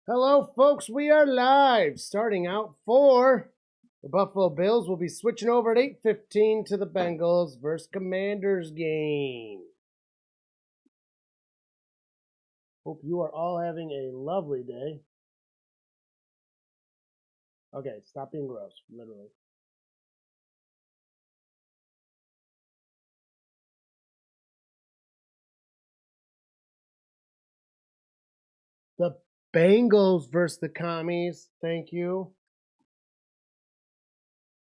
Hello, folks. We are live. Starting out for the Buffalo Bills. We'll be switching over at 8:15 to the Bengals versus Commanders game. Hope you are all having a lovely day. Okay, stop being gross, literally. The Bengals versus the Commies. Thank you.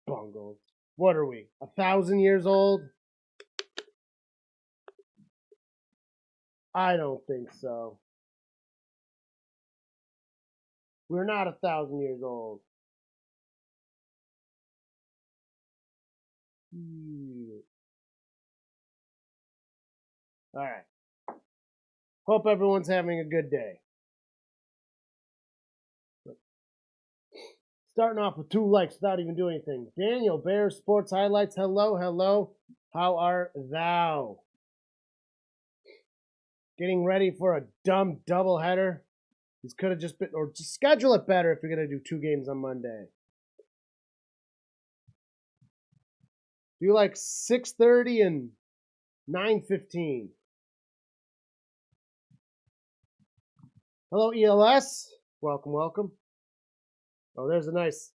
Bungles. What are we? 1,000 years old? I don't think so. We're not 1,000 years old. All right. Hope everyone's having a good day. Starting off with 2 likes without even doing anything. Daniel, Bears Sports Highlights. Hello, hello. How are thou? Getting ready for a dumb doubleheader. This could have just been, or just schedule it better if you're going to do 2 games on Monday. Do like 6:30 and 9:15. Hello, ELS. Welcome, welcome. Oh, there's a nice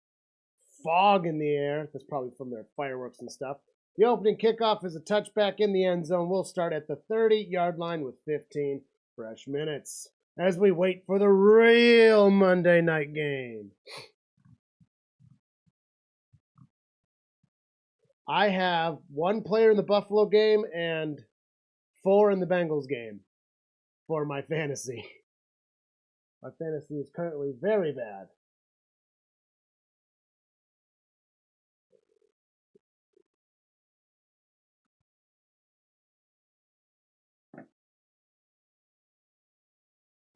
fog in the air. That's probably from their fireworks and stuff. The opening kickoff is a touchback in the end zone. We'll start at the 30-yard line with 15 fresh minutes as we wait for the real Monday night game. I have 1 player in the Buffalo game and 4 in the Bengals game for my fantasy. My fantasy is currently very bad.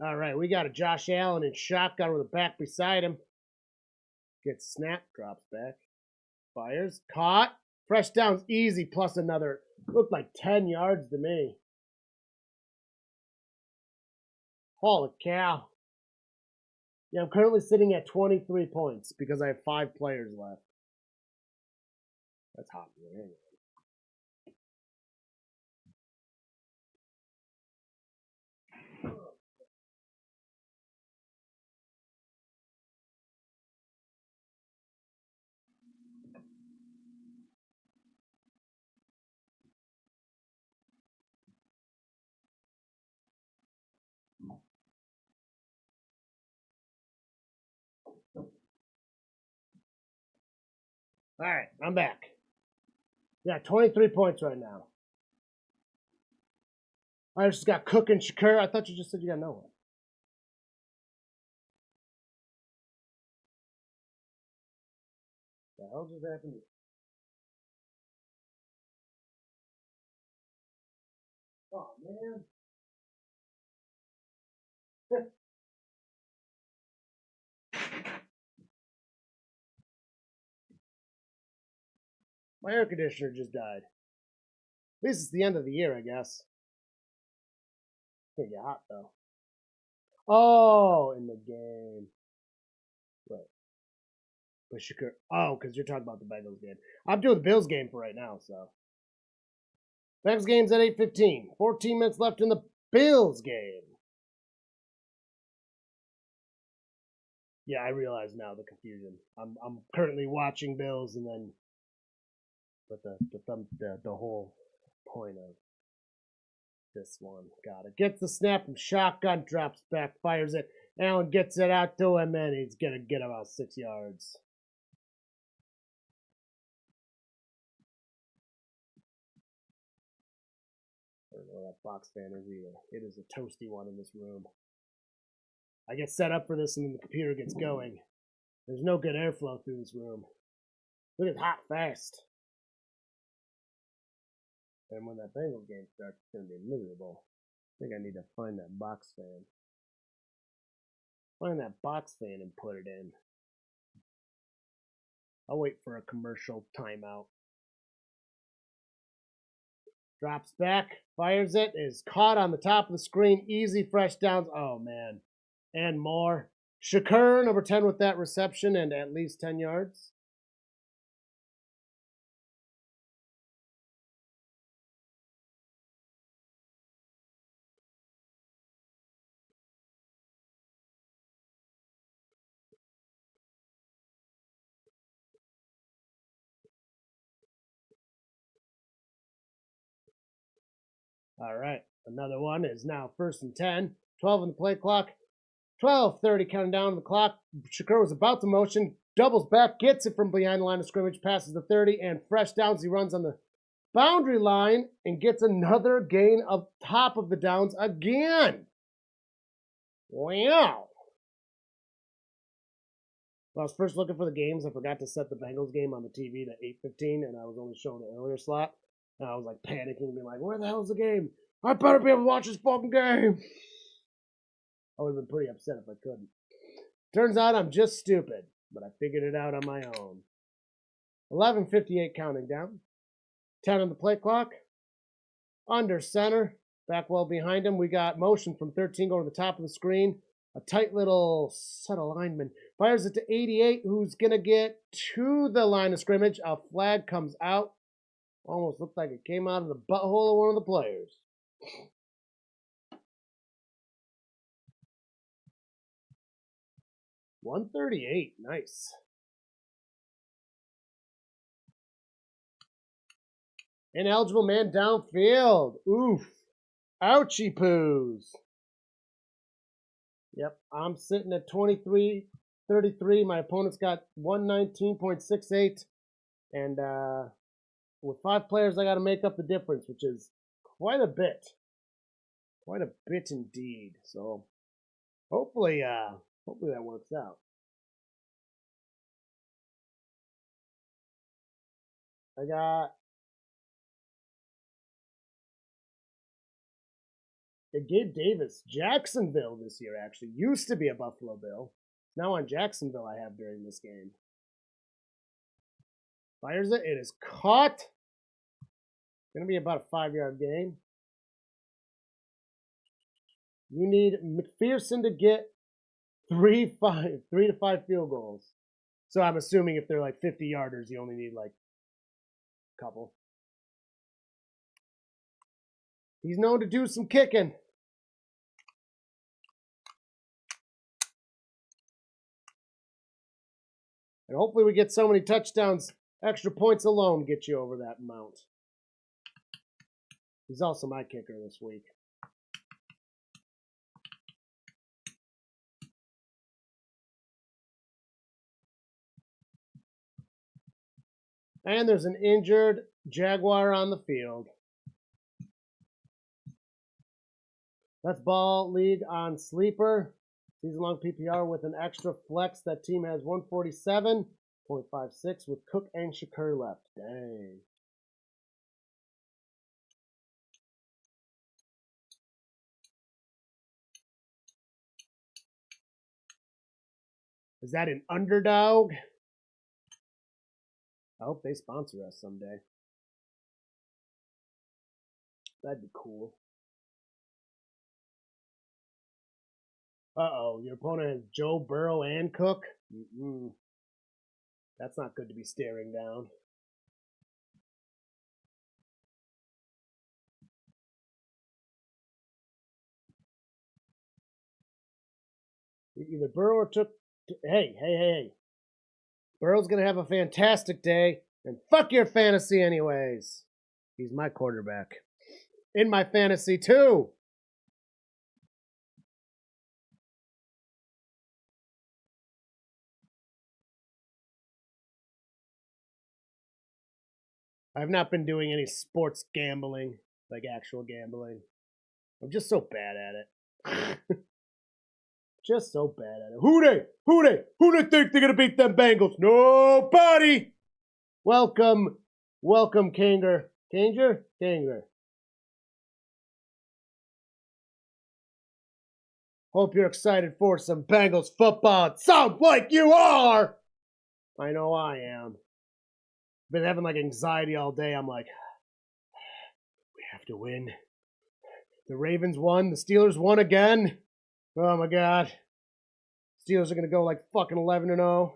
All right, we got a Josh Allen in shotgun with a back beside him. Gets snapped, drops back, fires, caught. Fresh downs easy, plus another. Looked like 10 yards to me. Holy cow. Yeah, I'm currently sitting at 23 points because I have 5 players left. That's hot. Anyway. All right, I'm back. Yeah, 23 points right now. I just got Cook and Shakur. I thought you just said you got no one. The hell just happened? Oh, man. My air conditioner just died. At least it's the end of the year, I guess. It's gonna get hot, though. Oh, in the game. Wait. But Shakur. Oh, because you're talking about the Bengals game. I'm doing the Bills game for right now, so. Bengals game's at 8:15. 14 minutes left in the Bills game. Yeah, I realize now the confusion. I'm currently watching Bills and then, but the whole point of this one. Got it. Gets the snap from shotgun, drops back, fires it. Allen gets it out to him, and he's gonna get about 6 yards. I don't know where that box fan is either. It is a toasty one in this room. I get set up for this, and then the computer gets going. There's no good airflow through this room. Look, it's hot fast. And when that Bengals game starts, it's going to be miserable. I think I need to find that box fan. Find that box fan and put it in. I'll wait for a commercial timeout. Drops back, fires it, is caught on the top of the screen. Easy fresh downs. Oh, man. And more. Shakur, number 10, with that reception and at least 10 yards. All right, another one is now 1st and 10. 12 on the play clock. 12:30 counting down the clock. Shakur was about to motion, doubles back, gets it from behind the line of scrimmage, passes the 30, and fresh downs. He runs on the boundary line and gets another gain up top of the downs again. Wow. When I was first looking for the games, I forgot to set the Bengals game on the TV to 8:15, and I was only showing the earlier slot. And I was like panicking, being like, where the hell is the game? I better be able to watch this fucking game. I would have been pretty upset if I couldn't. Turns out I'm just stupid, but I figured it out on my own. 11:58 counting down. 10 on the play clock. Under center. Back well behind him. We got motion from 13 going to the top of the screen. A tight little set of linemen. Fires it to 88, who's going to get to the line of scrimmage. A flag comes out. Almost looked like it came out of the butthole of one of the players. $138, nice. Ineligible man downfield. Oof. Ouchie poos. Yep, I'm sitting at 23-33. My opponent's got 119.68. And with 5 players, I got to make up the difference, which is quite a bit. Quite a bit indeed. So hopefully that works out. I got Gabe Davis, Jacksonville this year, actually. Used to be a Buffalo Bill. Now on Jacksonville I have during this game. Fires it. It is caught. Going to be about a 5-yard gain. You need McPherson to get 3 to 5 field goals. So I'm assuming if they're like 50-yarders, you only need like a couple. He's known to do some kicking. And hopefully we get so many touchdowns, extra points alone get you over that amount. He's also my kicker this week. And there's an injured Jaguar on the field. Let's Ball League on Sleeper. Season-long PPR with an extra flex. That team has 147.56 with Cook and Shakur left. Dang. Is that an Underdog? I hope they sponsor us someday. That'd be cool. Uh-oh, your opponent has Joe Burrow and Cook? That's not good to be staring down. Either Burrow or took... Hey. Burrow's going to have a fantastic day, and fuck your fantasy anyways. He's my quarterback. In my fantasy, too. I've not been doing any sports gambling, like actual gambling. I'm just so bad at it. Just so bad at it. Who they think they're gonna beat them Bengals? Nobody! Welcome, Kanger. Kanger. Hope you're excited for some Bengals football. It sounds like you are! I know I am. Been having like anxiety all day. I'm like, we have to win. The Ravens won. The Steelers won again. Oh my God. Steelers are going to go like fucking 11-0.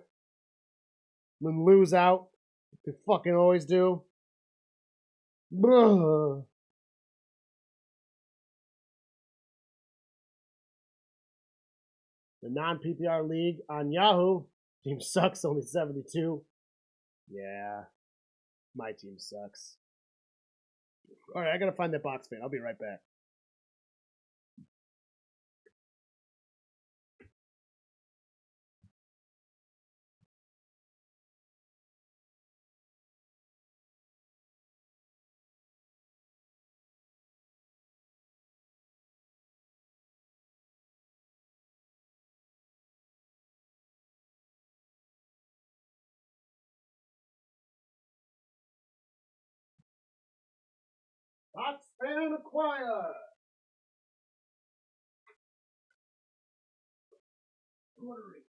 Then lose out. They fucking always do. Bruh. The non-PPR league on Yahoo. Team sucks, only 72. Yeah. My team sucks. Alright, I gotta find that box fan. I'll be right back. Box fan acquired. Ordering.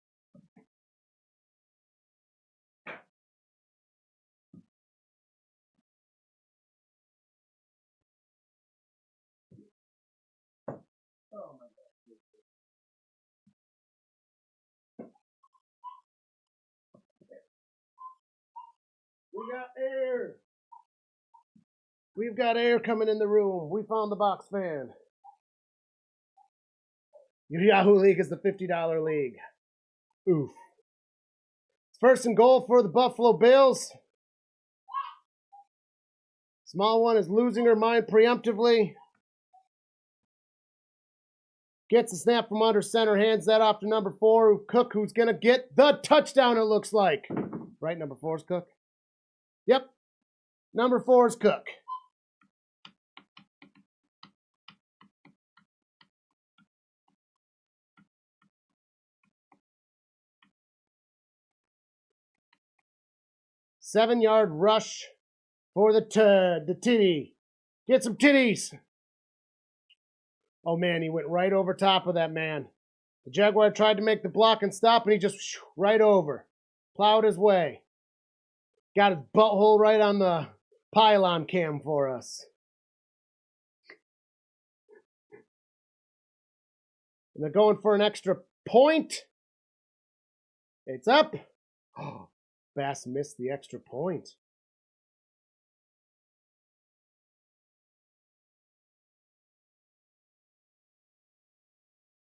Oh my God. We got air. We've got air coming in the room. We found the box fan. Your Yahoo League is the $50 league. Oof. First and goal for the Buffalo Bills. Small one is losing her mind preemptively. Gets the snap from under center, hands that off to number 4, Cook, who's going to get the touchdown, it looks like. Right, number 4 is Cook? Yep. Number 4 is Cook. Seven-yard rush for the titty. Get some titties. Oh, man, he went right over top of that man. The Jaguar tried to make the block and stop, and he just right over. Plowed his way. Got his butthole right on the pylon cam for us. And they're going for an extra point. It's up. Oh, Bass missed the extra point.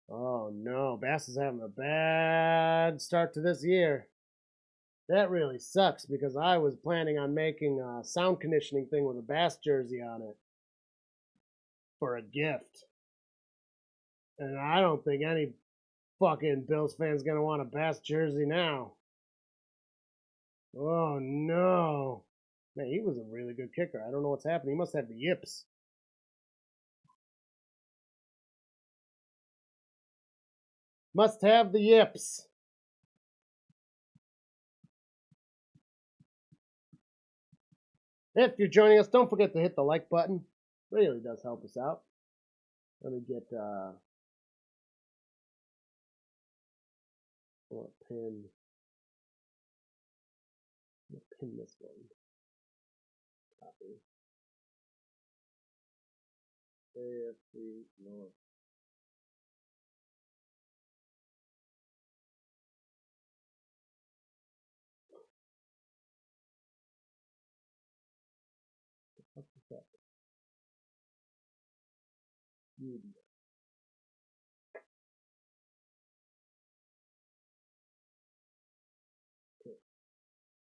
Oh no, Bass is having a bad start to this year. That really sucks because I was planning on making a sound conditioning thing with a Bass jersey on it for a gift. And I don't think any fucking Bills fan's gonna want a Bass jersey now. Oh no. Man, he was a really good kicker. I don't know what's happening. He must have the yips. Must have the yips. If you're joining us, don't forget to hit the like button. It really does help us out. Let me get pin this one. Copy. AFC North. What's that? Media.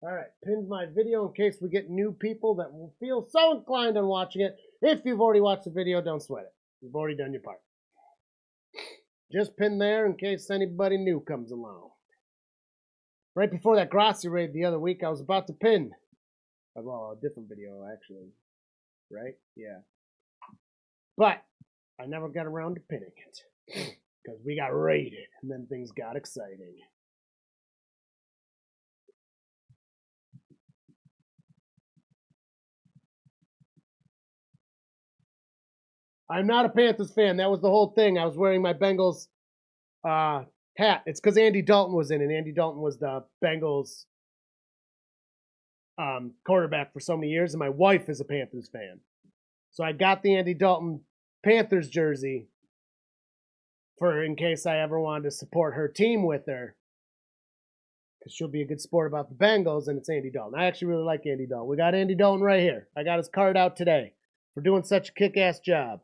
All right, pinned my video in case we get new people that will feel so inclined on watching it. If you've already watched the video, don't sweat it. You've already done your part. Just pin there in case anybody new comes along. Right before that Grassi raid the other week, I was about to pin. Well, a different video, actually. Right? Yeah. But I never got around to pinning it. Because we got raided, and then things got exciting. I'm not a Panthers fan. That was the whole thing. I was wearing my Bengals hat. It's because Andy Dalton was in it. Andy Dalton was the Bengals quarterback for so many years, and my wife is a Panthers fan. So I got the Andy Dalton Panthers jersey for in case I ever wanted to support her team with her. Because she'll be a good sport about the Bengals, and it's Andy Dalton. I actually really like Andy Dalton. We got Andy Dalton right here. I got his card out today for doing such a kick-ass job.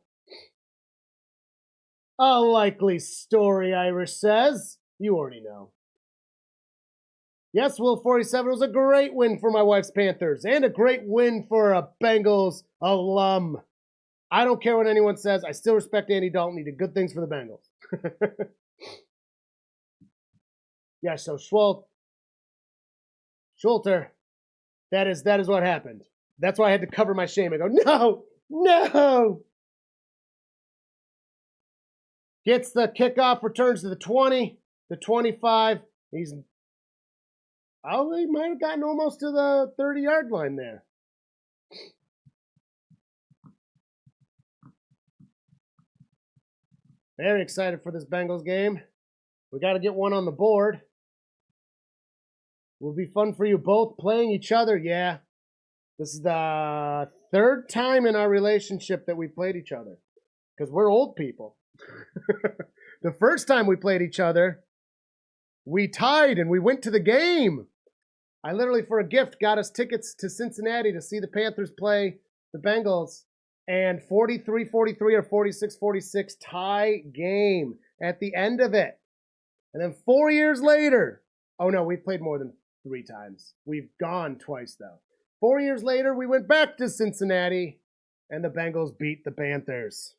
A likely story, Irish says. You already know. Yes, Will 47 was a great win for my wife's Panthers and a great win for a Bengals alum. I don't care what anyone says. I still respect Andy Dalton. He did good things for the Bengals. Yeah, so Schulter, that is what happened. That's why I had to cover my shame. I go, no. Gets the kickoff, returns to the 20, the 25. He might have gotten almost to the 30-yard line there. Very excited for this Bengals game. We got to get one on the board. Will be fun for you both playing each other. Yeah. This is the third time in our relationship that we played each other. Because we're old people. The first time we played each other, we tied and we went to the game. I literally, for a gift, got us tickets to Cincinnati to see the Panthers play the Bengals. And 43-43 or 46-46 tie game at the end of it. And then 4 years later, oh no, we've played more than 3 times. We've gone twice, though. 4 years later, we went back to Cincinnati, and the Bengals beat the Panthers.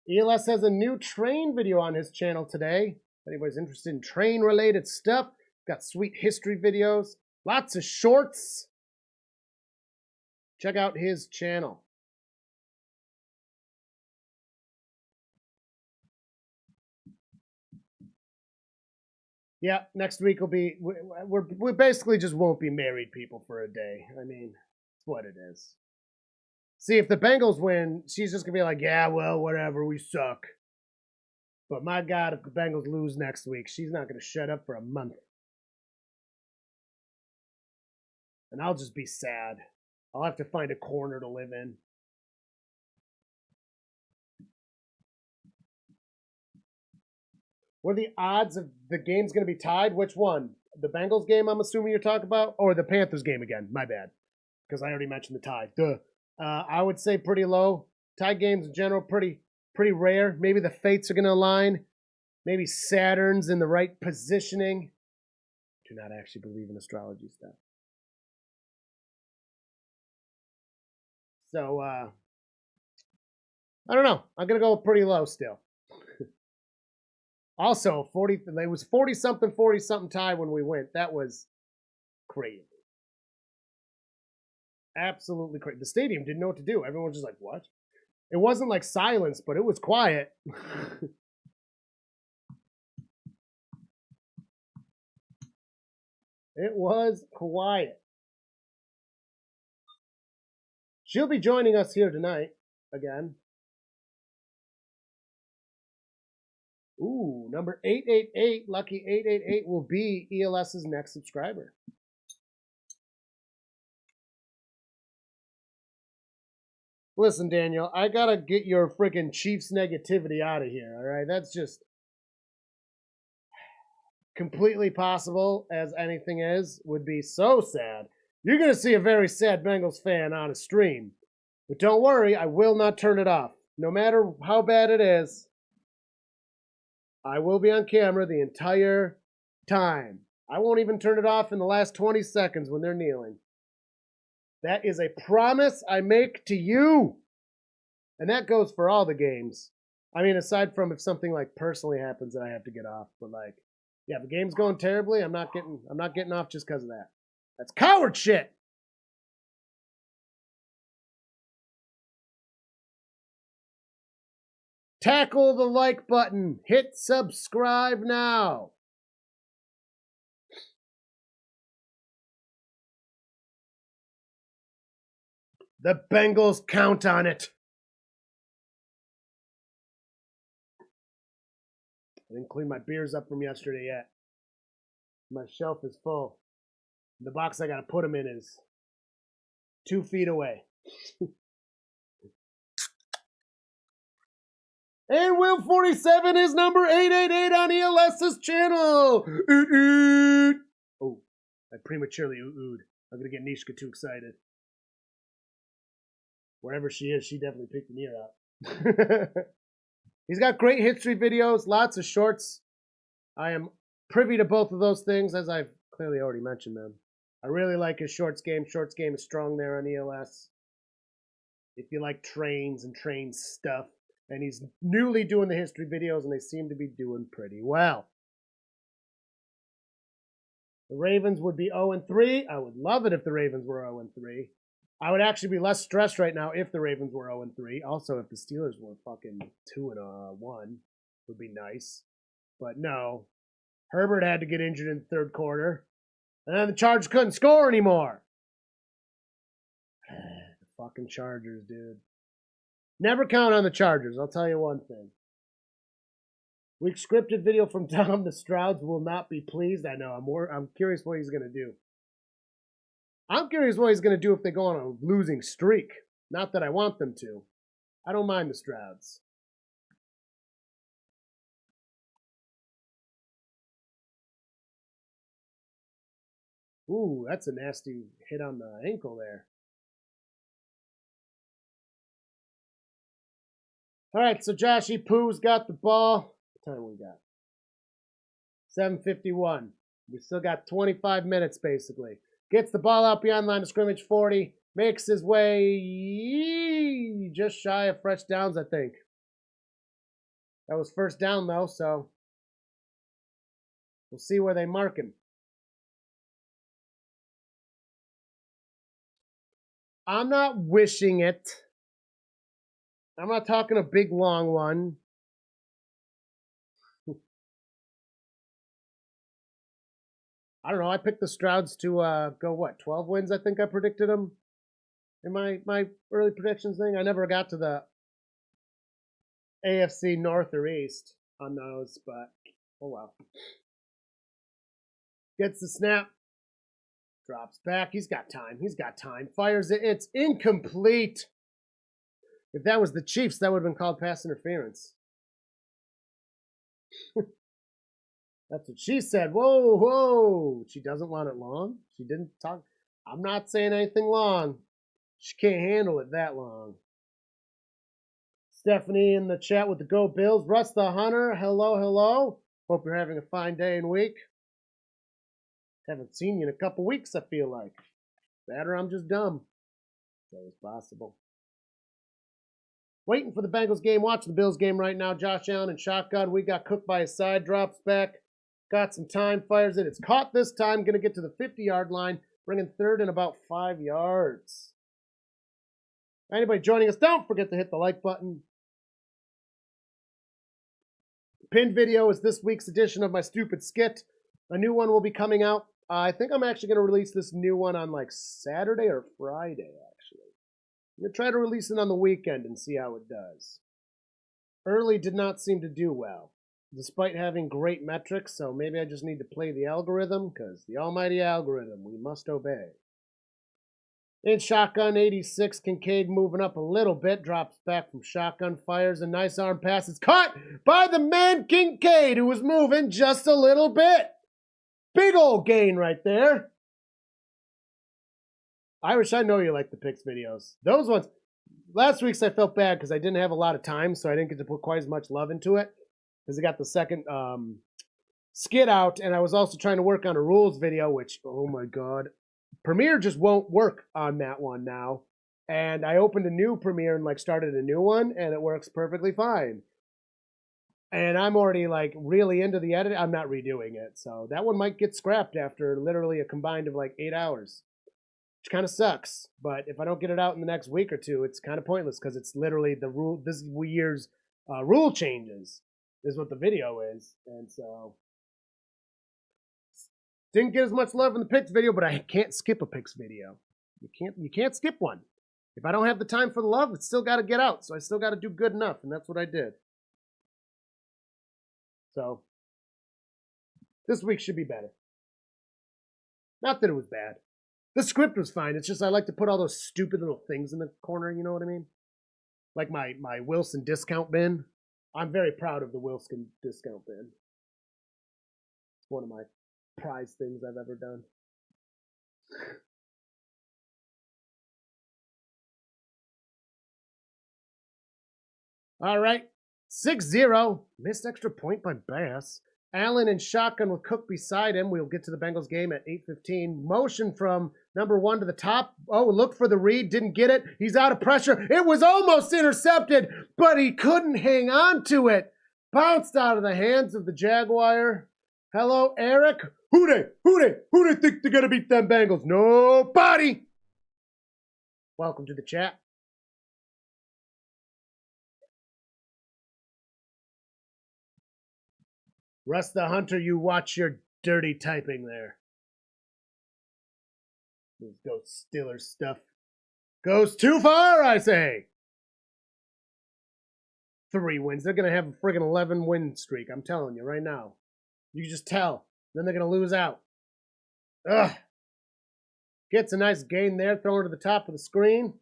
ELS has a new train video on his channel today. If anybody's interested in train-related stuff, got sweet history videos, lots of shorts. Check out his channel. Yeah, next week will be, we basically just won't be married people for a day. I mean, it's what it is. See, if the Bengals win, she's just going to be like, yeah, well, whatever, we suck. But my God, if the Bengals lose next week, she's not going to shut up for a month. And I'll just be sad. I'll have to find a corner to live in. What are the odds of the game's going to be tied? Which one? The Bengals game, I'm assuming you're talking about? Or the Panthers game again? My bad. Because I already mentioned the tie. Duh. I would say pretty low. Tie games in general, pretty rare. Maybe the fates are going to align. Maybe Saturn's in the right positioning. Do not actually believe in astrology stuff. So, I don't know. I'm going to go pretty low still. Also, it was 40-something tie when we went. That was crazy. Absolutely crazy. The stadium didn't know what to do. Everyone was just like, what? It wasn't like silence, but it was quiet. It was quiet. She'll be joining us here tonight again. Ooh, number 888, lucky 888 will be ELS's next subscriber. Listen, Daniel, I gotta get your freaking Chiefs negativity out of here, all right? That's just completely possible, as anything is, would be so sad. You're gonna see a very sad Bengals fan on a stream. But don't worry, I will not turn it off. No matter how bad it is, I will be on camera the entire time. I won't even turn it off in the last 20 seconds when they're kneeling. That is a promise I make to you. And that goes for all the games. I mean, aside from if something like personally happens that I have to get off. But like, yeah, the game's going terribly. I'm not getting off just because of that. That's coward shit. Tackle the like button. Hit subscribe now. The Bengals count on it. I didn't clean my beers up from yesterday yet. My shelf is full. The box I got to put them in is 2 feet away. And Will 47 is number 888 on ELS's channel. Oh, I prematurely oohed. I'm going to get Nishka too excited. Wherever she is, she definitely picked an ear out. He's got great history videos, lots of shorts. I am privy to both of those things, as I've clearly already mentioned them. I really like his shorts game. Shorts game is strong there on ELS. If you like trains and train stuff. And he's newly doing the history videos, and they seem to be doing pretty well. The Ravens would be 0-3. I would love it if the Ravens were 0-3. I would actually be less stressed right now if the Ravens were 0-3. Also, if the Steelers were fucking 2-1, would be nice. But no. Herbert had to get injured in the third quarter. And then the Chargers couldn't score anymore. The fucking Chargers, dude. Never count on the Chargers, I'll tell you one thing. Week scripted video from Tom. The Strouds will not be pleased. I know, I'm curious what he's going to do. I'm curious what he's going to do if they go on a losing streak. Not that I want them to. I don't mind the Strouds. Ooh, that's a nasty hit on the ankle there. All right, so Joshy Poo's got the ball. What time we got? 7:51. We still got 25 minutes, basically. Gets the ball out beyond line of scrimmage, 40. Makes his way just shy of fresh downs, I think. That was first down, though, so we'll see where they mark him. I'm not wishing it. I'm not talking a big, long one. I don't know. I picked the Strouds to go, what, 12 wins, I think I predicted them in my early predictions thing. I never got to the AFC North or East on those, but oh well. Gets the snap. Drops back. He's got time. He's got time. Fires it. It's incomplete. If that was the Chiefs, that would have been called pass interference. That's what she said. Whoa, whoa. She doesn't want it long. She didn't talk. I'm not saying anything long. She can't handle it that long. Stephanie in the chat with the Go Bills. Russ the Hunter. Hello, hello. Hope you're having a fine day and week. Haven't seen you in a couple weeks, I feel like. That or I'm just dumb. That was possible. Waiting for the Bengals game. Watching the Bills game right now. Josh Allen and shotgun. We got cooked by his side. Drops back. Got some time. Fires it. It's caught this time. Going to get to the 50-yard line. Bringing third and about 5 yards. Anybody joining us, don't forget to hit the like button. The pinned video is this week's edition of my stupid skit. A new one will be coming out. I think I'm actually going to release this new one on like Saturday or Friday, actually. I'm going to try to release it on the weekend and see how it does. Early did not seem to do well, despite having great metrics, so maybe I just need to play the algorithm, because the almighty algorithm we must obey. In shotgun, 86, Kincaid moving up a little bit, drops back from shotgun, fires a nice arm pass. It's caught by the man Kincaid, who was moving just a little bit. Big old gain right there. Irish, I know you like the picks videos. Those ones, last week's I felt bad because I didn't have a lot of time, so I didn't get to put quite as much love into it. Because I got the second skit out, and I was also trying to work on a rules video, which, oh my god. Premiere just won't work on that one now. And I opened a new Premiere and like started a new one, and it works perfectly fine. And I'm already like really into the edit. I'm not redoing it. So that one might get scrapped after literally a combined of like 8 hours. Which kind of sucks. But if I don't get it out in the next week or two, it's kind of pointless because it's literally the rule. This year's rule changes is what the video is. And so didn't get as much love in the picks video, but I can't skip a picks video. You can't skip one. If I don't have the time for the love, it's still got to get out. So I still got to do good enough, and that's what I did. So this week should be better. Not that it was bad. The script was fine. It's just I like to put all those stupid little things in the corner, you know what I mean? Like my Wilson discount bin. I'm very proud of the Wilson discount bin. It's one of my prize things I've ever done. All right. 6-0. Missed extra point by Bass. Allen in shotgun with Cook beside him. We'll get to the Bengals game at 8:15. Motion from number 1 to the top. Oh, look for the read. Didn't get it. He's out of pressure. It was almost intercepted, but he couldn't hang on to it. Bounced out of the hands of the Jaguar. Hello, Eric. Who they think they're going to beat them Bengals? Nobody. Welcome to the chat. Russ the Hunter, you watch your dirty typing there. This Ghost Steelers stuff goes too far, I say. 3 wins. They're going to have a friggin' 11-win streak. I'm telling you right now. You can just tell. Then they're going to lose out. Ugh. Gets a nice gain there. Throw it to the top of the screen.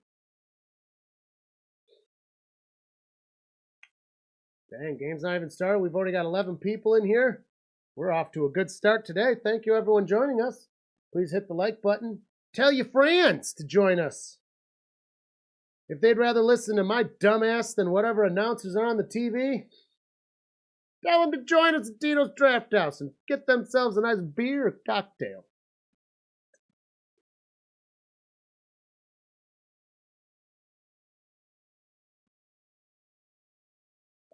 Dang, game's not even started. We've already got 11 people in here. We're off to a good start today. Thank you, everyone, joining us. Please hit the like button. Tell your friends to join us. If they'd rather listen to my dumbass than whatever announcers are on the TV, tell them to join us at Dino's Drafthouse and get themselves a nice beer or cocktail.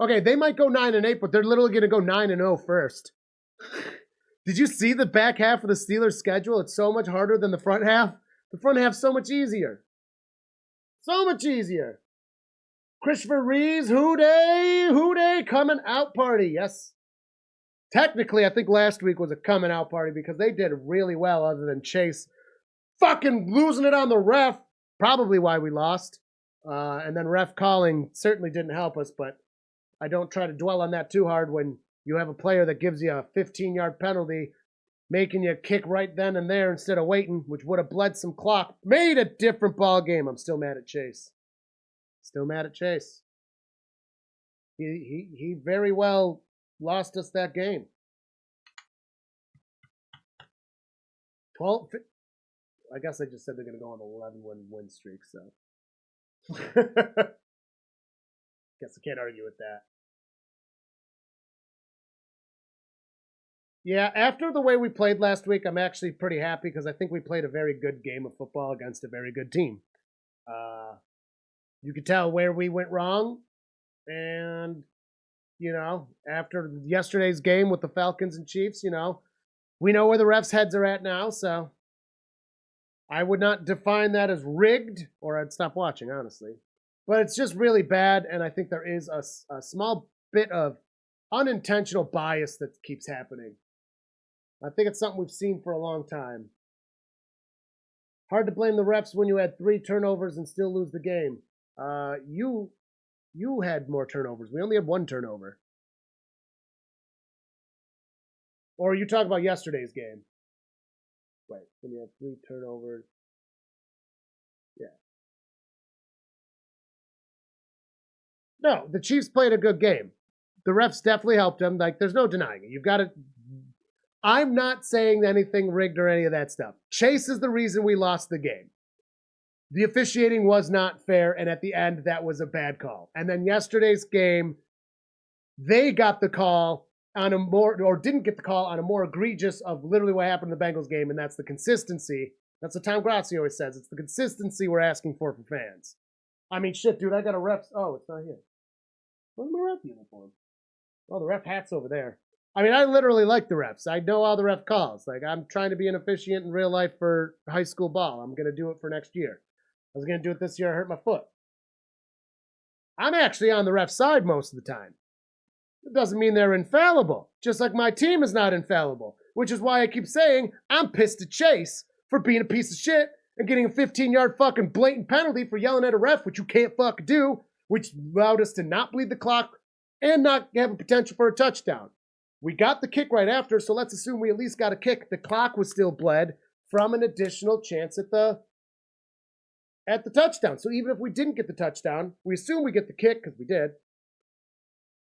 Okay, they might go 9-8, but they're literally going to go 9-0 first. Did you see the back half of the Steelers' schedule? It's so much harder than the front half. The front half's so much easier. So much easier. Christopher Reeves, hoo-day, coming out party. Yes. Technically, I think last week was a coming out party because they did really well other than Chase fucking losing it on the ref. Probably why we lost. And then ref calling certainly didn't help us, but I don't try to dwell on that too hard when you have a player that gives you a 15-yard penalty, making you kick right then and there instead of waiting, which would have bled some clock. Made a different ball game. I'm still mad at Chase. Still mad at Chase. He very well lost us that game. 12. I guess I just said they're going to go on an 11-win streak, so. Guess I can't argue with that. Yeah, after the way we played last week, I'm actually pretty happy because I think we played a very good game of football against a very good team. You could tell where we went wrong. And, you know, after yesterday's game with the Falcons and Chiefs, you know, we know where the refs' heads are at now. So I would not define that as rigged, or I'd stop watching, honestly. But it's just really bad, and I think there is a small bit of unintentional bias that keeps happening. I think it's something we've seen for a long time. Hard to blame the refs when you had 3 turnovers and still lose the game. You had more turnovers. We only had 1 turnover. Or you talk about yesterday's game. Wait, when you had 3 turnovers. Yeah. No, the Chiefs played a good game. The refs definitely helped them. Like, there's no denying it. You've got to. I'm not saying anything rigged or any of that stuff. Chase is the reason we lost the game. The officiating was not fair, and at the end, that was a bad call. And then yesterday's game, they got the call on a more, or didn't get the call on a more egregious of literally what happened in the Bengals game, and that's the consistency. That's what Tom Grassi always says. It's the consistency we're asking for fans. I mean, shit, dude, I got a ref. Oh, it's not here. Where's my ref uniform? Oh, the ref hat's over there. I mean, I literally like the refs. I know all the ref calls. Like, I'm trying to be an officiant in real life for high school ball. I'm going to do it for next year. I was going to do it this year. I hurt my foot. I'm actually on the ref side most of the time. It doesn't mean they're infallible. Just like my team is not infallible. Which is why I keep saying I'm pissed at Chase for being a piece of shit and getting a 15-yard fucking blatant penalty for yelling at a ref, which you can't fucking do, which allowed us to not bleed the clock and not have a potential for a touchdown. We got the kick right after, so let's assume we at least got a kick. The clock was still bled from an additional chance at the touchdown. So even if we didn't get the touchdown, we assume we get the kick because we did.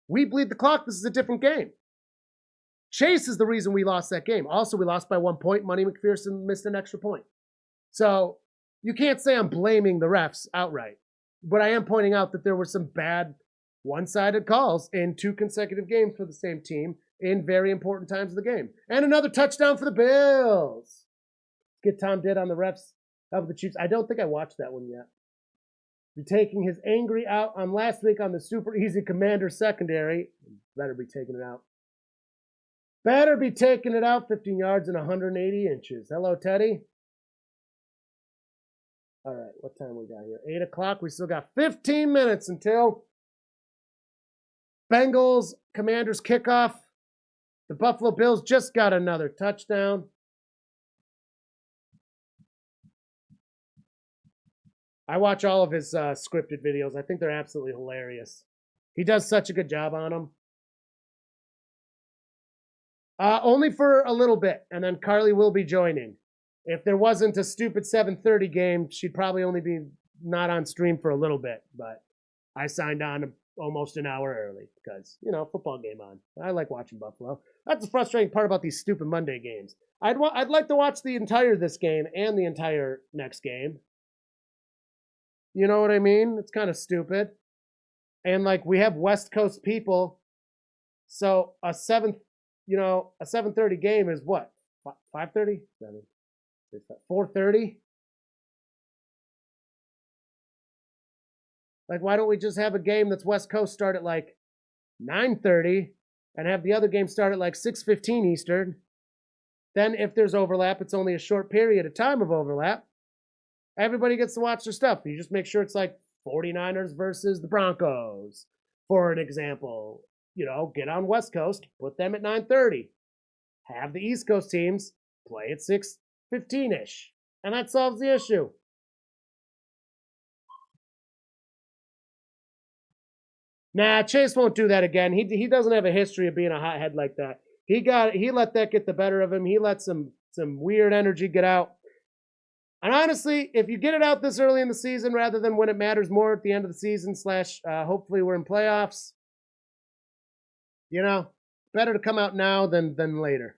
We bleed the clock. This is a different game. Chase is the reason we lost that game. Also, we lost by 1 point. Money McPherson missed an extra point. So you can't say I'm blaming the refs outright. But I am pointing out that there were some bad one-sided calls in 2 consecutive games for the same team in very important times of the game. And another touchdown for the Bills. Get Tom did on the refs of the Chiefs. I don't think I watched that one yet. Be taking his angry out on last week on the super easy Commander secondary. Better be taking it out. Better be taking it out 15 yards and 180 inches. Hello, Teddy. All right, what time we got here? 8 o'clock. We still got 15 minutes until Bengals Commanders kickoff. The Buffalo Bills just got another touchdown. I watch all of his scripted videos. I think they're absolutely hilarious. He does such a good job on them. Only for a little bit, and then Carly will be joining. If there wasn't a stupid 7:30 game, she'd probably only be not on stream for a little bit. But I signed on almost an hour early because, football game on. I like watching Buffalo. That's the frustrating part about these stupid Monday games. I'd like to watch the entire this game and the entire next game. You know what I mean? It's kind of stupid. And we have West Coast people. So a 7:30 game is what? 5:30? 4:30? Why don't we just have a game that's West Coast start at 9:30 and have the other game start at 6:15 Eastern? Then if there's overlap, it's only a short period of time of overlap. Everybody gets to watch their stuff. You just make sure it's 49ers versus the Broncos, for an example. Get on West Coast, put them at 9:30. Have the East Coast teams play at 6:15-ish. And that solves the issue. Nah, Chase won't do that again. He doesn't have a history of being a hothead like that. He let that get the better of him. He let some weird energy get out. And honestly, if you get it out this early in the season rather than when it matters more at the end of the season / hopefully we're in playoffs, better to come out now than later.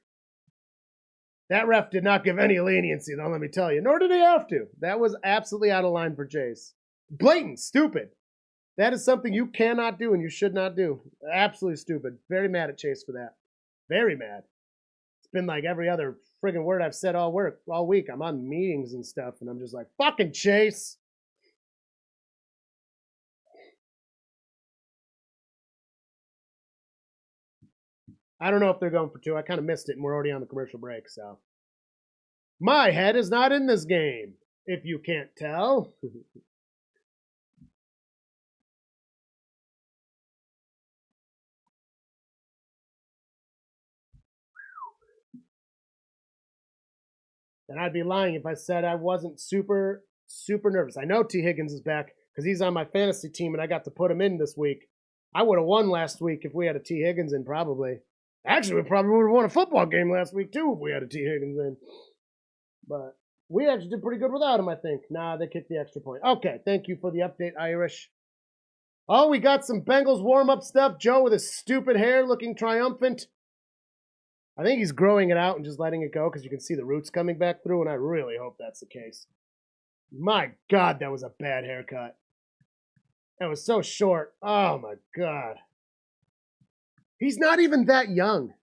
That ref did not give any leniency, though, let me tell you. Nor did he have to. That was absolutely out of line for Chase. Blatant, stupid. That is something you cannot do and you should not do. Absolutely stupid. Very mad at Chase for that. Very mad. It's been every other friggin' word I've said all week. I'm on meetings and stuff, and I'm just fucking Chase. I don't know if they're going for 2. I kind of missed it, and we're already on the commercial break, so. My head is not in this game, if you can't tell. And I'd be lying if I said I wasn't super, super nervous. I know T. Higgins is back because he's on my fantasy team, and I got to put him in this week. I would have won last week if we had a T. Higgins in, probably. Actually, we probably would have won a football game last week, too, if we had a T. Higgins in. But we actually did pretty good without him, I think. Nah, they kicked the extra point. Okay, thank you for the update, Irish. Oh, we got some Bengals warm-up stuff. Joe with his stupid hair looking triumphant. I think he's growing it out and just letting it go because you can see the roots coming back through, and I really hope that's the case. My God, that was a bad haircut. That was so short. Oh, my God. He's not even that young.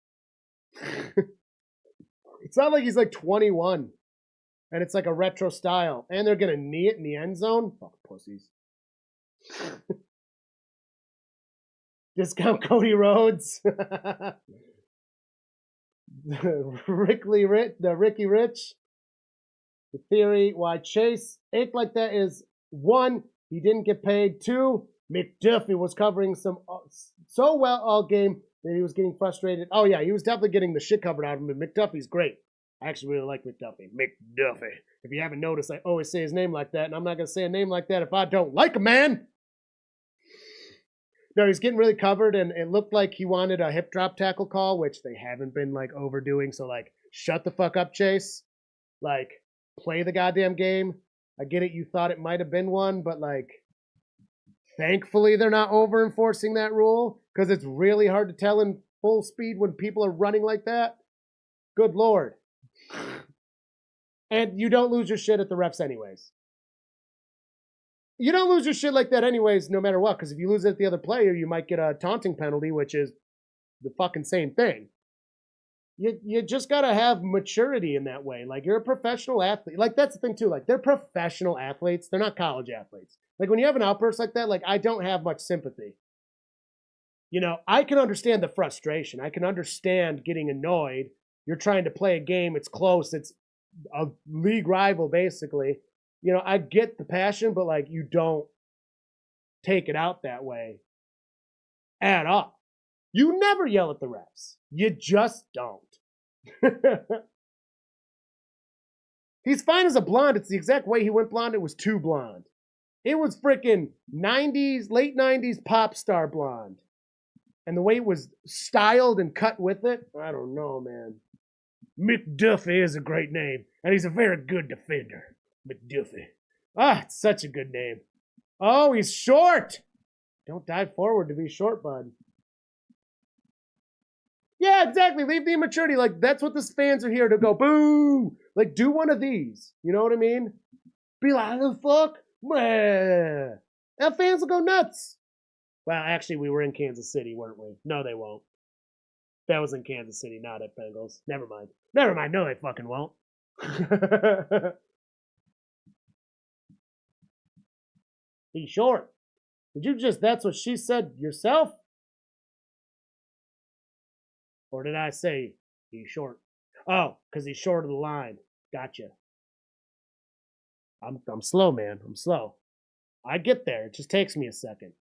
It's not like he's 21. And it's a retro style. And they're going to knee it in the end zone? Fucking pussies. Discount Cody Rhodes. Ricky Rich. The theory why Chase ached like that is 1, he didn't get paid. 2, McDuffie was covering so well all game that he was getting frustrated. Oh yeah, he was definitely getting the shit covered out of him. And McDuffie's great. I actually really like McDuffie. McDuffie. If you haven't noticed, I always say his name like that, and I'm not going to say a name like that if I don't like a man. No, he's getting really covered, and it looked like he wanted a hip drop tackle call, which they haven't been overdoing. So shut the fuck up, Chase. Play the goddamn game. I get it. You thought it might have been one, but Thankfully, they're not over enforcing that rule because it's really hard to tell in full speed when people are running like that. Good Lord. And you don't lose your shit at the refs anyways. You don't lose your shit like that anyways, no matter what, because if you lose it at the other player, you might get a taunting penalty, which is the fucking same thing. You just gotta have maturity in that way. Like, you're a professional athlete. Like, that's the thing too. Like, they're professional athletes. They're not college athletes. Like, when you have an outburst like that, like, I don't have much sympathy. You know, I can understand the frustration. I can understand getting annoyed. You're trying to play a game. It's close. It's a league rival, basically. You know, I get the passion, but, like, you don't take it out that way at all. You never yell at the refs. You just don't. He's fine as a blonde. It's the exact way he went blonde. It was too blonde. It was freaking 90s, late 90s pop star blonde. And the way it was styled and cut with it, I don't know, man. McDuffie is a great name, and he's a very good defender. McDuffie. Ah, it's such a good name. Oh, he's short. Don't dive forward to be short, bud. Yeah, exactly. Leave the immaturity. Like, that's what the fans are here to go, boo. Like, do one of these. You know what I mean? Be like, the fuck? Meh. And fans will go nuts. Well, actually, we were in Kansas City, weren't we? No, they won't. That was in Kansas City, not at Bengals. Never mind. Never mind. No, they fucking won't. He's short. Did you just, that's what she said yourself? Or did I say he's short? Oh, because he's short of the line. Gotcha. I'm slow, man. I'm slow. I get there. It just takes me a second.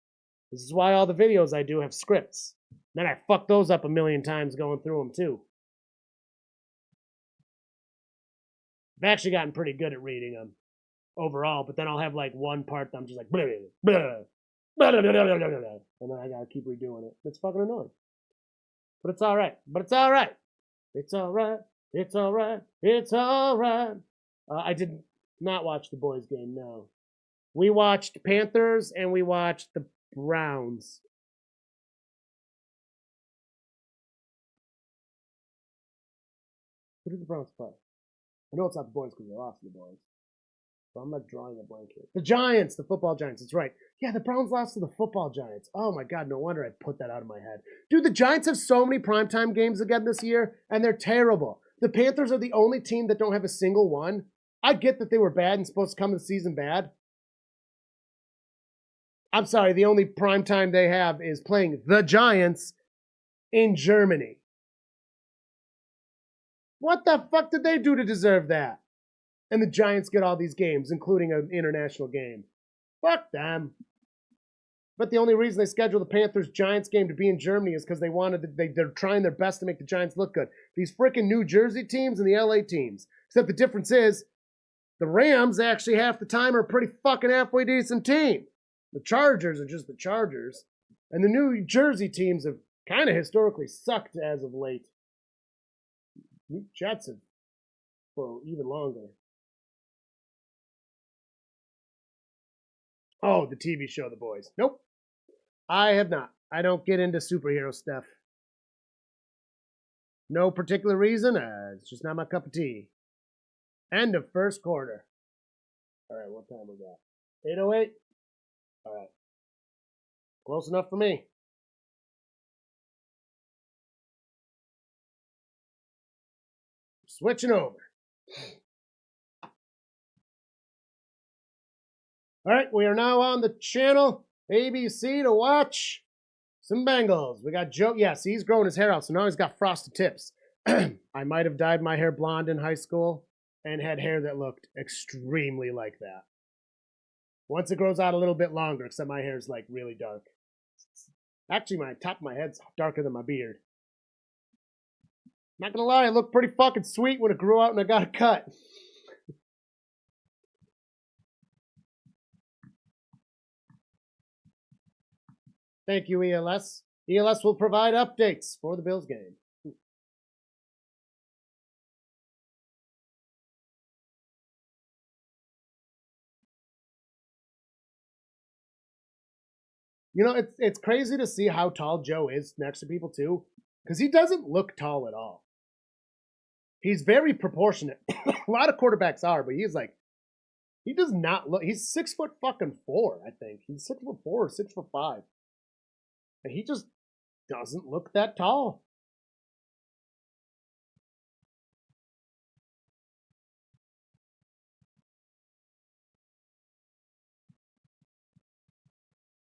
This is why all the videos I do have scripts. Then I fuck those up a million times going through them, too. I've actually gotten pretty good at reading them overall, but then I'll have like one part that I'm just like, blah, blah, blah, blah, blah, blah, blah, blah, and then I gotta keep redoing it. It's fucking annoying. But it's all right. But it's all right. It's all right. It's all right. It's all right. I did not watch the boys' game, no. We watched Panthers and we watched the Browns. Who did the Browns play? I know it's not the boys because they lost to the boys. But I'm not drawing a blank here. The Giants, the football Giants. That's right. Yeah, the Browns lost to the football Giants. Oh my God, no wonder I put that out of my head. Dude, the Giants have so many primetime games again this year, and they're terrible. The Panthers are the only team that don't have a single one. I get that they were bad and supposed to come to the season bad. I'm sorry, the only primetime they have is playing the Giants in Germany. What the fuck did they do to deserve that? And the Giants get all these games, including an international game. Fuck them. But the only reason they scheduled the Panthers-Giants game to be in Germany is because they're trying their best to make the Giants look good. These freaking New Jersey teams and the LA teams. Except the difference is, the Rams actually half the time are a pretty fucking halfway decent team. The Chargers are just the Chargers. And the New Jersey teams have kind of historically sucked as of late. The Jets have for even longer. Oh, the TV show The Boys. Nope. I have not. I don't get into superhero stuff. No particular reason. It's just not my cup of tea. End of first quarter. All right, what time was that? 8:08? All right. Close enough for me. Switching over. All right, we are now on the channel ABC to watch some Bengals. We got Joe. Yes, he's growing his hair out, so now he's got frosted tips. I might have dyed my hair blonde in high school and had hair that looked extremely like that. Once it grows out a little bit longer, except my hair is like really dark. Actually, my top of my head's darker than my beard. Not gonna lie, it looked pretty fucking sweet when it grew out and I got a cut. Thank you, ELS. ELS will provide updates for the Bills game. You know, it's crazy to see how tall Joe is next to people too, because he doesn't look tall at all. He's very proportionate. A lot of quarterbacks are, but he does not look. He's 6'4", I think. He's 6'4" or 6'5", and he just doesn't look that tall.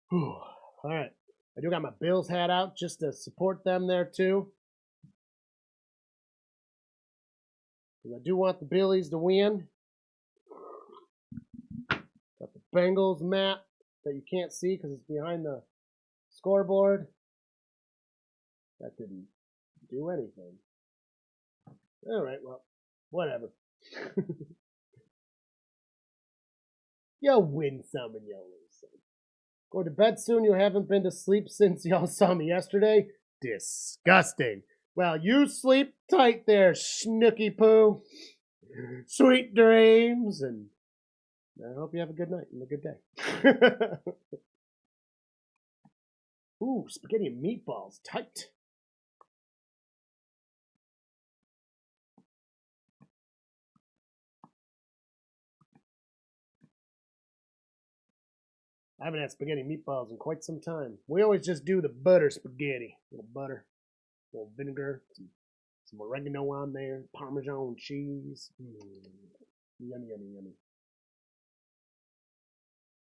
Whew. All right. I do got my Bills hat out just to support them there too. I do want the Billies to win. Got the Bengals map that you can't see because it's behind the scoreboard. That didn't do anything. All right, well, whatever. You'll win some and you'll lose some. Go to bed soon. You haven't been to sleep since y'all saw me yesterday. Disgusting. Well, you sleep tight there, Snooky Poo. Sweet dreams, and I hope you have a good night and a good day. Ooh, spaghetti and meatballs, tight. I haven't had spaghetti and meatballs in quite some time. We always just do the butter spaghetti. A little butter, a little vinegar, some oregano on there, Parmesan cheese. Yummy, yummy, yummy.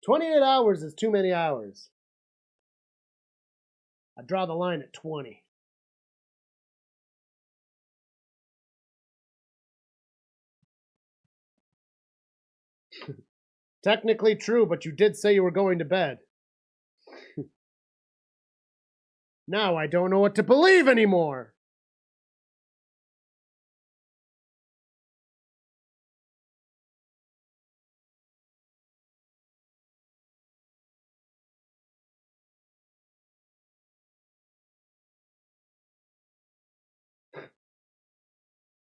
28 hours is too many hours. I draw the line at 20. Technically true, but you did say you were going to bed. Now I don't know what to believe anymore.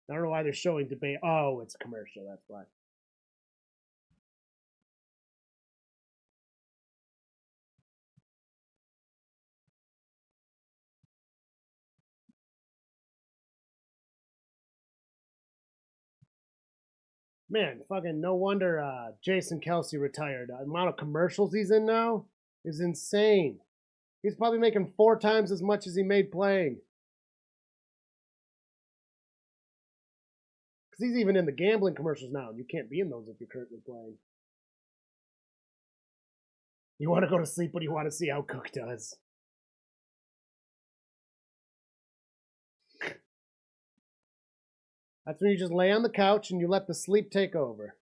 I don't know why they're showing debate. Oh, it's a commercial, that's why. Man, fucking no wonder Jason Kelsey retired. The amount of commercials he's in now is insane. He's probably making 4 times as much as he made playing. Because he's even in the gambling commercials now, and you can't be in those if you're currently playing. You want to go to sleep, but you want to see how Cook does. That's when you just lay on the couch and you let the sleep take over.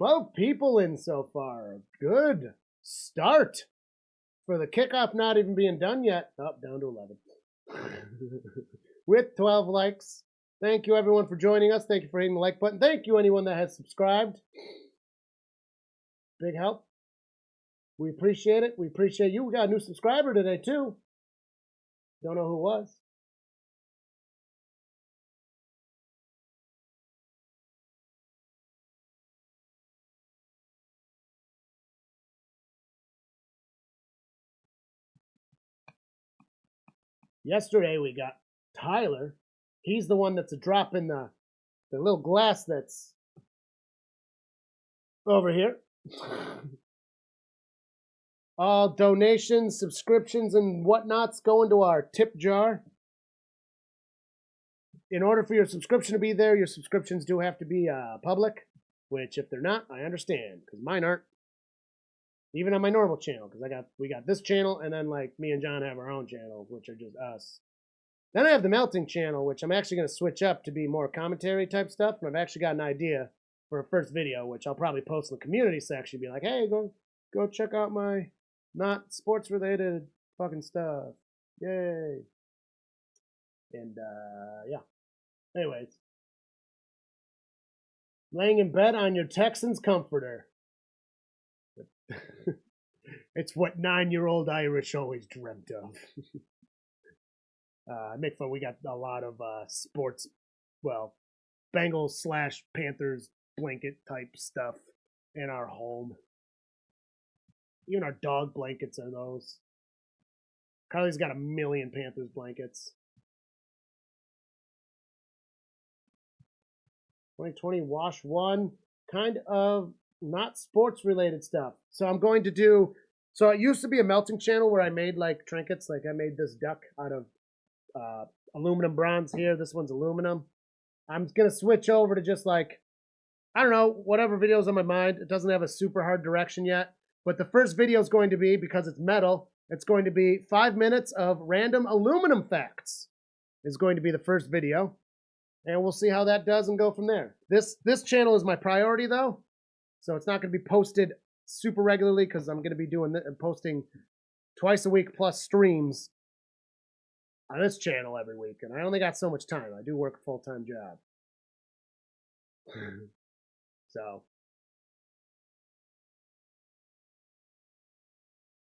$12 people in so far. Good start. For the kickoff not even being done yet. Oh, down to 11. With 12 likes. Thank you everyone for joining us. Thank you for hitting the like button. Thank you anyone that has subscribed. Big help. We appreciate it. We appreciate you. We got a new subscriber today too. Don't know who it was. Yesterday we got Tyler. He's the one that's a drop in the little glass that's over here. All donations, subscriptions, and whatnots go into our tip jar. In order for your subscription to be there, your subscriptions do have to be public, which if they're not, I understand, because mine aren't. Even on my normal channel, because we got this channel, and then like me and John have our own channel, which are just us. Then I have the melting channel, which I'm actually going to switch up to be more commentary type stuff, and I've actually got an idea for a first video, which I'll probably post in the community section, be like, hey, go check out my not sports related fucking stuff. Yay. And yeah. Anyways. Laying in bed on your Texans comforter. It's what 9-year-old Irish always dreamt of. Make fun. We got a lot of sports, well, Bengals / Panthers blanket type stuff in our home. Even our dog blankets are those. Carly's got a million Panthers blankets. 2020 Wash 1, kind of not sports related stuff. So I'm going to do, so it used to be a melting channel where I made like trinkets, like I made this duck out of aluminum bronze here. This one's aluminum. I'm going to switch over to just like, I don't know, whatever video's on my mind. It doesn't have a super hard direction yet. But the first video is going to be, because it's metal, it's going to be 5 minutes of random aluminum facts is going to be the first video. And we'll see how that does and go from there. This channel is my priority, though. So it's not going to be posted super regularly because I'm going to be doing posting twice a week plus streams on this channel every week. And I only got so much time. I do work a full-time job. So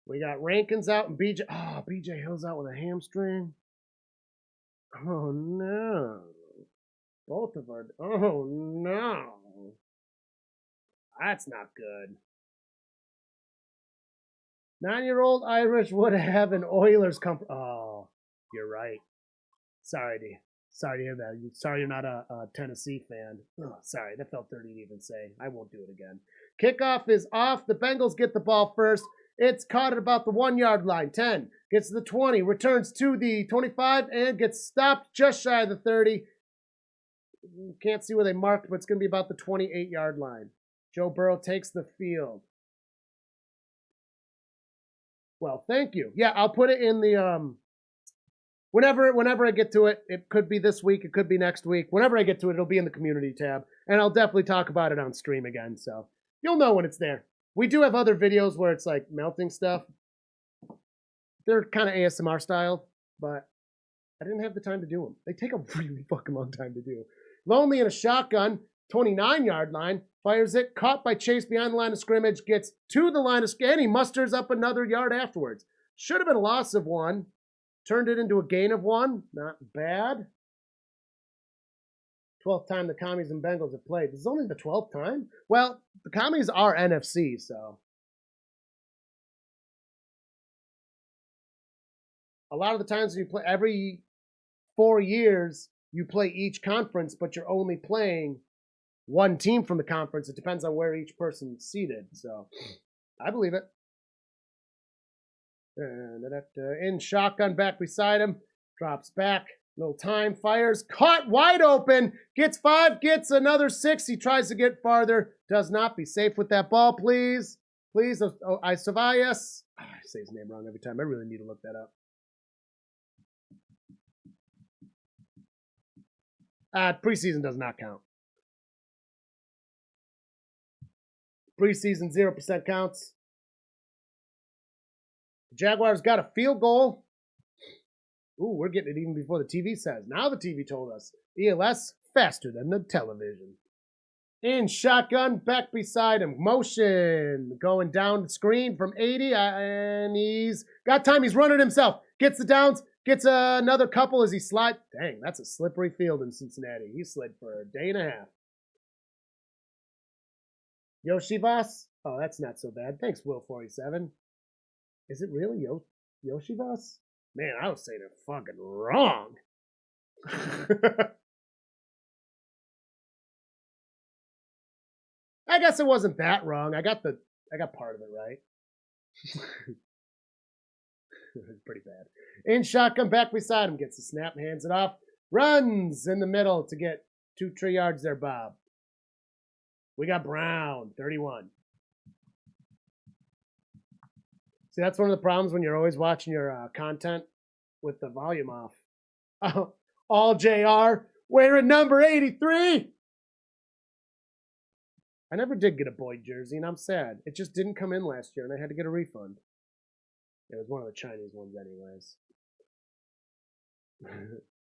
we got Rankins out and BJ. Oh, BJ Hill's out with a hamstring. Oh, no. Both of our. Oh, no. That's not good. 9-year-old Irish would have an Oilers comfort. Oh, you're right. Sorry to hear that. Sorry you're not a Tennessee fan. Oh, sorry, that felt dirty to even say. I won't do it again. Kickoff is off. The Bengals get the ball first. It's caught at about the 1-yard line. 10. Gets to the 20. Returns to the 25 and gets stopped just shy of the 30. Can't see where they marked, but it's going to be about the 28-yard line. Joe Burrow takes the field. Well, thank you. Yeah, I'll put it in the whenever I get to it. It could be this week, it could be next week. Whenever I get to it, it'll be in the community tab, and I'll definitely talk about it on stream again. So you'll know when it's there. We do have other videos where it's like melting stuff. They're kind of ASMR style, but I didn't have the time to do them. They take a really fucking long time to do. Lonely in a shotgun, 29-yard line, fires it, caught by Chase behind the line of scrimmage, gets to the line of scrimmage, he musters up another yard afterwards. Should have been a loss of 1. Turned it into a gain of 1. Not bad. 12th time the Commies and Bengals have played. This is only the 12th time? Well, the Commies are NFC, so. A lot of the times when you play, every 4 years, you play each conference, but you're only playing one team from the conference. It depends on where each person's seated. So I believe it. In shotgun, back beside him. Drops back. Little time. Fires. Caught wide open. Gets 5. Gets another 6. He tries to get farther. Does not. Be safe with that ball, please. Please. Isavias. I say his name wrong every time. I really need to look that up. Preseason does not count. Preseason 0% counts. The Jaguars got a field goal. Ooh, we're getting it even before the TV says. Now the TV told us. ELS faster than the television. In shotgun, back beside him. Motion. Going down the screen from 80. And he's got time. He's running himself. Gets the downs. Gets another couple as he slides. Dang, that's a slippery field in Cincinnati. He slid for a day and a half. Yoshivas? Oh, that's not so bad. Thanks, Will47. Is it really Yoshivas? Man, I was saying it fucking wrong. I guess it wasn't that wrong. I got part of it right. Pretty bad. In shotgun, back beside him. Gets the snap, hands it off. Runs in the middle to get 2-3 yards there, Bob. We got Brown, 31. See, that's one of the problems when you're always watching your content with the volume off. Oh, all JR, wearing number 83. I never did get a Boyd jersey, and I'm sad. It just didn't come in last year, and I had to get a refund. It was one of the Chinese ones anyways.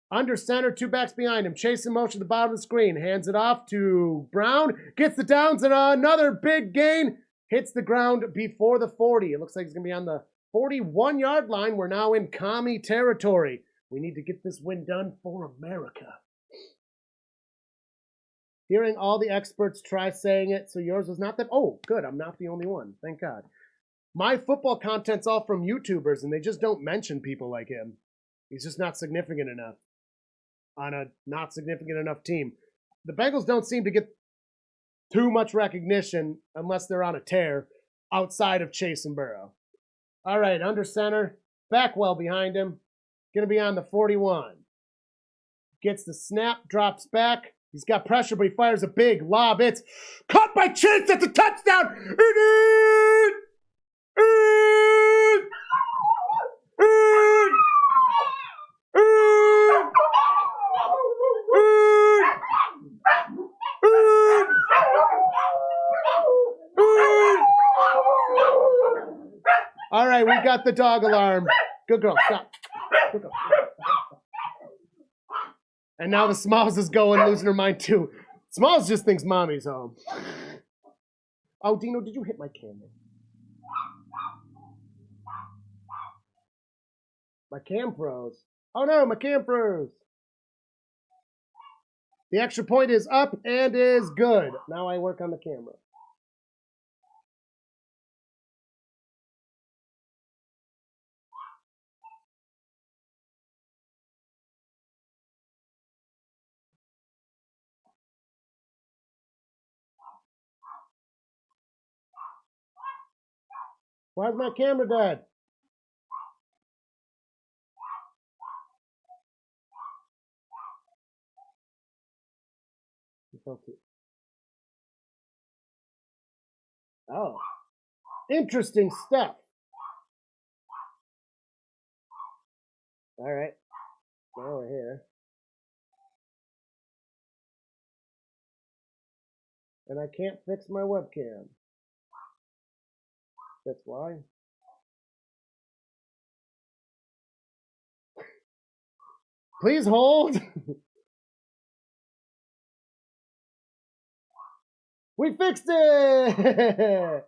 Under center, 2 backs behind him. Chasing motion to the bottom of the screen. Hands it off to Brown. Gets the downs and another big gain. Hits the ground before the 40. It looks like he's going to be on the 41-yard line. We're now in commie territory. We need to get this win done for America. Hearing all the experts try saying it, so yours was not that. Oh, good. I'm not the only one. Thank God. My football content's all from YouTubers, and they just don't mention people like him. He's just not significant enough on a not significant enough team. The Bengals don't seem to get too much recognition unless they're on a tear outside of Chase and Burrow. All right, under center. Backwell behind him. Going to be on the 41. Gets the snap, drops back. He's got pressure, but he fires a big lob. It's caught by Chase. That's a touchdown. All right, we got the dog alarm. Good girl, stop. Good girl. And now the Smalls is going, losing her mind too. Smalls just thinks mommy's home. Oh, Dino, did you hit my camera? My cam froze. Oh no, my cam froze. The extra point is up and is good. Now I work on the camera. Why's my camera dead? Oh, interesting stuff. All right, now we're here. And I can't fix my webcam. That's why. Please hold. We fixed it!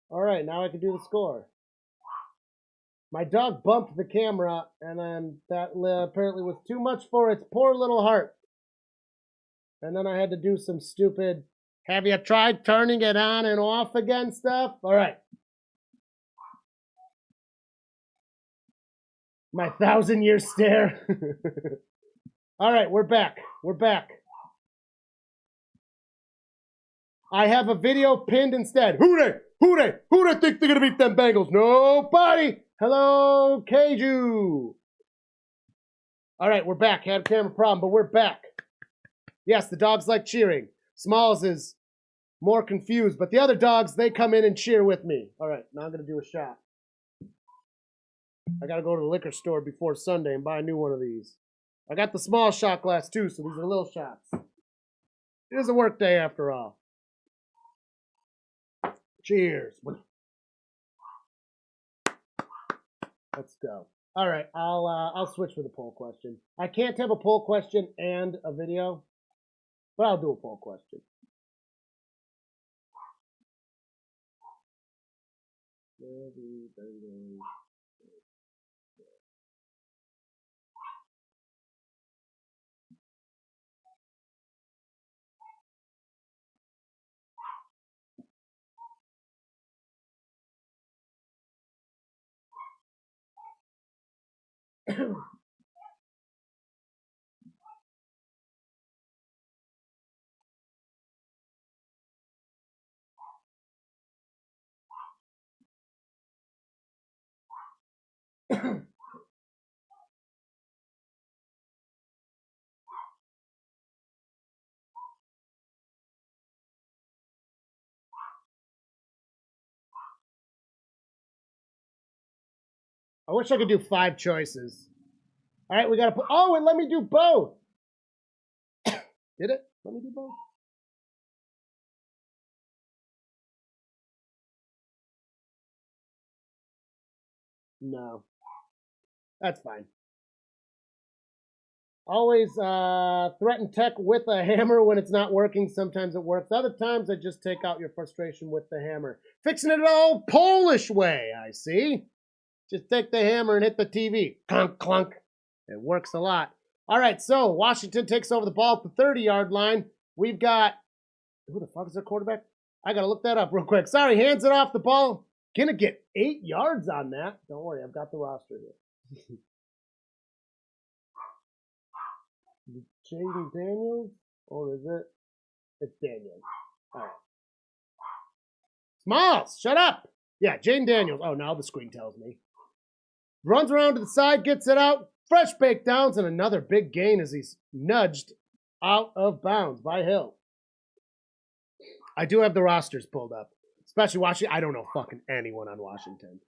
All right, now I can do the score. My dog bumped the camera, and then that apparently was too much for its poor little heart. And then I had to do some stupid, have you tried turning it on and off again stuff? All right. My 1,000-year stare. All right, we're back. We're back. I have a video pinned instead. Who they think they're going to beat them Bengals? Nobody. Hello, Keiju. All right, we're back. Had a camera problem, but we're back. Yes, the dogs like cheering. Smalls is more confused, but the other dogs, they come in and cheer with me. All right, now I'm going to do a shot. I got to go to the liquor store before Sunday and buy a new one of these. I got the small shot glass too, so these are little shots. It is a work day after all. Cheers. Let's go. All right, I'll switch for the poll question. I can't have a poll question and a video, but I'll do a poll question. I wish I could do 5 choices. All right, we got to put. Oh, and let me do both. Did it? Let me do both. No. That's fine. Always threaten tech with a hammer when it's not working. Sometimes it works. Other times I just take out your frustration with the hammer. Fixing it all Polish way, I see. Just take the hammer and hit the TV. Clunk, clunk. It works a lot. All right, so Washington takes over the ball at the 30-yard line. We've got, who the fuck is their quarterback? I got to look that up real quick. Sorry, hands it off the ball. Gonna get 8 yards on that. Don't worry, I've got the roster here. Jaden Daniels? Or is it? It's Daniels. All right. Smalls, shut up. Yeah, Jaden Daniels. Oh, now the screen tells me. Runs around to the side, gets it out. Fresh baked downs and another big gain as he's nudged out of bounds by Hill. I do have the rosters pulled up. Especially Washington. I don't know fucking anyone on Washington.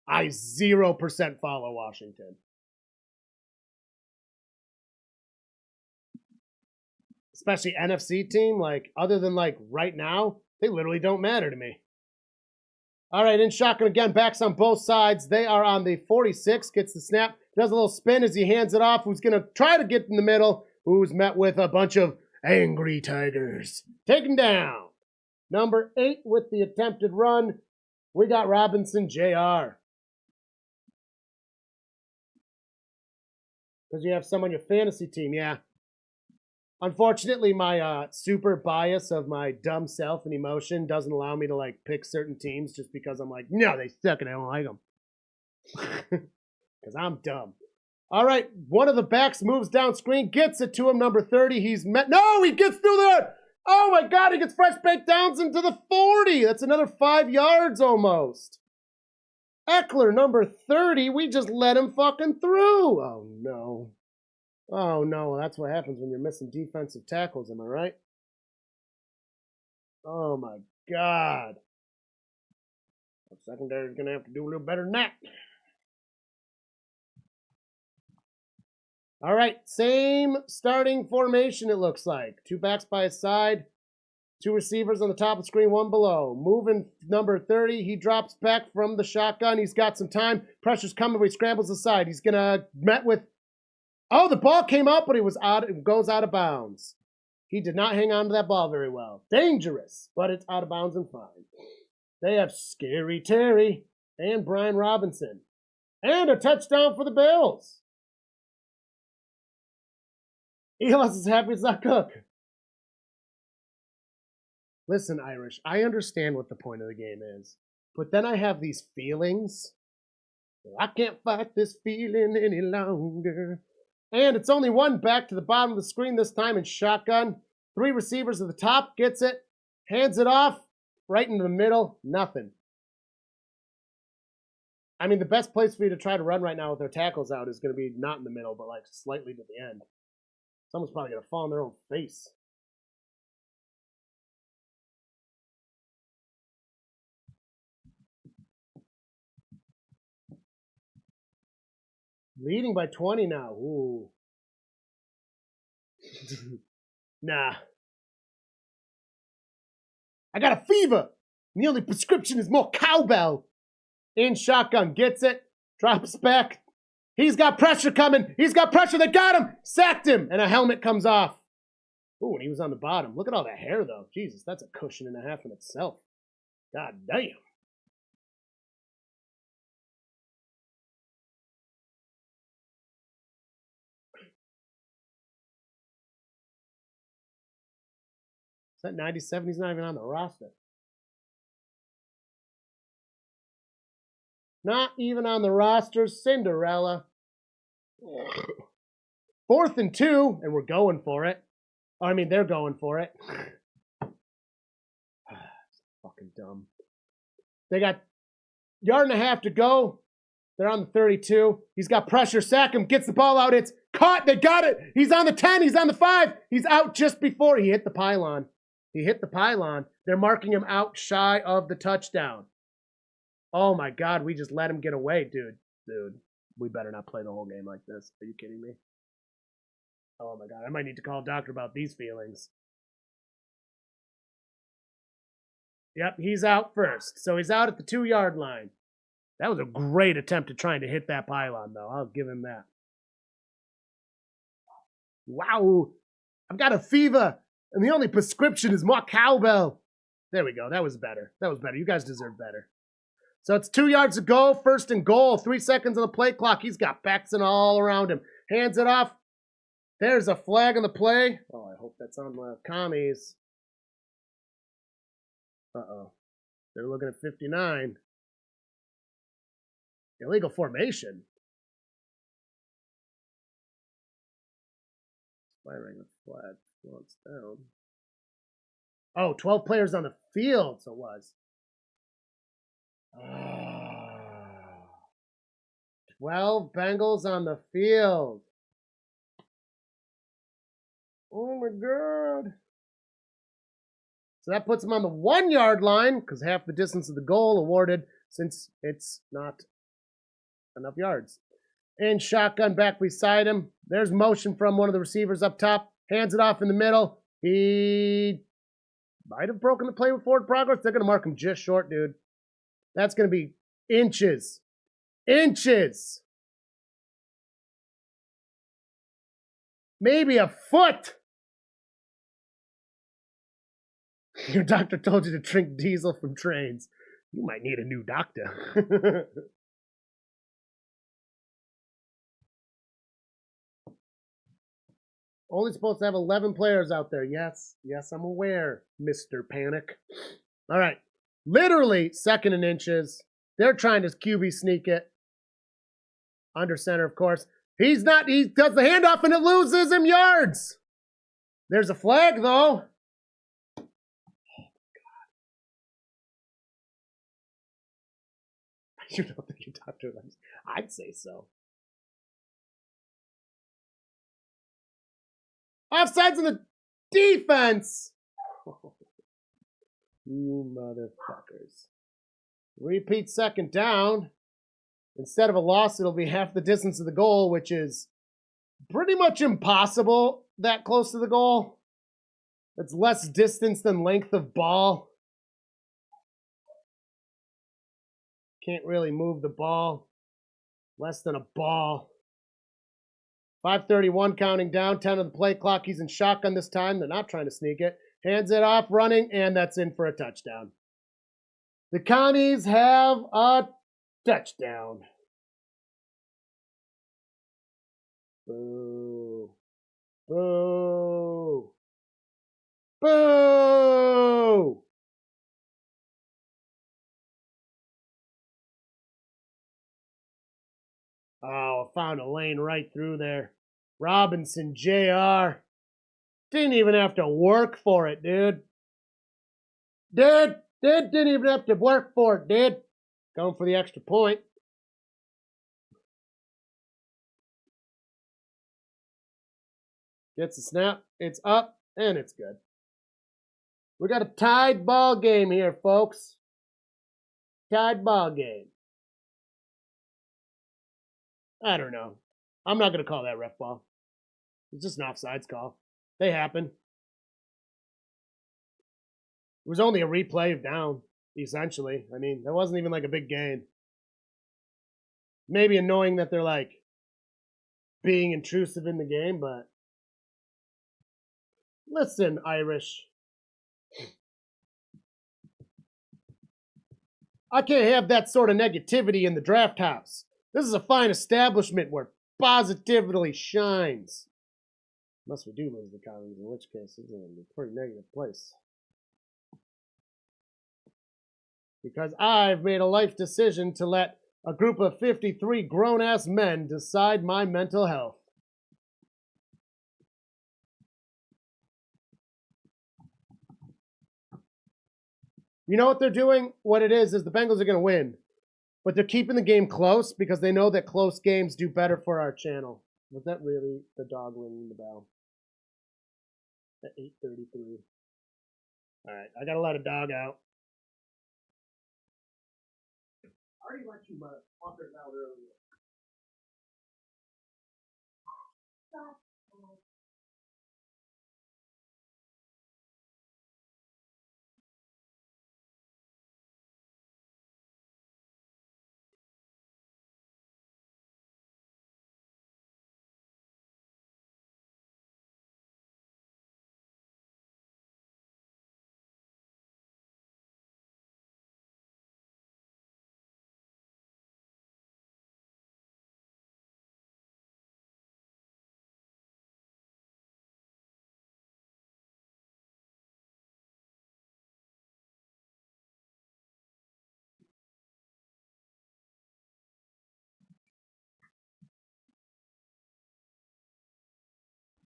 I 0% follow Washington. Especially NFC team, like, other than, like, right now, they literally don't matter to me. All right, in shotgun again, backs on both sides. They are on the 46, gets the snap, does a little spin as he hands it off. Who's going to try to get in the middle, who's met with a bunch of angry Tigers. Taken down. Number 8 with the attempted run. We got Robinson Jr. Because you have some on your fantasy team, yeah. Unfortunately, my super bias of my dumb self and emotion doesn't allow me to, like, pick certain teams just because I'm like, no, they suck and I don't like them. Because I'm dumb. All right, one of the backs moves down screen, gets it to him, number 30. He's met. No, he gets through there. Oh, my God, he gets fresh baked downs into the 40. That's another 5 yards almost. Eckler, number 30. We just let him fucking through. Oh, no. Oh, no, that's what happens when you're missing defensive tackles, am I right? Oh, my God. The secondary is going to have to do a little better than that. All right, same starting formation, it looks like. 2 backs by his side, 2 receivers on the top of the screen, 1 below. Moving number 30, he drops back from the shotgun. He's got some time. Pressure's coming, but he scrambles aside. He's going to met with... Oh, the ball came up, but it was out. It goes out of bounds. He did not hang on to that ball very well. Dangerous, but it's out of bounds and fine. They have Scary Terry and Brian Robinson. And a touchdown for the Bills. Elos is happy as a cook. Listen, Irish, I understand what the point of the game is. But then I have these feelings. I can't fight this feeling any longer. And it's only 1 back to the bottom of the screen this time in shotgun. 3 receivers at the top, gets it, hands it off, right into the middle, nothing. I mean, the best place for you to try to run right now with their tackles out is going to be not in the middle, but like slightly to the end. Someone's probably going to fall on their own face. Leading by 20 now. Ooh. Nah. I got a fever. And the only prescription is more cowbell. In shotgun. Gets it. Drops back. He's got pressure coming. He's got pressure. They got him. Sacked him. And a helmet comes off. Ooh, and he was on the bottom. Look at all that hair, though. Jesus, that's a cushion and a half in itself. God damn. Is that 97? He's not even on the roster. Not even on the roster. Cinderella. 4th and 2, and we're going for it. I mean, they're going for it. Fucking dumb. They got 1.5 yards to go. They're on the 32. He's got pressure. Sack him. Gets the ball out. It's caught. They got it. He's on the 10. He's on the 5. He's out just before he hit the pylon. He hit the pylon. They're marking him out shy of the touchdown. Oh, my God. We just let him get away, dude. Dude, we better not play the whole game like this. Are you kidding me? Oh, my God. I might need to call a doctor about these feelings. Yep, he's out first. So he's out at the 2-yard line. That was a great attempt at trying to hit that pylon, though. I'll give him that. Wow. I've got a fever. And the only prescription is more cowbell. There we go. That was better. That was better. You guys deserve better. So it's 2 yards to go, first and goal, 3 seconds on the play clock. He's got Paxton all around him. Hands it off. There's a flag on the play. Oh, I hope that's on the commies. Uh-oh. They're looking at 59. Illegal formation. Firing a flag once down. Oh, 12 players on the field, so it was. 12 Bengals on the field. Oh my God. So that puts him on the 1 yard line because half the distance of the goal awarded since it's not enough yards. And shotgun back beside him. There's motion from one of the receivers up top. Hands it off in the middle. He might have broken the play with forward progress. They're going to mark him just short, dude. That's going to be inches. Inches. Maybe a foot. Your doctor told you to drink diesel from trains. You might need a new doctor. Only supposed to have 11 players out there. Yes, I'm aware, Mr. Panic. All right. Literally second and inches. They're trying to QB sneak it. Under center, of course. He's not. He does the handoff and it loses him yards. There's a flag, though. Oh, God. You don't think your doctor likes? I'd say so. Offsides in the defense. You motherfuckers. Repeat second down. Instead of a loss, it'll be half the distance of the goal, which is pretty much impossible that close to the goal. It's less distance than length of ball. Can't really move the ball. Less than a ball. 5:31 counting down, 10 of the play clock. He's in shotgun this time. They're not trying to sneak it. Hands it off, running, and that's in for a touchdown. The Commies have a touchdown. Boo. Boo. Boo. Oh, found a lane right through there. Robinson Jr. Didn't even have to work for it, dude. Didn't even have to work for it, dude. Going for the extra point. Gets a snap. It's up, and it's good. We got a tied ball game here, folks. Tied ball game. I don't know. I'm not going to call that ref ball. It's just an offsides call. They happen. It was only a replay of down, essentially. I mean, that wasn't even like a big gain. Maybe annoying that they're like being intrusive in the game, but listen, Irish. I can't have that sort of negativity in the Drafthouse. This is a fine establishment where positivity shines. Unless we do lose the Commies, in which case it's going to be a pretty negative place. Because I've made a life decision to let a group of 53 grown-ass men decide my mental health. You know what they're doing? What it is the Bengals are going to win. But they're keeping the game close because they know that close games do better for our channel. Was that really the dog ringing the bell? At 8:33. All right, I got to let a dog out. I already let you motherfuckers out earlier. Stop.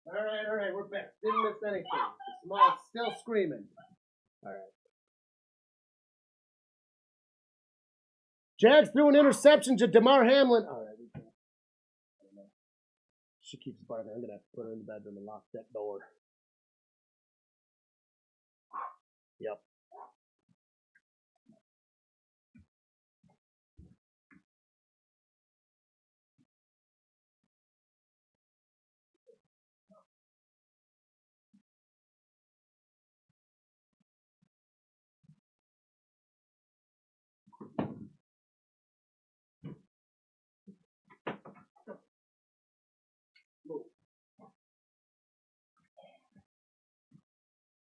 All right, we're back. Didn't miss anything. The small's still screaming. All right. Jags threw an interception to DeMar Hamlin. All right, we can. I don't know. She keeps barking. I'm gonna have to put her in the bedroom and lock that door. Yep.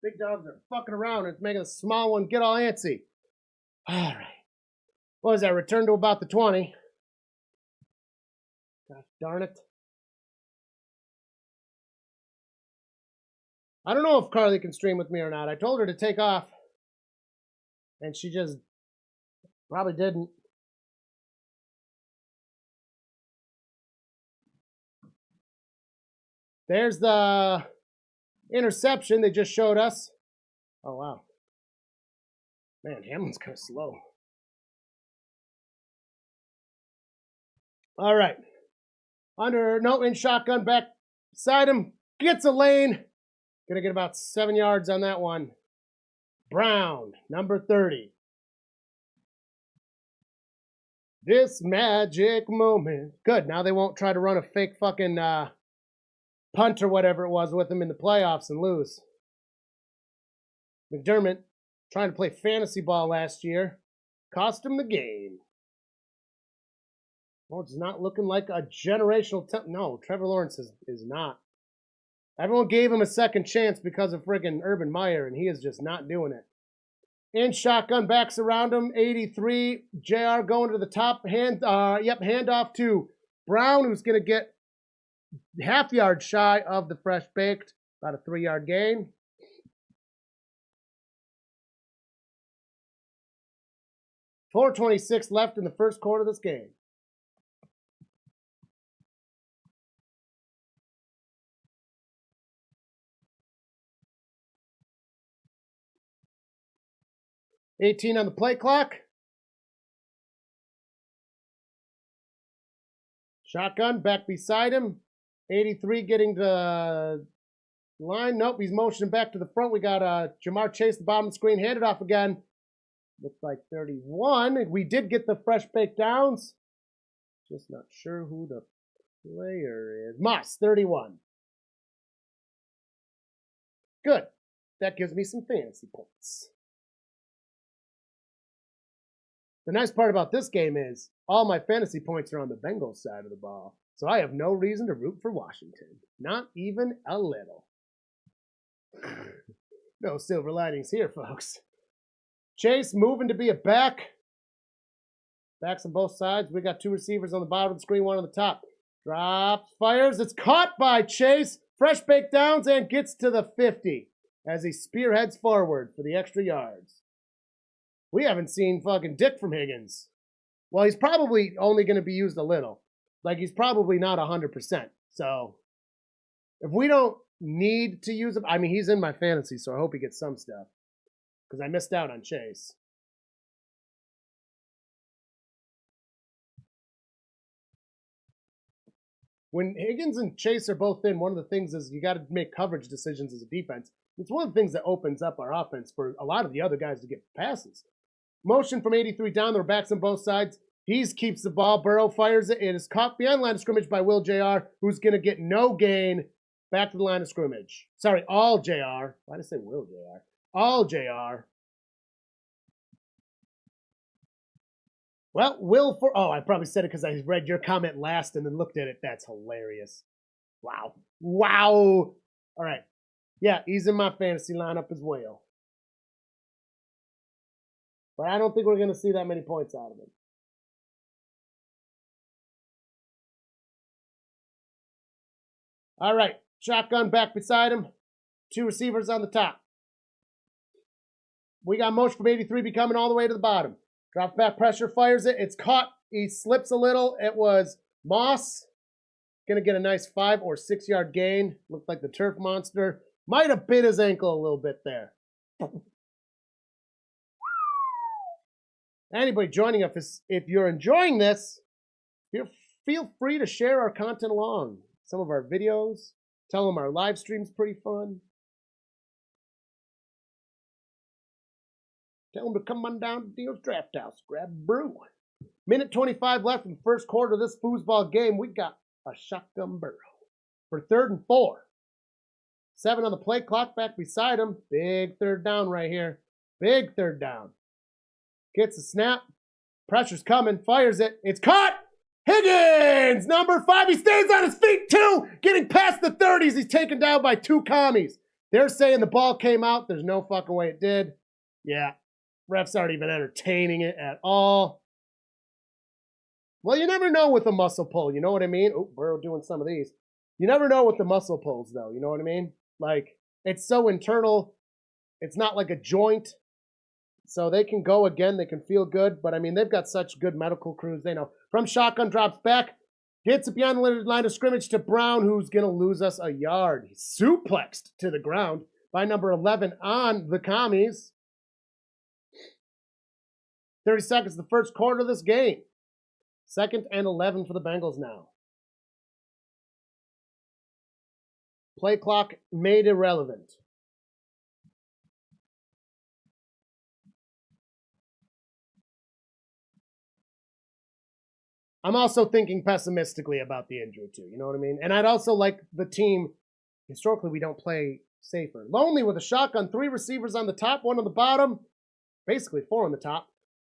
Big dogs are fucking around. It's making a small one get all antsy. All right. What was that? Return to about the 20. Gosh darn it. I don't know if Carly can stream with me or not. I told her to take off. And she just probably didn't. There's the interception they just showed us. Oh, wow. Man, Hamlin's kind of slow. All right. In shotgun back beside him. Gets a lane. Gonna get about 7 yards on that one. Brown, number 30. This magic moment. Good. Now they won't try to run a fake fucking punt or whatever it was with him in the playoffs and lose. McDermott trying to play fantasy ball last year. Cost him the game. Oh, it's not looking like a generational no, Trevor Lawrence is not. Everyone gave him a second chance because of friggin' Urban Meyer, and he is just not doing it. In shotgun, backs around him, 83. JR going to the top. Handoff to Brown, who's going to get half yard shy of the fresh baked. About a 3-yard gain. .426 left in the first quarter of this game. $18 on the play clock. Shotgun back beside him. 83 getting to line. Nope, he's motioning back to the front. We got Jamar Chase, the bottom of the screen, handed off again. Looks like 31. We did get the fresh baked downs. Just not sure who the player is. Moss, 31. Good. That gives me some fantasy points. The nice part about this game is all my fantasy points are on the Bengals side of the ball. So I have no reason to root for Washington. Not even a little. No silver linings here, folks. Chase moving to be a back. Backs on both sides. We got 2 receivers on the bottom of the screen, 1 on the top. Drops, fires. It's caught by Chase. Fresh baked downs and gets to the 50 as he spearheads forward for the extra yards. We haven't seen fucking dick from Higgins. Well, he's probably only going to be used a little. Like, he's probably not 100%. So, if we don't need to use him, I mean, he's in my fantasy, so I hope he gets some stuff. Because I missed out on Chase. When Higgins and Chase are both in, one of the things is you got to make coverage decisions as a defense. It's one of the things that opens up our offense for a lot of the other guys to get passes. Motion from 83 down. There are backs on both sides. He keeps the ball. Burrow fires it. It is caught beyond line of scrimmage by Will JR, who's going to get no gain back to the line of scrimmage. Sorry, all JR. Why did I say Will JR? All JR. Well, I probably said it because I read your comment last and then looked at it. That's hilarious. Wow. All right. Yeah, he's in my fantasy lineup as well. But I don't think we're going to see that many points out of him. All right. Shotgun back beside him. 2 receivers on the top. We got motion from 83 becoming all the way to the bottom. Drops back, pressure, fires it. It's caught. He slips a little. It was Moss. Going to get a nice 5 or 6 yard gain. Looked like the turf monster might have bit his ankle a little bit there. Anybody joining us, if you're enjoying this, feel free to share our content along. Some of our videos. Tell them our live stream's pretty fun. Tell them to come on down to Dino's Drafthouse. Grab a brew. Minute 25 left in the first quarter of this foosball game. We got a shotgun burrow for 3rd and 4. 7 on the play clock back beside him. Big 3rd down right here. Big 3rd down. Gets the snap. Pressure's coming. Fires it. It's caught. Higgins, number 5. He stays on his feet too. Getting past the 30s. He's taken down by 2 commies. They're saying the ball came out. There's no fucking way it did. Yeah. Refs aren't even entertaining it at all. Well, you never know with a muscle pull. You know what I mean? Oh, we're doing some of these. You never know with the muscle pulls, though. You know what I mean? Like, it's so internal. It's not like a joint. So they can go again. They can feel good. But, I mean, they've got such good medical crews. They know. From shotgun, drops back. Gets it beyond the line of scrimmage to Brown, who's going to lose us a yard. He's suplexed to the ground by number 11 on the commies. 30 seconds the first quarter of this game. 2nd and 11 for the Bengals now. Play clock made irrelevant. I'm also thinking pessimistically about the injury too. You know what I mean? And I'd also like the team. Historically, we don't play safer. Lonely with a shotgun. 3 receivers on the top, 1 on the bottom. Basically 4 on the top.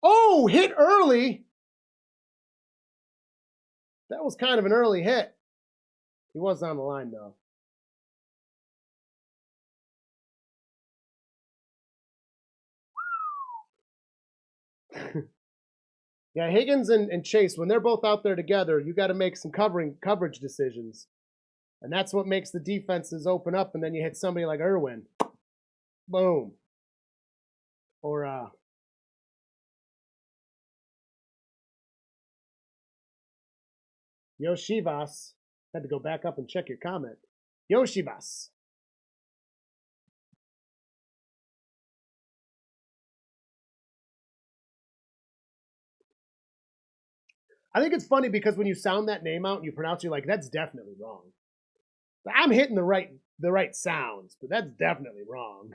Oh, hit early. That was kind of an early hit. He was on the line, though. Yeah, Higgins and Chase, when they're both out there together, you got to make some coverage decisions. And that's what makes the defenses open up, and then you hit somebody like Irwin. Boom. Or, Yoshivas. Had to go back up and check your comment. Yoshivas. I think it's funny because when you sound that name out and you pronounce it, you're like, that's definitely wrong. I'm hitting the right sounds, but that's definitely wrong.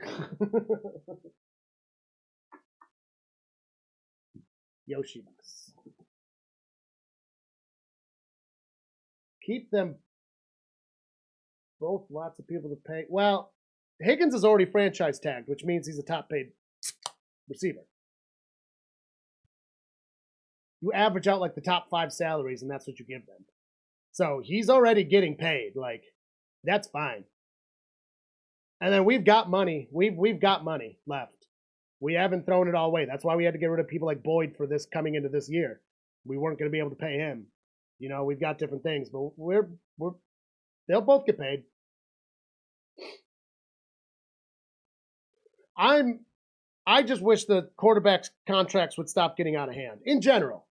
Yoshibas. Keep them both lots of people to pay. Well, Higgins is already franchise tagged, which means he's a top paid receiver. You average out like the top 5 salaries, and that's what you give them. So he's already getting paid. Like, that's fine. And then we've got money. We've got money left. We haven't thrown it all away. That's why we had to get rid of people like Boyd for this coming into this year. We weren't going to be able to pay him. You know, we've got different things, but they'll both get paid. I just wish the quarterbacks' contracts would stop getting out of hand. In general,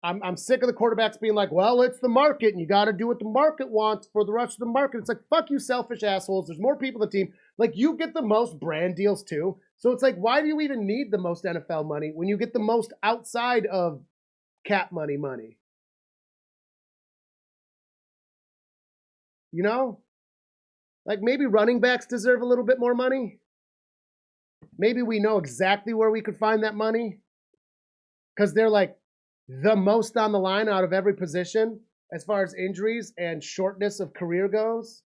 I'm sick of the quarterbacks being like, well, it's the market, and you got to do what the market wants for the rest of the market. It's like, fuck you, selfish assholes. There's more people on the team. Like, you get the most brand deals too. So it's like, why do you even need the most NFL money when you get the most outside of cap money? You know? Like, maybe running backs deserve a little bit more money. Maybe we know exactly where we could find that money because they're like the most on the line out of every position as far as injuries and shortness of career goes.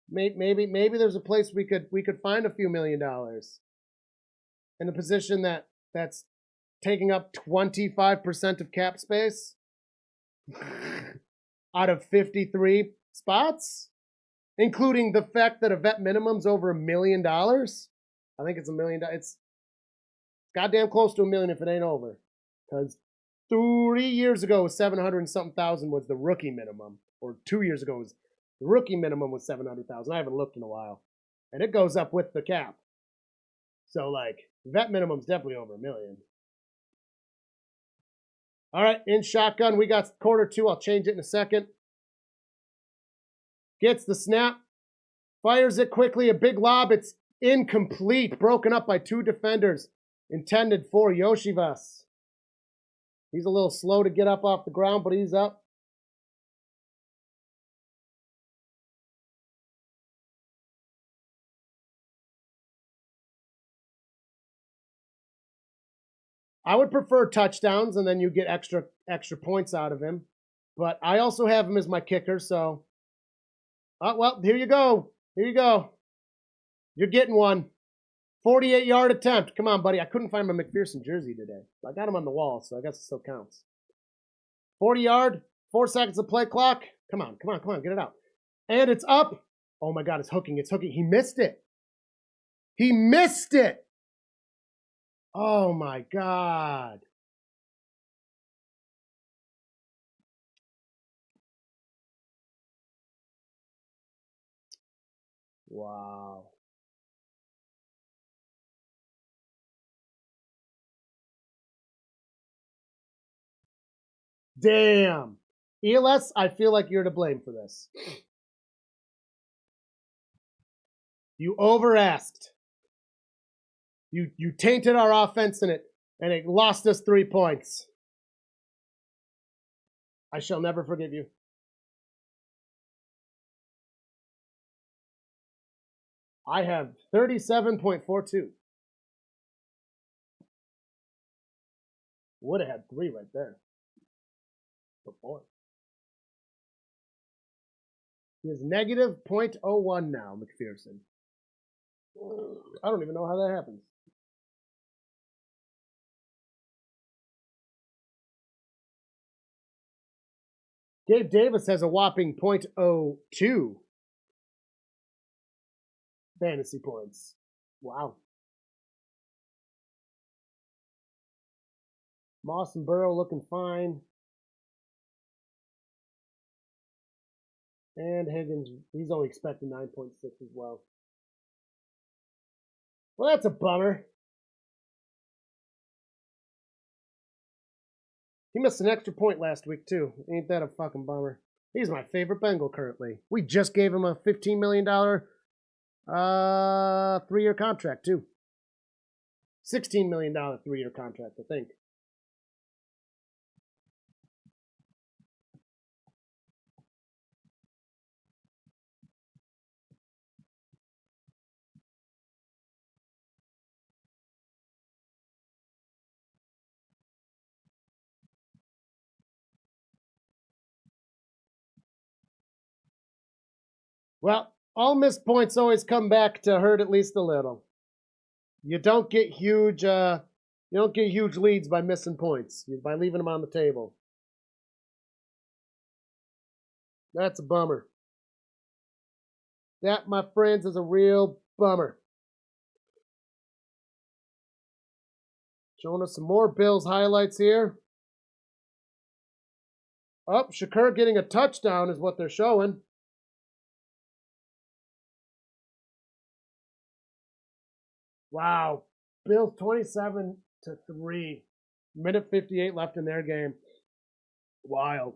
Maybe there's a place we could find a few $1 million in a position that's taking up 25% of cap space out of 53 spots, including the fact that a vet minimum's over $1 million. I think it's $1 million. It's goddamn close to $1 million if it ain't over. Because 3 years ago, 700 and something thousand was the rookie minimum, or 2 years ago the rookie minimum was 700,000. I haven't looked in a while, and it goes up with the cap. So like vet minimum's definitely over $1 million. All right, in shotgun, we got quarter 2. I'll change it in a second. Gets the snap. Fires it quickly. A big lob. It's incomplete. Broken up by 2 defenders. Intended for Yoshivas. He's a little slow to get up off the ground, but he's up. I would prefer touchdowns, and then you get extra points out of him. But I also have him as my kicker, so. Oh, well, here you go. Here you go. You're getting one. 48-yard attempt. Come on, buddy. I couldn't find my McPherson jersey today. I got him on the wall, so I guess it still counts. 40-yard, 4 seconds of play clock. Come on, come on, come on. Get it out. And it's up. Oh, my God. It's hooking. It's hooking. He missed it. He missed it. Oh, my God. Wow. Damn. ELS, I feel like you're to blame for this. You over-asked. You tainted our offense and it lost us 3 points. I shall never forgive you. I have 37.42. Would have had 3 right there. But boy. He is negative 0.01 now, McPherson. I don't even know how that happens. Gabe Davis has a whopping 0.02 fantasy points. Wow. Moss and Burrow looking fine. And Higgins, he's only expecting 9.6 as well. Well, that's a bummer. He missed an extra point last week, too. Ain't that a fucking bummer? He's my favorite Bengal currently. We just gave him a $15 million 3-year contract, too. $16 million 3-year contract, I think. Well, all missed points always come back to hurt at least a little. You don't get huge leads by missing points, by leaving them on the table. That's a bummer. That, my friends, is a real bummer. Showing us some more Bills highlights here. Oh, Shakur getting a touchdown is what they're showing. Wow. Bills 27-3. Minute 58 left in their game. Wild.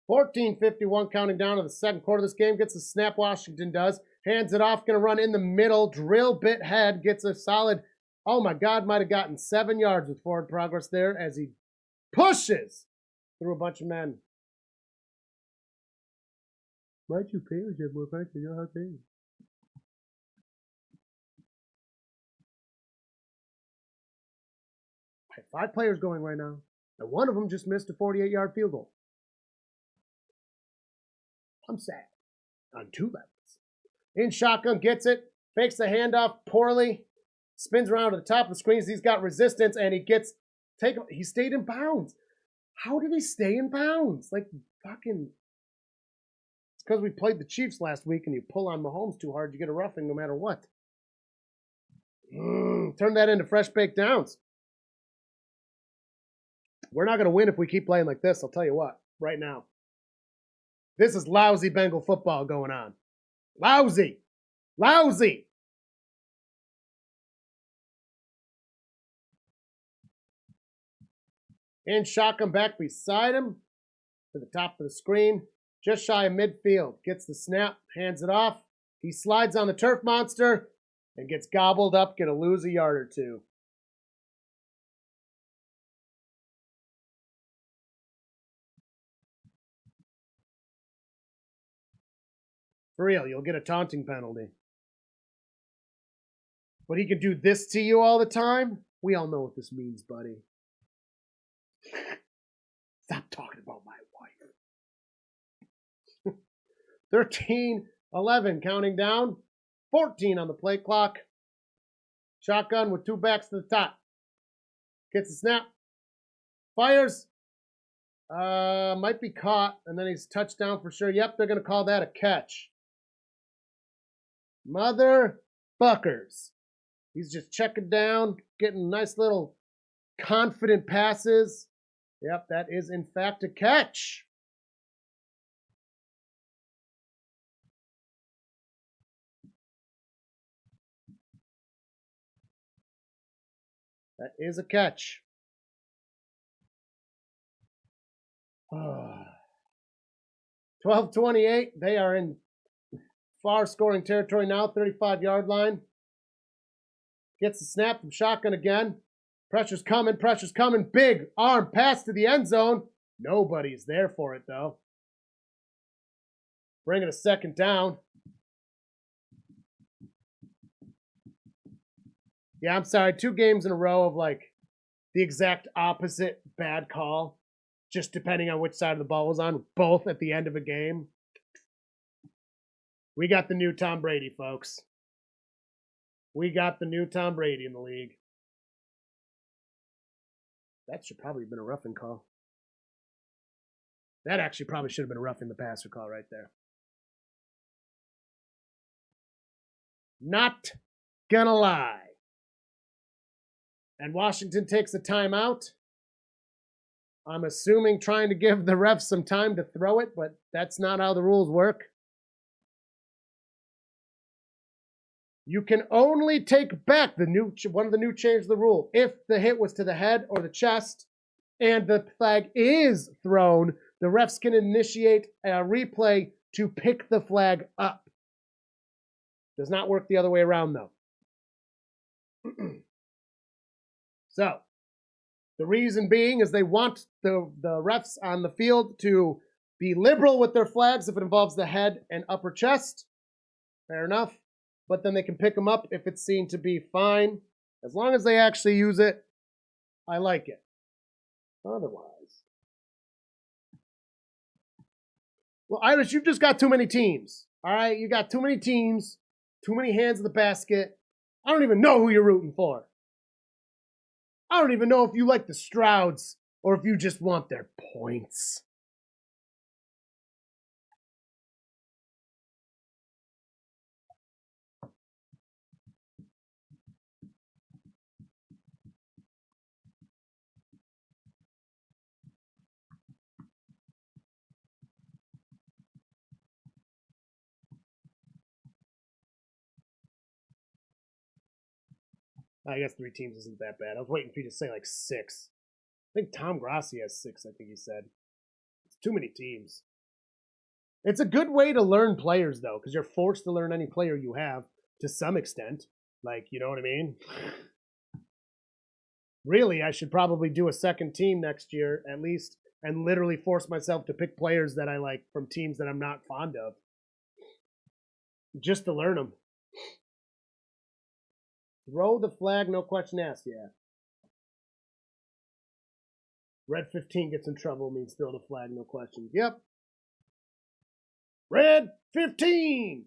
$14:51 counting down to the second quarter of this game. Gets the snap, Washington does. Hands it off, going to run in the middle. Drill bit head, gets a solid, oh my God, might have gotten 7 yards with forward progress there as he pushes through a bunch of men. Might you pay with your more fights than you'll have paid? I have 5 players going right now, and one of them just missed a 48-yard field goal. I'm sad on 2 levels. In shotgun, gets it, fakes the handoff poorly, spins around to the top of the screens. He's got resistance, and he stayed in bounds. How did he stay in bounds? Like, fucking, it's because we played the Chiefs last week, and you pull on Mahomes too hard, you get a roughing no matter what. Turn that into fresh baked downs. We're not going to win if we keep playing like this, I'll tell you what, right now. This is lousy Bengal football going on. Lousy. Lousy. And shotgun back beside him to the top of the screen. Just shy of midfield. Gets the snap, hands it off. He slides on the turf monster and gets gobbled up, gonna lose a yard or two. For real, you'll get a taunting penalty. But he can do this to you all the time? We all know what this means, buddy. Stop talking about my wife. 13, 11, counting down. 14 on the play clock. Shotgun with two backs to the top. Gets the snap. Fires. Might be caught, and then he's touchdown for sure. Yep, they're going to call that a catch. Motherfuckers. He's just checking down, getting nice little confident passes. Yep, that is in fact a catch. That is a catch. 12-28. They are in far scoring territory now, 35-yard line. Gets the snap from shotgun again. Pressure's coming, pressure's coming. Big arm pass to the end zone. Nobody's there for it, though. Bringing a second down. Yeah, I'm sorry. 2 games in a row of like the exact opposite bad call. Just depending on which side of the ball was on. Both at the end of a game. We got the new Tom Brady, folks. We got the new Tom Brady in the league. That should probably have been a roughing call. That actually probably should have been a roughing the passer call right there. Not gonna lie. And Washington takes a timeout. I'm assuming trying to give the refs some time to throw it, but that's not how the rules work. You can only take back one of the new changes of the rule if the hit was to the head or the chest and the flag is thrown. The refs can initiate a replay to pick the flag up. Does not work the other way around, though. So, the reason being is they want the refs on the field to be liberal with their flags if it involves the head and upper chest. Fair enough. But then they can pick them up if it's seen to be fine. As long as they actually use it, I like it. Otherwise. Well, Irish, you've just got too many teams. All right? You got too many teams, too many hands in the basket. I don't even know who you're rooting for. I don't even know if you like the Strouds or if you just want their points. I guess 3 teams isn't that bad. I was waiting for you to say like 6. I think Tom Grassi has 6, I think he said. It's too many teams. It's a good way to learn players, though, because you're forced to learn any player you have to some extent. Like, you know what I mean? Really, I should probably do a second team next year, at least, and literally force myself to pick players that I like from teams that I'm not fond of. Just to learn them. Throw the flag, no question asked, yeah. Red 15 gets in trouble means throw the flag, no question. Yep. Red 15!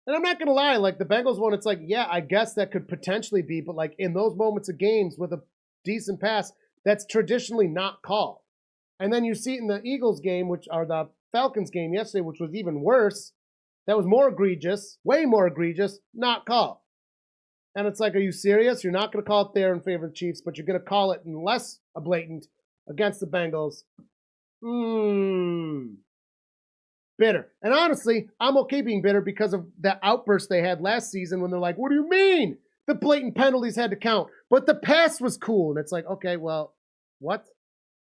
And I'm not going to lie, like the Bengals one, it's like, yeah, I guess that could potentially be, but like in those moments of games with a decent pass, that's traditionally not called. And then you see it in the Eagles game, or the Falcons game yesterday, which was even worse. That was more egregious, way more egregious, not called. And it's like, are you serious? You're not going to call it there in favor of the Chiefs, but you're going to call it in less a blatant against the Bengals. Bitter. And honestly, I'm okay being bitter because of that outburst they had last season when they're like, what do you mean? The blatant penalties had to count. But the pass was cool. And it's like, okay, well, what?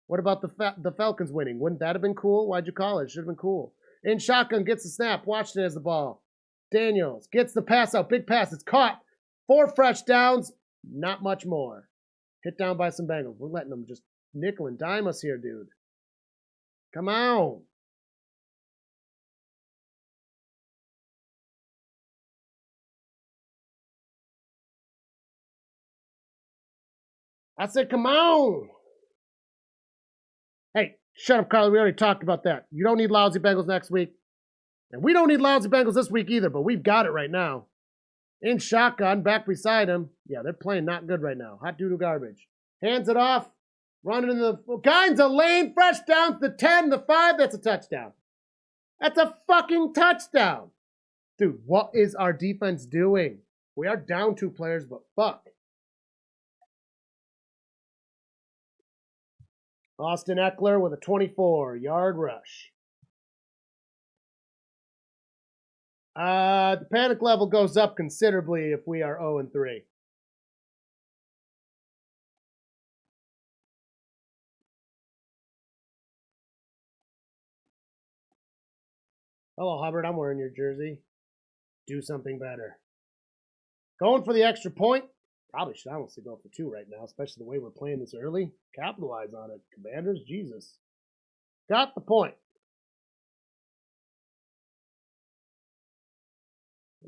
What about the Falcons winning? Wouldn't that have been cool? Why'd you call it? It should have been cool. In shotgun, gets the snap. Washington has the ball. Daniels gets the pass out. Big pass. It's caught. 4 fresh downs. Not much more. Hit down by some Bengals. We're letting them just nickel and dime us here, dude. Come on. I said, come on. Hey, shut up, Carly. We already talked about that. You don't need lousy Bengals next week. And we don't need lousy Bengals this week either, but we've got it right now. In shotgun, back beside him. Yeah, they're playing not good right now. Hot doo-doo garbage. Hands it off. Running in the kinds of lane. Fresh downs. The 10, the 5. That's a touchdown. That's a fucking touchdown. Dude, what is our defense doing? We are down 2 players, but fuck. Austin Eckler with a 24-yard rush. The panic level goes up considerably if we are 0-3. Hello, Hubbard. I'm wearing your jersey. Do something better. Going for the extra point. Probably should honestly go for 2 right now, especially the way we're playing this early. Capitalize on it, Commanders. Jesus. Got the point.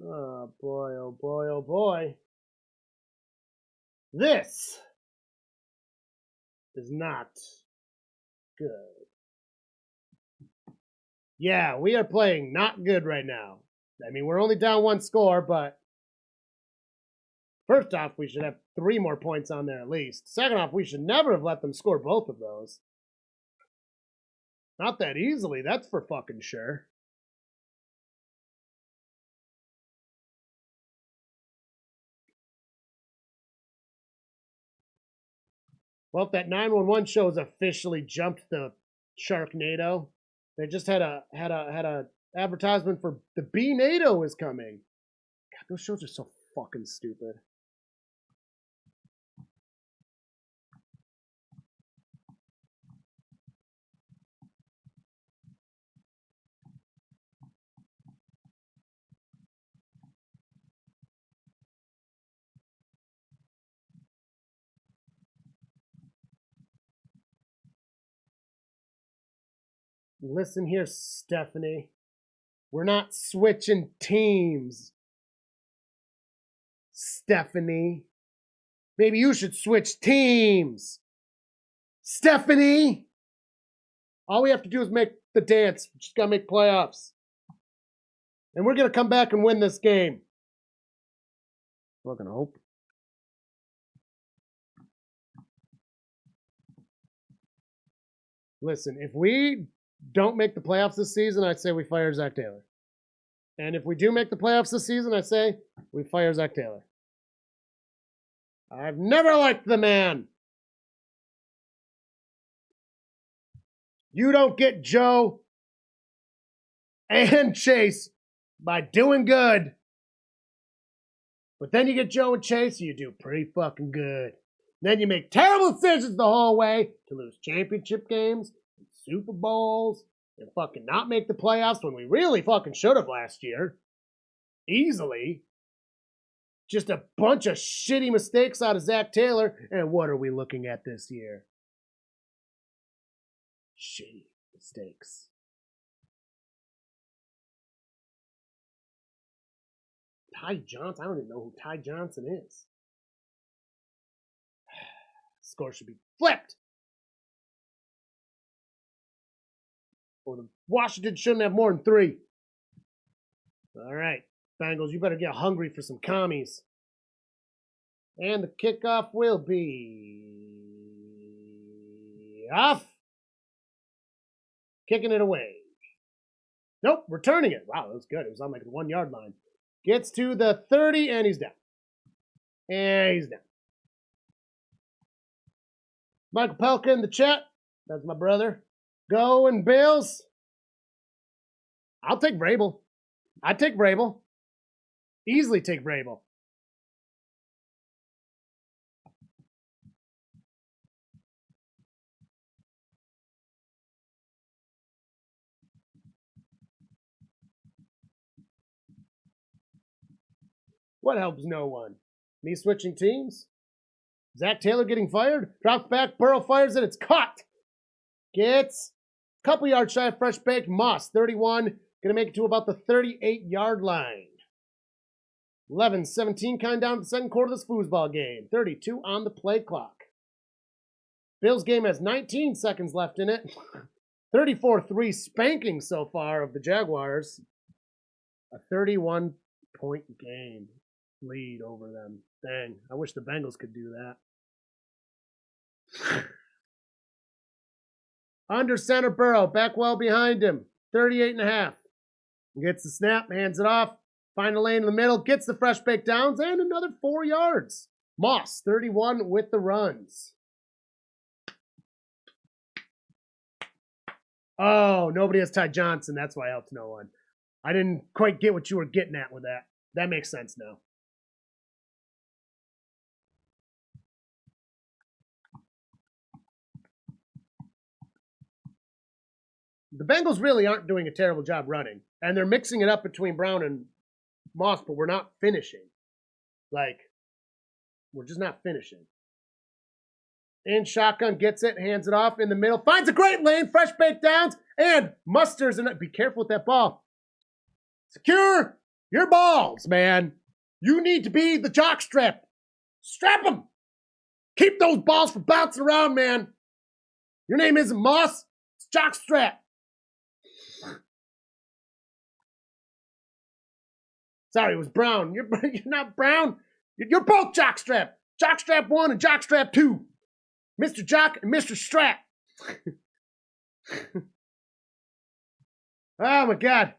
Oh, boy, oh, boy, oh, boy. This is not good. Yeah, we are playing not good right now. I mean, we're only down 1 score, but first off, we should have 3 more points on there at least. Second off, we should never have let them score both of those. Not that easily, that's for fucking sure. Well, if that 911 show has officially jumped the Sharknado, they just had a advertisement for the B-NATO is coming. God, those shows are so fucking stupid. Listen here, Stephanie. We're not switching teams. Stephanie. Maybe you should switch teams. Stephanie. All we have to do is make the dance. We just got to make playoffs. And we're going to come back and win this game. We're going to hope. Listen, if we don't make the playoffs this season, I'd say we fire Zach Taylor. And if we do make the playoffs this season, I say we fire Zach Taylor. I've never liked the man. You don't get Joe and Chase by doing good. But then you get Joe and Chase, and you do pretty fucking good. Then you make terrible decisions the whole way to lose championship games, and Super Bowls, and fucking not make the playoffs when we really fucking should have last year. Easily. Just a bunch of shitty mistakes out of Zach Taylor, and what are we looking at this year? Shitty mistakes. Ty Johnson? I don't even know who Ty Johnson is. Score should be flipped. Or the Washington shouldn't have more than 3. All right, Bengals, you better get hungry for some commies. And the kickoff will be off. Kicking it away. Nope, returning it. Wow, that was good. It was on like the 1 yard line. Gets to the 30, and he's down. And he's down. Michael Pelka in the chat. That's my brother. Going Bills. I'll take Vrabel. I'd take Vrabel. Easily take Vrabel. What helps no one? Me switching teams? Zach Taylor getting fired? Drops back, Burrow fires it, it's caught. Gets a couple yards shy of fresh baked. Moss, 31. Gonna make it to about the 38-yard line. 11-17, kind down to the second quarter of this foosball game. 32 on the play clock. Bills game has 19 seconds left in it. 34-3 spanking so far of the Jaguars. A 31-point game lead over them. Dang, I wish the Bengals could do that. Under center Burrow, back well behind him. 38.5. Gets the snap, hands it off. Find a lane in the middle, gets the fresh baked downs, and another 4 yards. Moss, 31 with the runs. Oh, nobody has Ty Johnson. That's why I helped no one. I didn't quite get what you were getting at with that. That makes sense now. The Bengals really aren't doing a terrible job running. And they're mixing it up between Brown and Moss, but we're not finishing. We're just not finishing. In shotgun, gets it, hands it off in the middle, finds a great lane, fresh baked downs, and musters. And be careful with that ball. Secure your balls, man. You need to be the jock strap. Strap them. Keep those balls from bouncing around, man. Your name isn't Moss. It's jock strap. Sorry, it was Brown. You're not Brown. You're both jockstrap. Jockstrap 1 and jockstrap 2. Mr. Jock and Mr. Strap. Oh, my God.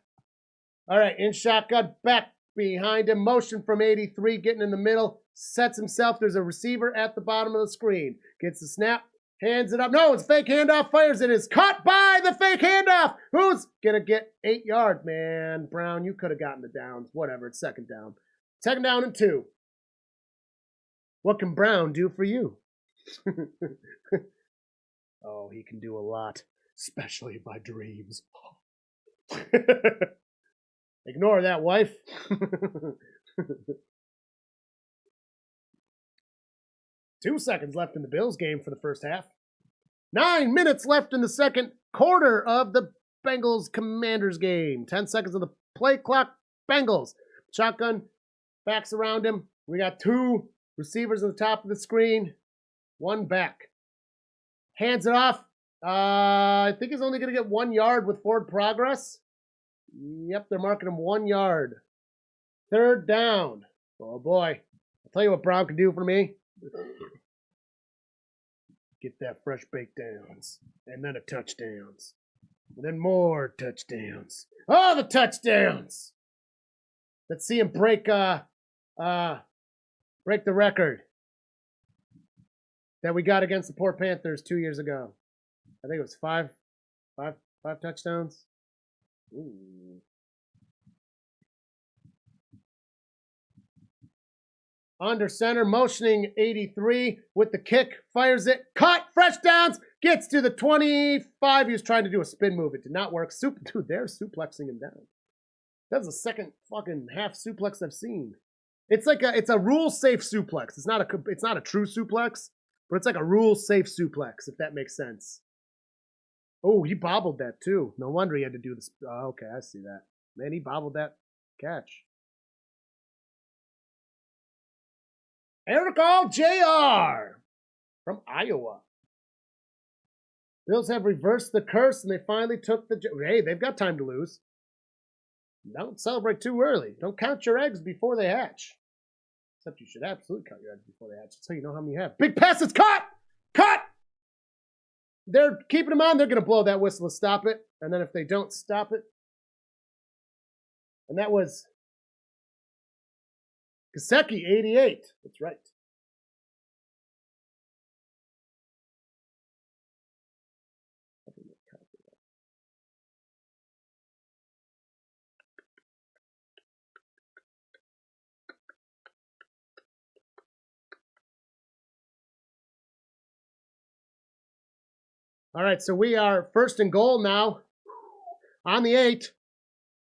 All right, in shotgun, back behind him. Motion from 83, getting in the middle. Sets himself. There's a receiver at the bottom of the screen. Gets the snap. Hands it up. No, it's fake handoff. Fires it. Is caught by the fake handoff. Who's going to get 8 yards, man? Brown, you could have gotten the downs. Whatever. It's second down. Second down and 2. What can Brown do for you? Oh, he can do a lot. Especially my dreams. Ignore that, wife. 2 seconds left in the Bills game for the first half. 9 minutes left in the second quarter of the Bengals Commanders game. 10 seconds on the play clock. Bengals. Shotgun. Backs around him. We got 2 receivers on the top of the screen. 1 back. Hands it off. I think he's only going to get 1 yard with forward progress. Yep, they're marking him 1 yard. Third down. Oh, boy. I'll tell you what Brown can do for me. Get that fresh baked downs. And then a touchdowns. And then more touchdowns. Oh, the touchdowns! Let's see him break the record that we got against the poor Panthers 2 years ago. I think it was five touchdowns. Ooh. Under center, motioning 83 with the kick, fires it, caught, fresh downs, gets to the 25. He was trying to do a spin move. It did not work. Dude, they're suplexing him down. That's the second fucking half suplex I've seen. It's like it's a rule safe suplex. It's not a true suplex, but it's like a rule safe suplex, if that makes sense. Oh, he bobbled that too. No wonder he had to do this. Oh, okay, I see that. Man, he bobbled that catch. Eric All Jr. from Iowa. Bills have reversed the curse, and they finally took the... Hey, they've got time to lose. Don't celebrate too early. Don't count your eggs before they hatch. Except you should absolutely count your eggs before they hatch, so you know how many you have. Big pass, it's caught! Cut! They're keeping him on. They're going to blow that whistle to stop it. And then if they don't stop it... And that was... Kaseki, 88. That's right. All right, so we are first and goal now. On the 8.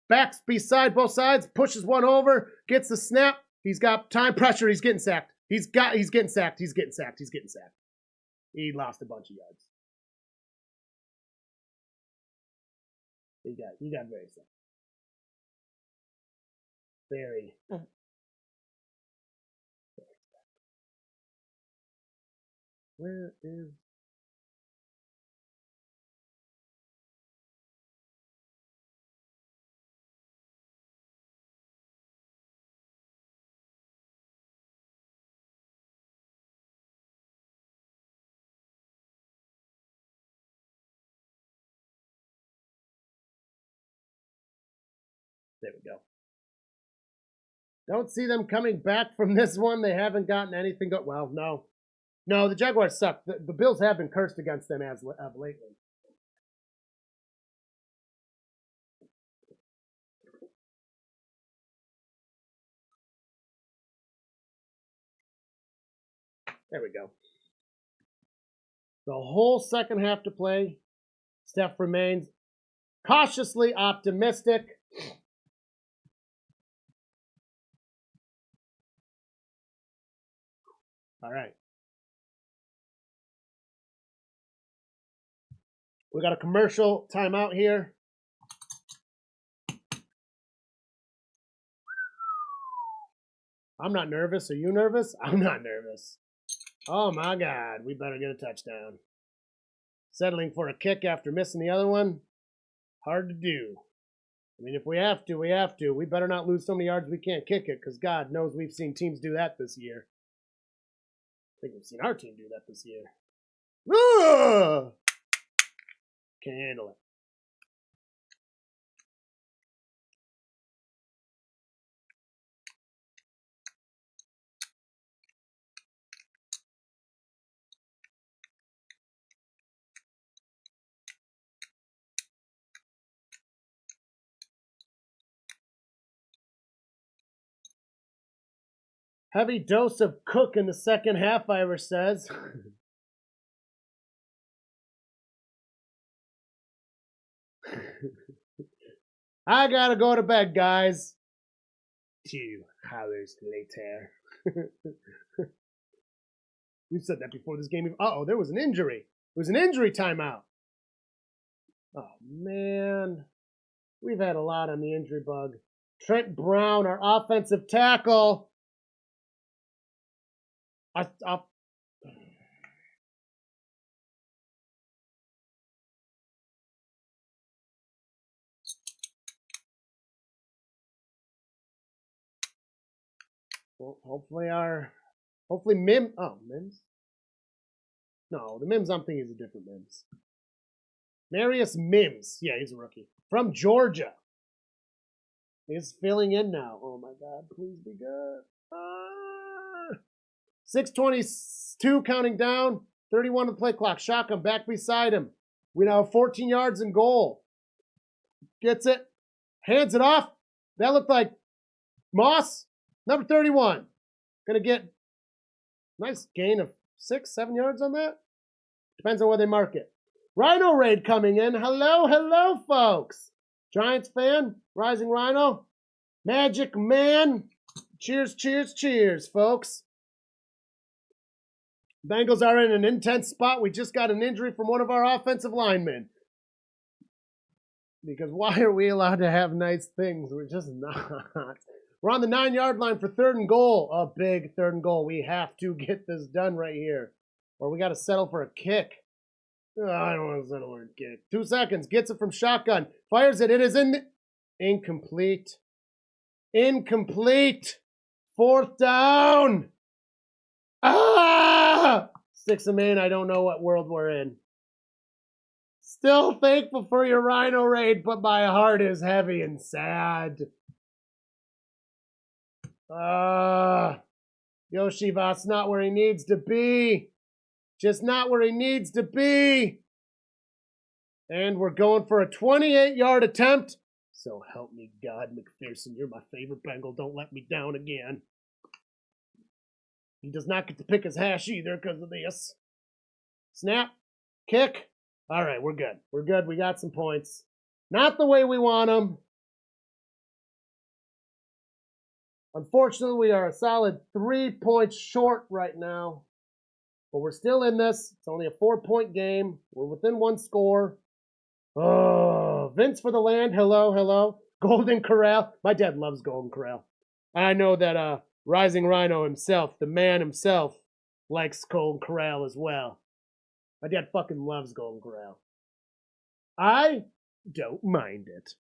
Backs beside both sides, pushes one over, gets the snap. He's got time pressure. He's getting sacked. He's getting sacked. He's getting sacked. He's getting sacked. He lost a bunch of yards. He got very sacked. Very. Where is? There we go. Don't see them coming back from this one. They haven't gotten anything. Well, no. No, the Jaguars suck. The Bills have been cursed against them as of lately. There we go. The whole second half to play. Steph remains cautiously optimistic. All right. We got a commercial timeout here. I'm not nervous. Are you nervous? I'm not nervous. Oh my God. We better get a touchdown. Settling for a kick after missing the other one. Hard to do. I mean, if we have to, we have to. We better not lose so many yards we can't kick it, because God knows we've seen teams do that this year. I think we've seen our team do that this year. Ugh! Can't handle it. Heavy dose of Cook in the second half, Irish says. I gotta go to bed, guys. 2 hours later. We've said that before this game. Uh-oh, there was an injury. It was an injury timeout. Oh, man. We've had a lot on the injury bug. Trent Brown, our offensive tackle. Well, hopefully Mims. No, the Mims I'm thinking is a different Mims. Marius Mims. Yeah, he's a rookie. From Georgia. He's filling in now. Oh my God, please be good. 6:22 counting down. 31 to play clock. Shotgun back beside him. We now have 14 yards in goal. Gets it. Hands it off. That looked like Moss. Number 31. Going to get nice gain of 6-7 yards on that. Depends on where they mark it. Rhino Raid coming in. Hello, folks. Giants fan. Rising Rhino. Magic Man. Cheers, folks. Bengals are in an intense spot. We just got an injury from one of our offensive linemen. Because why are we allowed to have nice things? We're just not. We're on the 9-yard line for 3rd and goal. A big 3rd and goal. We have to get this done right here. Or we got to settle for a kick. Oh, I don't want to settle for a kick. 2 seconds. Gets it from shotgun. Fires it. It is incomplete. Incomplete. 4th down. 6 of Maine. I don't know what world we're in. Still thankful for your Rhino Raid, but my heart is heavy and sad. Yoshivas not where he needs to be. Just not where he needs to be. And we're going for a 28-yard attempt. So help me God, McPherson. You're my favorite Bengal. Don't let me down again. He does not get to pick his hash either because of this. Snap. Kick. All right, we're good. We're good. We got some points. Not the way we want them. Unfortunately, we are a solid 3 points short right now. But we're still in this. It's only a 4-point game. We're within one score. Oh, Vince for the land. Hello, hello. Golden Corral. My dad loves Golden Corral. I know that Rising Rhino himself, the man himself, likes Golden Corral as well. My dad fucking loves Golden Corral. I don't mind it.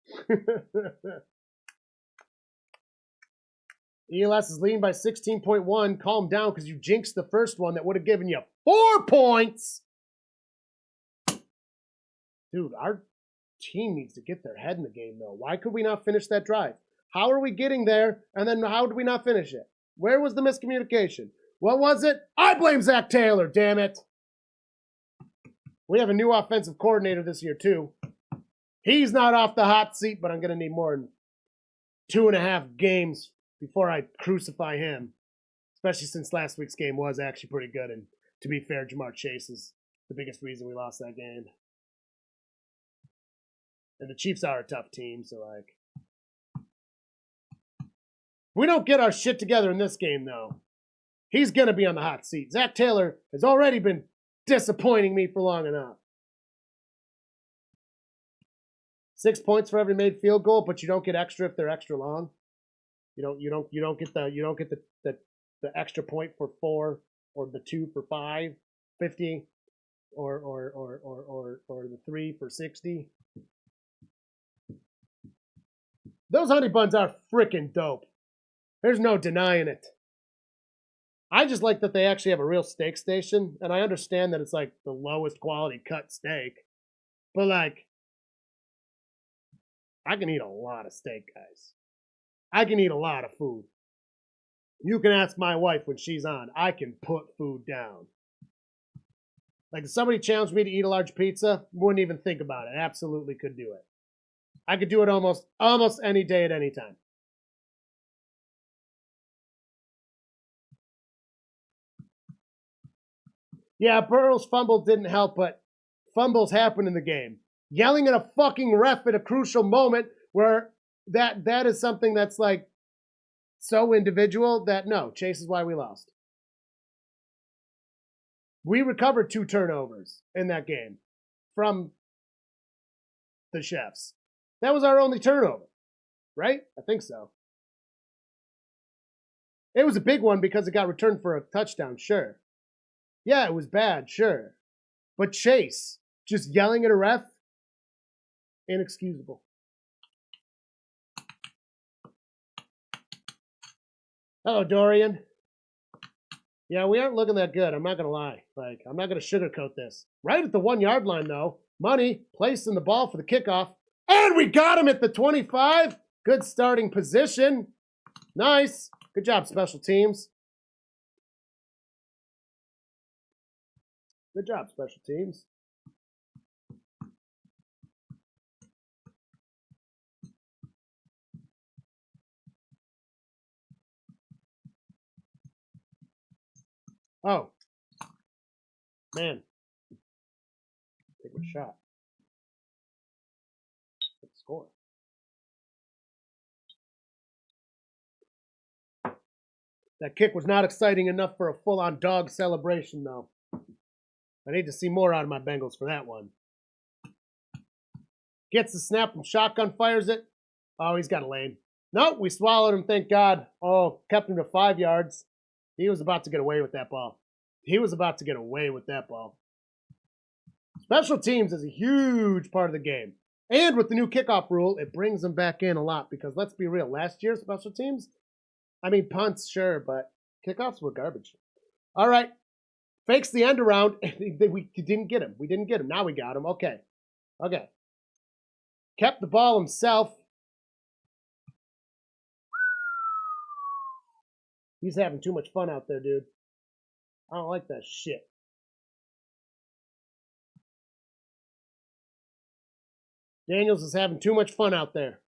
ELS is leading by 16.1. Calm down because you jinxed the first one that would have given you 4 points. Dude, our team needs to get their head in the game, though. Why could we not finish that drive? How are we getting there, and then how did we not finish it? Where was the miscommunication? What was it? I blame Zach Taylor, damn it. We have a new offensive coordinator this year, too. He's not off the hot seat, but I'm going to need more than 2.5 games before I crucify him, especially since last week's game was actually pretty good. And to be fair, Jamar Chase is the biggest reason we lost that game. And the Chiefs are a tough team, so like, we don't get our shit together in this game, though. He's going to be on the hot seat. Zach Taylor has already been disappointing me for long enough. 6 points for every made field goal, but you don't get extra if they're extra long. You don't get the extra point for 4 or the 2 for 5, 50, or the 3 for 60. Those honey buns are freaking dope. There's no denying it. I just like that they actually have a real steak station, and I understand that it's like the lowest quality cut steak, but like, I can eat a lot of steak, guys. I can eat a lot of food. You can ask my wife when she's on. I can put food down. Like if somebody challenged me to eat a large pizza, wouldn't even think about it. Absolutely could do it. I could do it almost any day at any time. Yeah, Burrow's fumble didn't help, but fumbles happen in the game. Yelling at a fucking ref at a crucial moment where that is something that's like so individual that no, Chase is why we lost. We recovered 2 turnovers in that game from the Chefs. That was our only turnover, right? I think so. It was a big one because it got returned for a touchdown, sure. Yeah, it was bad, sure. But Chase, just yelling at a ref, inexcusable. Hello, Dorian. Yeah, we aren't looking that good. I'm not going to lie. Like, I'm not going to sugarcoat this. Right at the 1-yard line, though. Money placing the ball for the kickoff. And we got him at the 25. Good starting position. Nice. Good job, special teams. Good job, special teams. Oh. Man. Take a shot. Good score. That kick was not exciting enough for a full-on dog celebration, though. I need to see more out of my Bengals for that one. Gets the snap from shotgun, fires it. Oh, he's got a lane. Nope, we swallowed him, thank God. Oh, kept him to 5 yards. He was about to get away with that ball. Special teams is a huge part of the game. And with the new kickoff rule, it brings them back in a lot because let's be real, last year, special teams, I mean, punts, sure, but kickoffs were garbage. All right. Fakes the end around. We didn't get him. Now we got him. Okay. Kept the ball himself. He's having too much fun out there, dude. I don't like that shit. Daniels is having too much fun out there.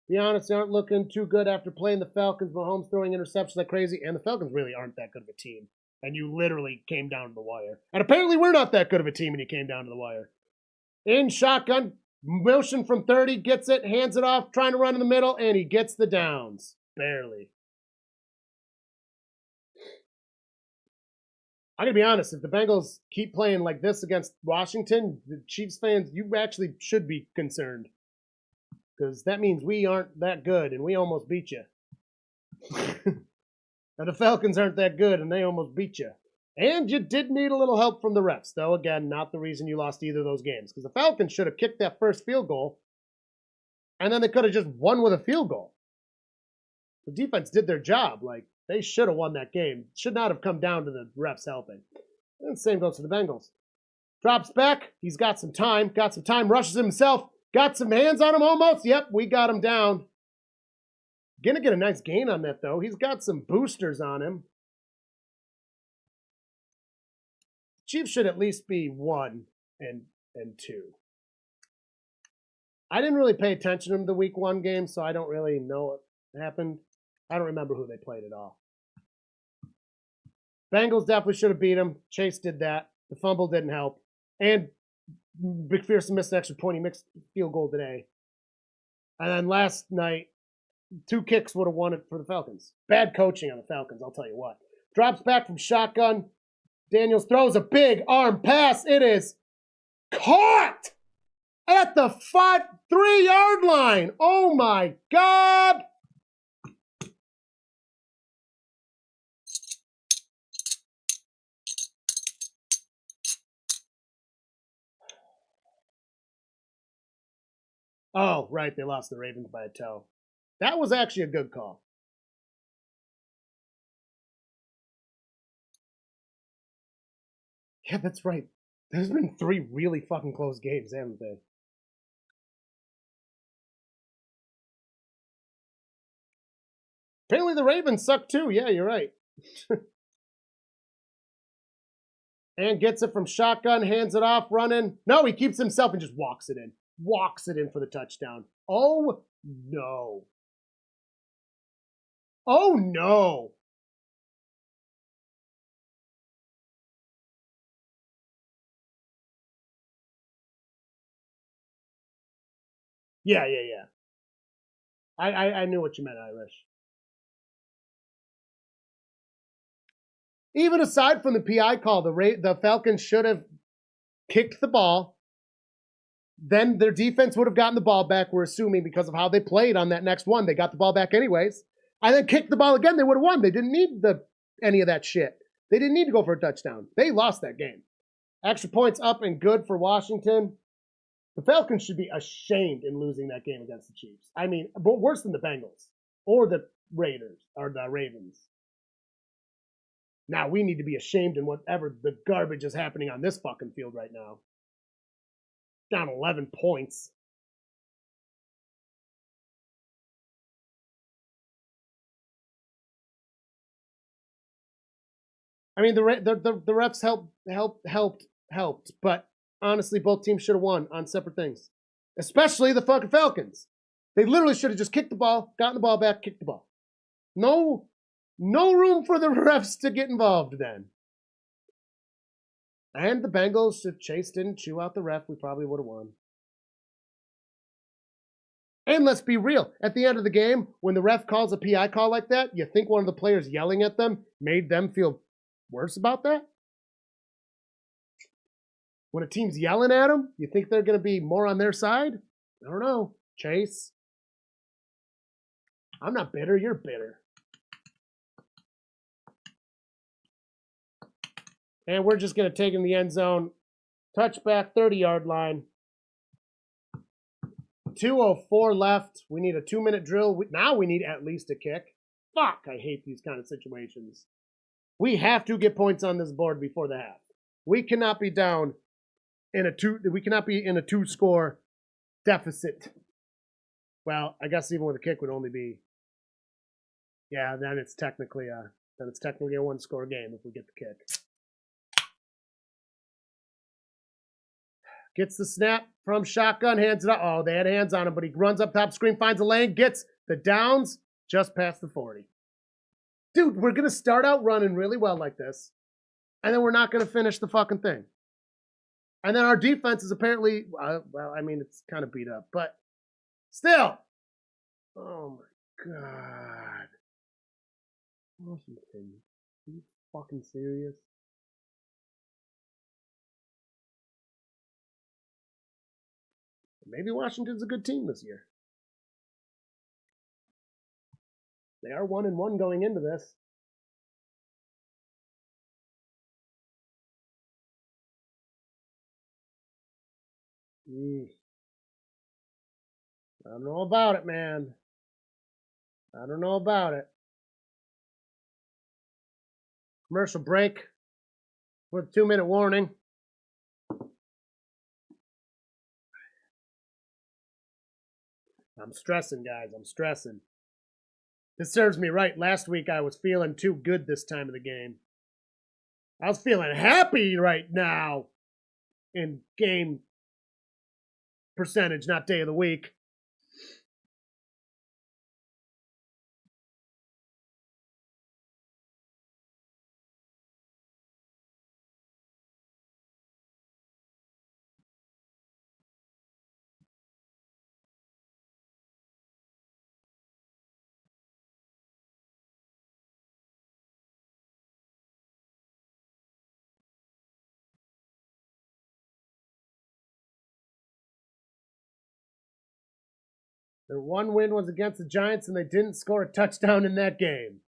Be honest, they aren't looking too good after playing the Falcons. Mahomes throwing interceptions like crazy, and the Falcons really aren't that good of a team. And you literally came down to the wire. And apparently we're not that good of a team and you came down to the wire. In shotgun, motion from 30, gets it, hands it off, trying to run in the middle, and he gets the downs. Barely. I gotta be honest, if the Bengals keep playing like this against Washington, the Chiefs fans, you actually should be concerned. Because that means we aren't that good and we almost beat you. Now, the Falcons aren't that good and they almost beat you. And you did need a little help from the refs, though. Again, not the reason you lost either of those games. Because the Falcons should have kicked that first field goal, and then they could have just won with a field goal. The defense did their job. Like, they should have won that game. Should not have come down to the refs helping. And the same goes for the Bengals. Drops back. He's got some time. Rushes himself. Got some hands on him almost. Yep, we got him down. Gonna get a nice gain on that, though. He's got some boosters on him. Chiefs should at least be 1 and 2. I didn't really pay attention to the week 1 game, so I don't really know what happened. I don't remember who they played at all. Bengals definitely should have beat him. Chase did that. The fumble didn't help. And McPherson missed an extra point. He missed a field goal today. And then last night, 2 kicks would have won it for the Falcons. Bad coaching on the Falcons, I'll tell you what. Drops back from shotgun. Daniels throws a big arm pass. It is caught at the 3-yard line. Oh my God. Oh, right. They lost the Ravens by a toe. That was actually a good call. Yeah, that's right. There's been 3 really fucking close games, haven't they? Apparently the Ravens suck too. Yeah, you're right. And gets it from shotgun, hands it off, running. No, he keeps himself and just walks it in. Walks it in for the touchdown. Oh, no. Oh, no. Yeah. I knew what you meant, Irish. Even aside from the PI call, the Falcons should have kicked the ball. Then their defense would have gotten the ball back, we're assuming, because of how they played on that next one. They got the ball back anyways. And then kicked the ball again, they would have won. They didn't need any of that shit. They didn't need to go for a touchdown. They lost that game. Extra points up and good for Washington. The Falcons should be ashamed in losing that game against the Chiefs. I mean, but worse than the Bengals or the Raiders or the Ravens. Now we need to be ashamed in whatever the garbage is happening on this fucking field right now. Down 11 points. I mean, the refs helped, but honestly, both teams should have won on separate things. Especially the fucking Falcons. They literally should have just kicked the ball, gotten the ball back, kicked the ball. No room for the refs to get involved then. And the Bengals, if Chase didn't chew out the ref, we probably would have won. And let's be real. At the end of the game, when the ref calls a PI call like that, you think one of the players yelling at them made them feel worse about that? When a team's yelling at them, you think they're going to be more on their side? I don't know. Chase. I'm not bitter. You're bitter. And we're just going to take in the end zone. Touchback, 30-yard line. 2:04 left. We need a 2-minute drill. Now we need at least a kick. Fuck, I hate these kind of situations. We have to get points on this board before the half. We cannot be down in a 2-score deficit. Well, I guess even with a kick would only be, yeah, then it's technically a 1-score game if we get the kick. Gets the snap from shotgun, hands it up. Oh, they had hands on him, but he runs up top screen, finds a lane, gets the downs just past the 40. Dude, we're going to start out running really well like this. and then we're not going to finish the fucking thing. And then our defense is apparently, well, I mean, it's kind of beat up, but still. Oh my God. Washington, are you fucking serious? Maybe Washington's a good team this year. They are 1-1 going into this. I don't know about it, man. I don't know about it. Commercial break with a 2-minute warning. I'm stressing, guys. I'm stressing. This serves me right. Last week I was feeling too good this time of the game. I was feeling happy right now in game percentage, not day of the week. Their one win was against the Giants, and they didn't score a touchdown in that game.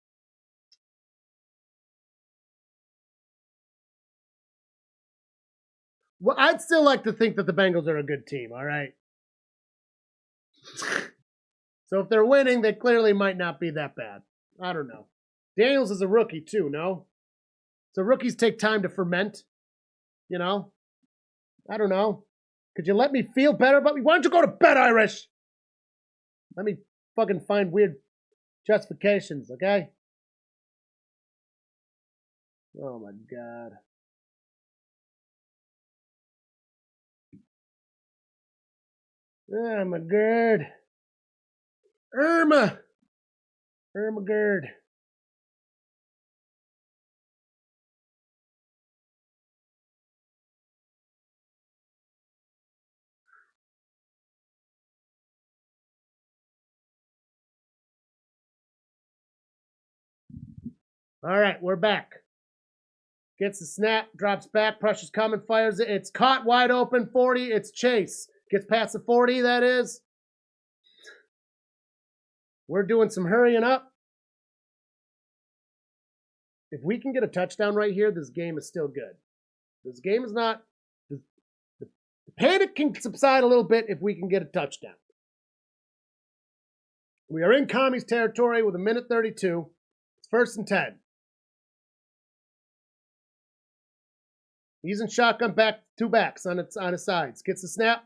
Well, I'd still like to think that the Bengals are a good team, all right? So if they're winning, they clearly might not be that bad. I don't know. Daniels is a rookie, too, no? So rookies take time to ferment, you know? I don't know. Could you let me feel better about me? Why don't you go to bed, Irish? Let me fucking find weird justifications, okay? Oh my God. Oh my God. Irma Gerd. All right, we're back. Gets the snap, drops back, pressure's coming, fires it. It's caught wide open, 40. It's Chase. Gets past the 40, that is. We're doing some hurrying up. If we can get a touchdown right here, this game is still good. This game is not. The panic can subside a little bit if we can get a touchdown. We are in Commies territory with 1:32. It's 1st and 10. He's in shotgun, back, two backs on his sides. Gets the snap,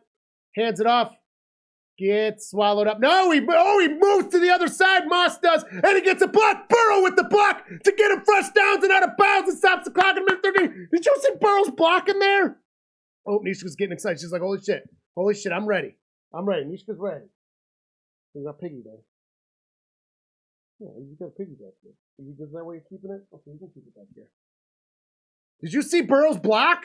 hands it off, gets swallowed up. No, he moves to the other side, Moss does, and he gets a block. Burrow with the block to get him first downs and out of bounds and stops the clock in 1:30. Did you see Burrow's blocking there? Oh, Nishka's getting excited. She's like, holy shit, I'm ready. Nishka's ready. He's got piggy there. Yeah, you got a piggy back there. Is that where you're keeping it? Okay, you can keep it back there. Did you see Burrow's block?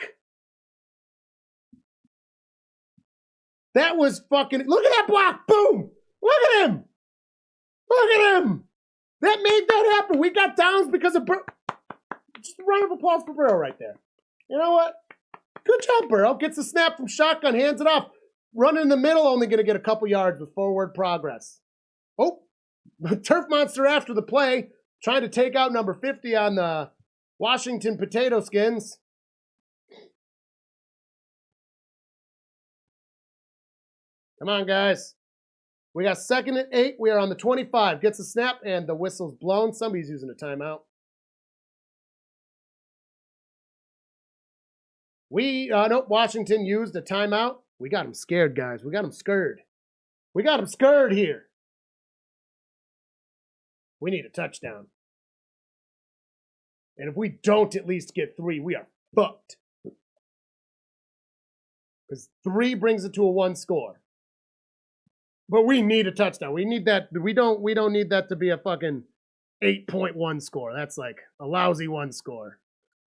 That was fucking. Look at that block. Boom. Look at him. That made that happen. We got downs because of Burrow. Just a round of applause for Burrow right there. You know what? Good job, Burrow. Gets the snap from shotgun, hands it off. Running in the middle, only going to get a couple yards with forward progress. Oh, Turf Monster after the play, trying to take out number 50 on the Washington potato skins. Come on, guys. We got 2nd and 8. We are on the 25. Gets the snap, and the whistle's blown. Somebody's using a timeout. Nope, Washington used a timeout. We got them scared, guys. We got them scared. Here. We need a touchdown. And if we don't at least get 3, we are fucked. Because 3 brings it to a 1 score. But we need a touchdown. We need that. We don't need that to be a fucking 8.1 score. That's like a lousy 1 score.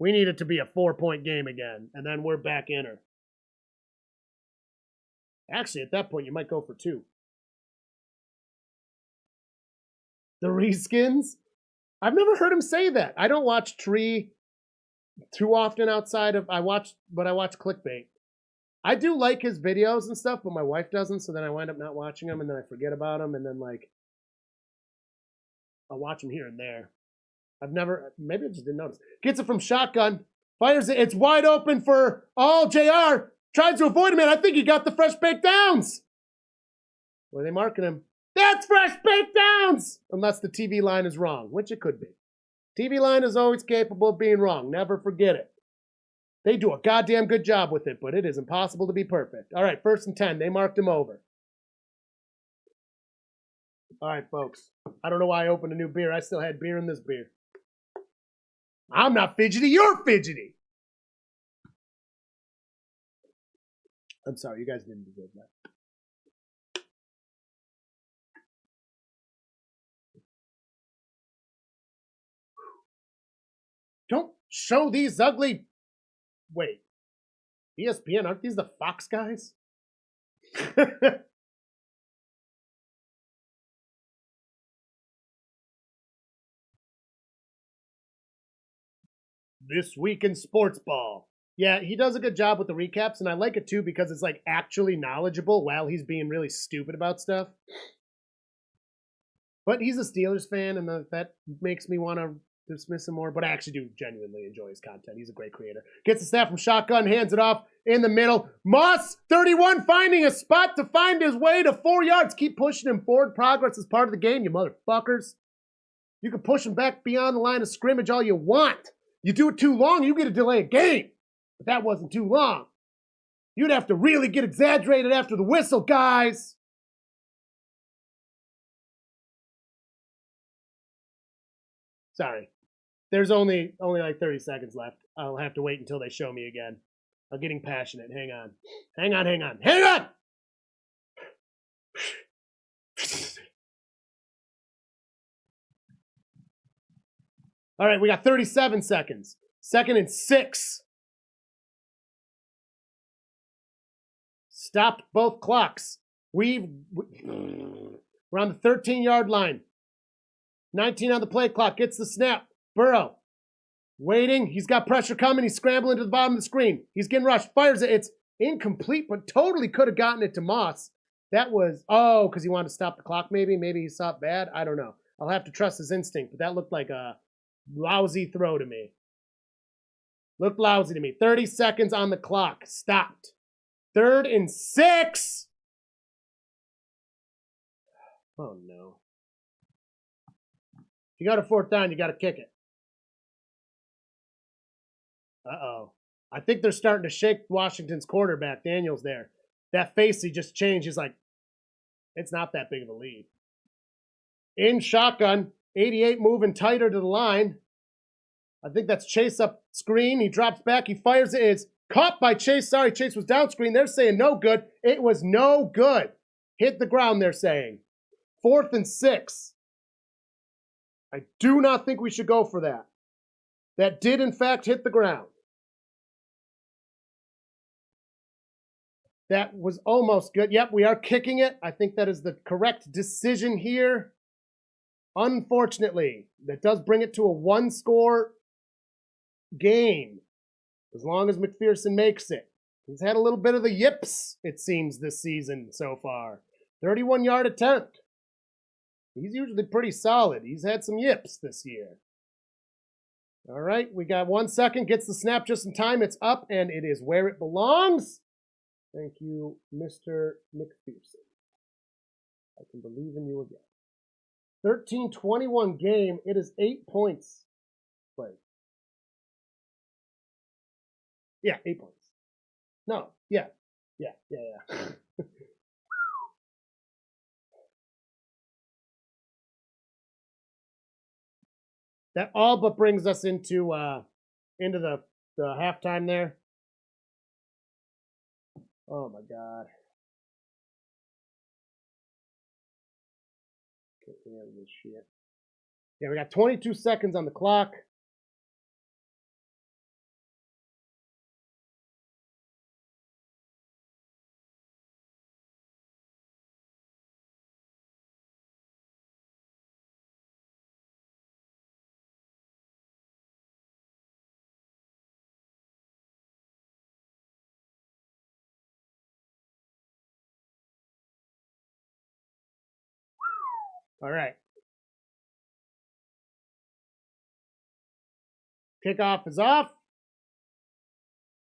We need it to be a 4-point game again, and then we're back in her. Actually, at that point, you might go for 2. The reskins? I've never heard him say that. I don't watch Tree too often outside of, I watch clickbait. I do like his videos and stuff, but my wife doesn't, so then I wind up not watching them, and then I forget about them, and then, like, I'll watch them here and there. I've never, maybe I just didn't notice. Gets it from shotgun, fires it, it's wide open for all JR. Tries to avoid him, and I think he got the fresh baked downs. Where are they marking him? That's fresh baked downs! Unless the TV line is wrong, which it could be. TV line is always capable of being wrong. Never forget it. They do a goddamn good job with it, but it is impossible to be perfect. All right, 1st and 10. They marked him over. All right, folks. I don't know why I opened a new beer. I still had beer in this beer. I'm not fidgety. You're fidgety. I'm sorry. You guys didn't deserve that. Don't show these ugly... Wait. ESPN, aren't these the Fox guys? This week in sports ball. Yeah, he does a good job with the recaps, and I like it too because it's like actually knowledgeable while he's being really stupid about stuff. But he's a Steelers fan, and that makes me want to dismiss him more, but I actually do genuinely enjoy his content. He's a great creator. Gets the snap from shotgun, hands it off in the middle. Moss, 31, finding a spot to find his way to 4 yards. Keep pushing him forward. Progress is part of the game, you motherfuckers. You can push him back beyond the line of scrimmage all you want. You do it too long, you get to delay a game. But that wasn't too long. You'd have to really get exaggerated after the whistle, guys. Sorry. There's only like 30 seconds left. I'll have to wait until they show me again. I'm getting passionate. Hang on. Hang on! All right, we got 37 seconds. 2nd and 6. Stopped both clocks. We're on the 13-yard line. 19 on the play clock. Gets the snap. Burrow. Waiting. He's got pressure coming. He's scrambling to the bottom of the screen. He's getting rushed. Fires it. It's incomplete, but totally could have gotten it to Moss. That was, because he wanted to stop the clock maybe. Maybe he saw it bad. I don't know. I'll have to trust his instinct, but that looked like a lousy throw to me. Looked lousy to me. 30 seconds on the clock. Stopped. 3rd and 6. Oh, no. If you got a 4th down, you got to kick it. Uh-oh. I think they're starting to shake Washington's quarterback. Daniels there. That face he just changed. He's like, it's not that big of a lead. In shotgun. 88 moving tighter to the line. I think that's Chase up screen. He drops back. He fires it. It's caught by Chase. Sorry, Chase was down screen. They're saying no good. It was no good. Hit the ground, they're saying. 4th and 6. I do not think we should go for that. That did, in fact, hit the ground. That was almost good. Yep, we are kicking it. I think that is the correct decision here. Unfortunately, that does bring it to a 1-score game. As long as McPherson makes it. He's had a little bit of the yips, it seems, this season so far. 31-yard attempt. He's usually pretty solid. He's had some yips this year. All right, we got 1 second. Gets the snap just in time. It's up, and it is where it belongs. Thank you, Mr. McPherson. I can believe in you again. 13-21 game. It is 8 points played. Yeah, 8 points. No, yeah. That all but brings us into the halftime there. Oh my God. Get rid of this shit. Yeah, we got 22 seconds on the clock. All right. Kickoff is off.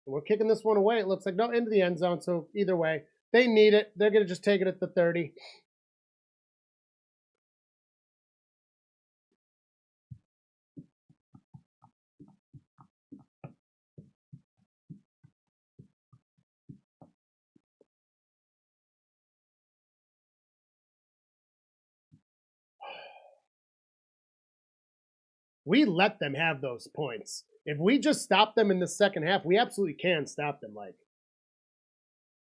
We're kicking this one away. It looks like no into the end zone. So either way, they need it. They're going to just take it at the 30. We let them have those points. If we just stop them in the second half, we absolutely can stop them. Like,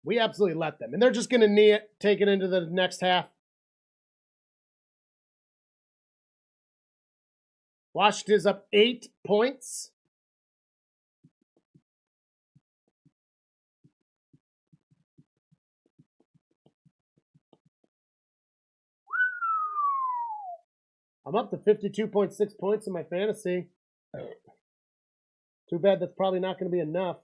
we absolutely let them. And they're just going to knee it, take it into the next half. Washington's up 8 points. I'm up to 52.6 points in my fantasy. Too bad that's probably not going to be enough.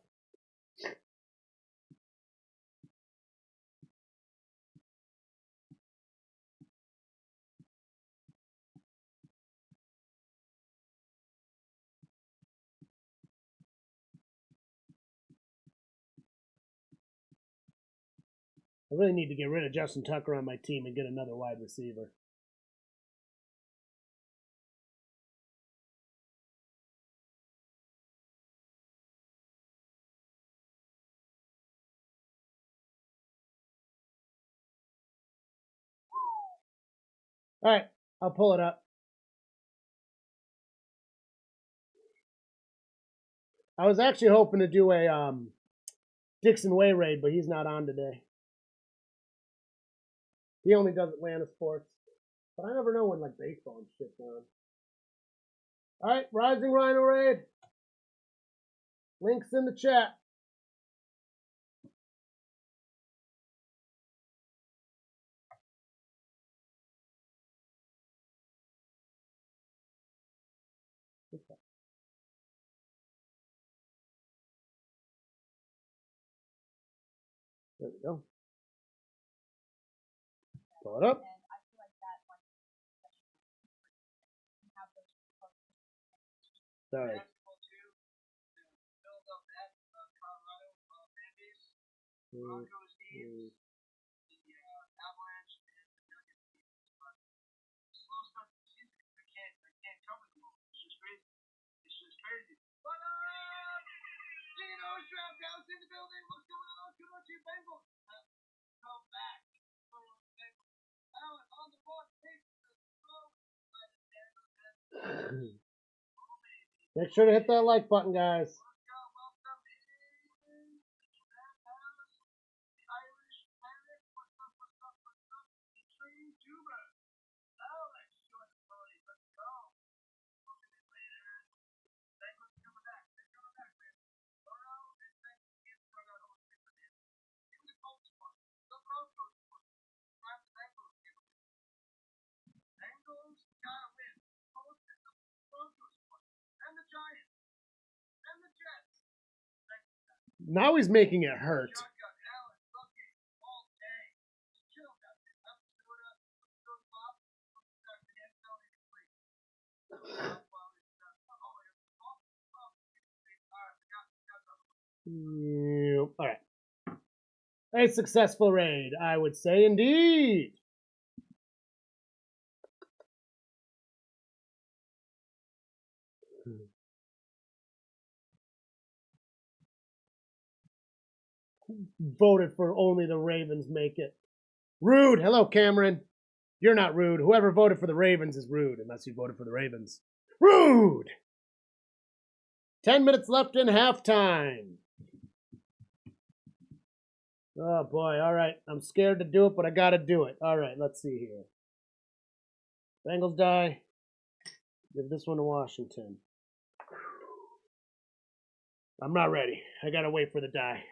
I really need to get rid of Justin Tucker on my team and get another wide receiver. All right, I'll pull it up. I was actually hoping to do a Dixon Way raid, but he's not on today. He only does Atlanta sports. But I never know when like baseball and shit's on. All right, Rising Rhino raid. Links in the chat. There we go. Pull it up. Sorry. Dino's Drafthouse in the building. What's going on? Come on, you Bengals. Come back. Allen on the board. Make sure to hit that like button, guys. Now he's making it hurt. All right. A successful raid, I would say indeed. Voted for only the Ravens make it. Rude. Hello, Cameron. You're not rude. Whoever voted for the Ravens is rude, unless you voted for the Ravens. Rude! 10 minutes left in halftime. Oh, boy. All right. I'm scared to do it, but I got to do it. All right. Let's see here. Bengals die. Give this one to Washington. I'm not ready. I got to wait for the die.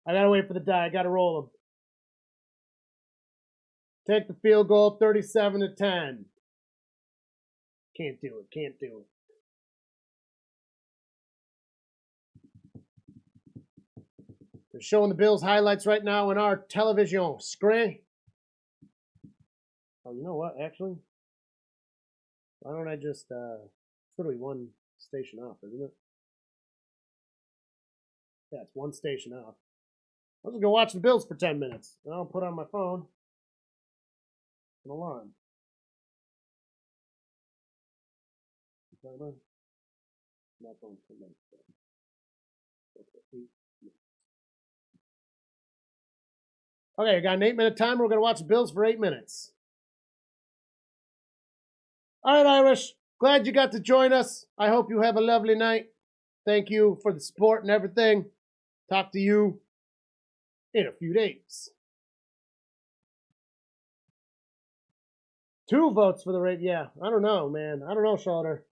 I got to roll them. Take the field goal, 37-10. Can't do it. They're showing the Bills highlights right now in our television screen. Oh, you know what? Actually, why don't I just it's literally one station off, isn't it? Yeah, it's one station off. I'll just go watch the Bills for 10 minutes. And I'll put on my phone an alarm. Not going for minutes. Okay, I got an 8-minute timer. We're going to watch the Bills for 8 minutes. All right, Irish. Glad you got to join us. I hope you have a lovely night. Thank you for the support and everything. Talk to you in a few days. 2 votes for the rate. Yeah, I don't know, man. I don't know, Shoulder.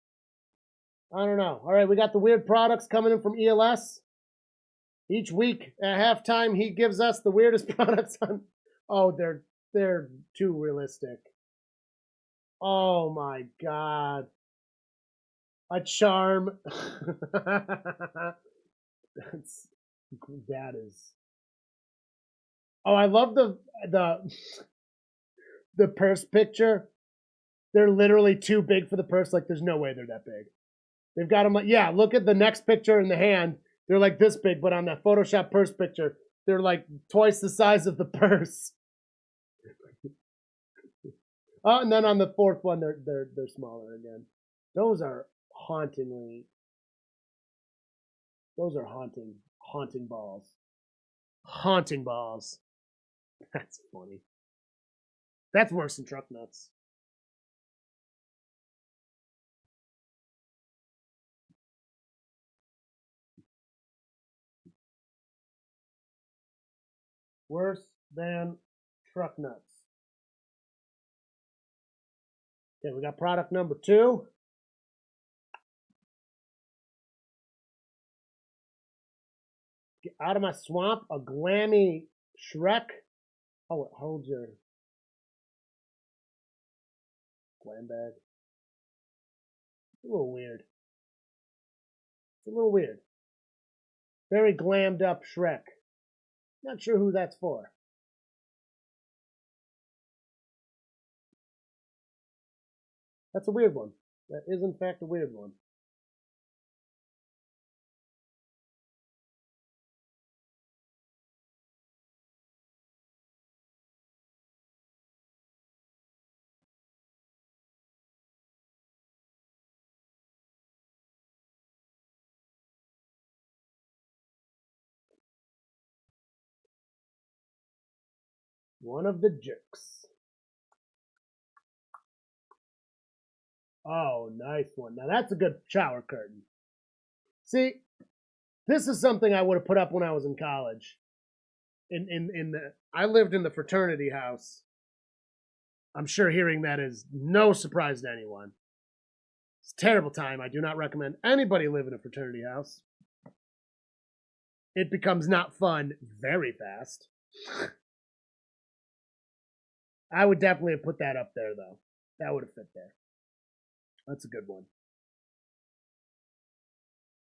I don't know. All right, we got the weird products coming in from ELS. Each week at halftime, he gives us the weirdest products on. Oh, they're too realistic. Oh my god. A charm. That is. Oh, I love the purse picture. They're literally too big for the purse. Like, there's no way they're that big. They've got them like, yeah, look at the next picture in the hand. They're like this big, but on that Photoshop purse picture, they're like twice the size of the purse. Oh, and then on the fourth one, they're smaller again. Those are haunting balls. Haunting balls. That's funny. That's worse than truck nuts. Worse than truck nuts. Okay, we got product number 2. Get out of my swamp, a glammy Shrek. Oh, it holds your glam bag. It's a little weird. It's a little weird. Very glammed up Shrek. Not sure who that's for. That's a weird one. That is, in fact, a weird one. One of the jerks. Oh, nice one. Now that's a good shower curtain. See, this is something I would have put up when I was in college. I lived in the fraternity house. I'm sure hearing that is no surprise to anyone. It's a terrible time. I do not recommend anybody live in a fraternity house. It becomes not fun very fast. I would definitely have put that up there, though. That would have fit there. That's a good one.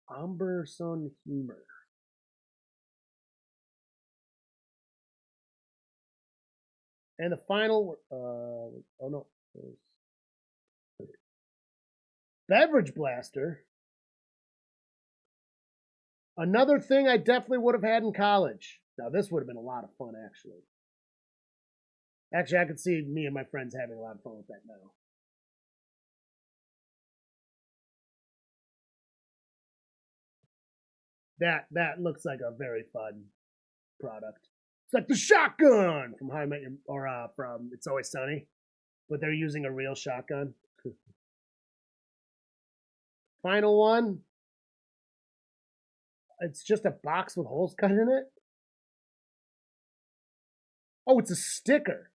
Umberson humor. And the final, oh no, beverage blaster. Another thing I definitely would have had in college. Now this would have been a lot of fun, actually. Actually, I could see me and my friends having a lot of fun with that now. That looks like a very fun product. It's like the shotgun from How I Met Your, or from It's Always Sunny, but they're using a real shotgun. Final one. It's just a box with holes cut in it. Oh, it's a sticker.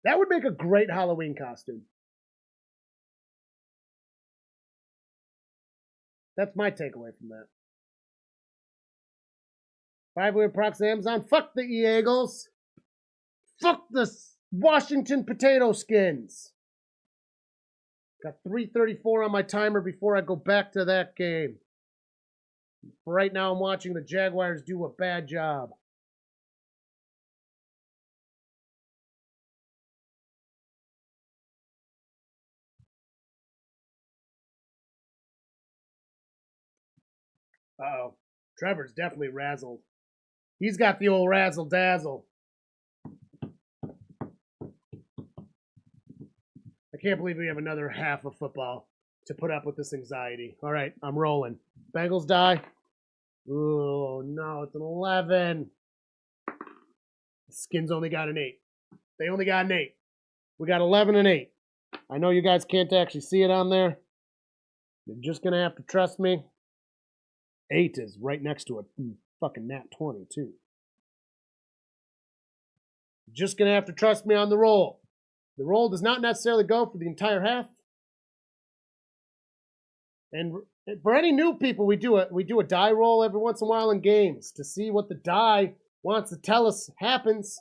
That would make a great Halloween costume. That's my takeaway from that. 5 weird products on Amazon. Fuck the Eagles. Fuck the Washington potato skins. Got 3:34 on my timer before I go back to that game. Right now I'm watching the Jaguars do a bad job. Uh-oh. Trevor's definitely razzled. He's got the old razzle dazzle. I can't believe we have another half of football to put up with this anxiety. All right, I'm rolling. Bengals die. Oh, no, it's an 11. The Skins only got an 8. They only got an 8. We got 11 and 8. I know you guys can't actually see it on there. You're just going to have to trust me. 8 is right next to a fucking nat 20, too. You're just going to have to trust me on the roll. The roll does not necessarily go for the entire half. And for any new people, we do a die roll every once in a while in games to see what the die wants to tell us happens.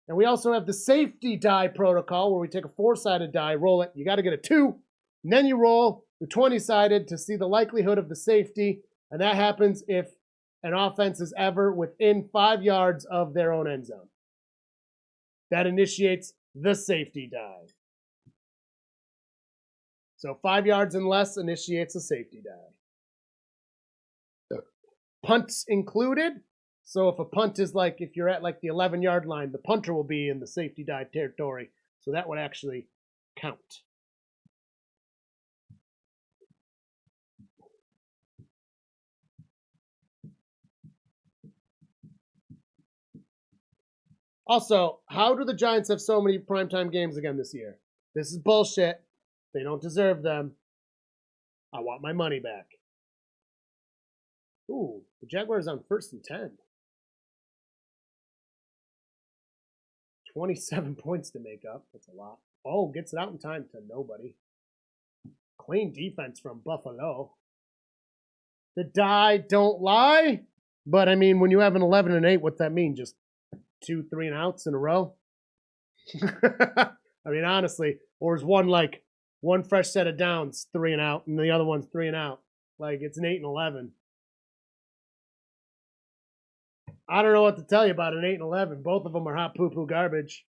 And we also have the safety die protocol where we take a 4-sided die, roll it. You got to get a 2, and then you roll the 20-sided to see the likelihood of the safety. And that happens if an offense is ever within 5 yards of their own end zone. That initiates the safety die. So 5 yards and less initiates a safety die. Punts included. So if a punt is like, if you're at like the 11-yard line, the punter will be in the safety die territory. So that would actually count. Also, how do the Giants have so many primetime games again this year? This is bullshit. They don't deserve them. I want my money back. Ooh, the Jaguars on 1st and 10. 27 points to make up. That's a lot. Oh, gets it out in time to nobody. Clean defense from Buffalo. The die don't lie. But, I mean, when you have an 11 and 8, what's that mean? Just 2 3 and outs in a row? I mean, honestly, or is one fresh set of downs, 3 and out, and the other one's 3 and out. Like, it's an 8 and 11. I don't know what to tell you about an 8 and 11. Both of them are hot poo-poo garbage.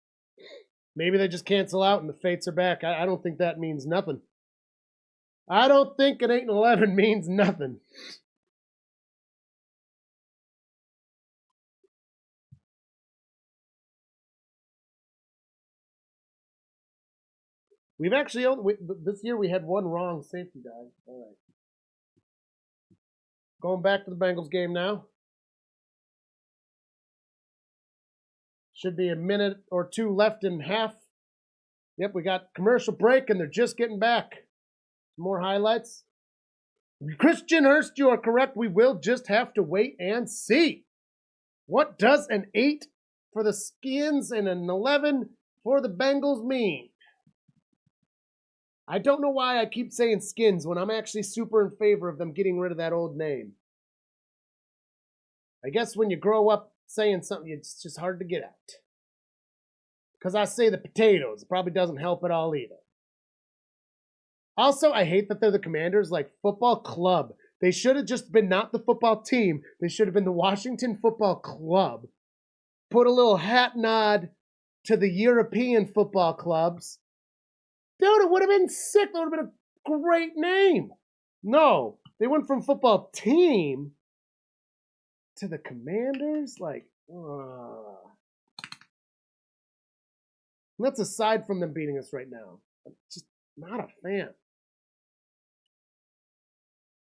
Maybe they just cancel out and the fates are back. I don't think that means nothing. I don't think an 8 and 11 means nothing. We've actually this year we had one wrong safety die. All right. Going back to the Bengals game now. Should be a minute or 2 left in half. Yep, we got commercial break and they're just getting back. More highlights. Christian Hurst, you are correct. We will just have to wait and see. What does an 8 for the Skins and an 11 for the Bengals mean? I don't know why I keep saying Skins when I'm actually super in favor of them getting rid of that old name. I guess when you grow up saying something, it's just hard to get out. Because I say the potatoes. It probably doesn't help at all either. Also, I hate that they're the Commanders, like football club. They should have just been not the football team. They should have been the Washington Football Club. Put a little hat nod to the European football clubs. Dude, it would have been sick. That would have been a great name. No, they went from football team to the Commanders? Like, that's aside from them beating us right now. I'm just not a fan.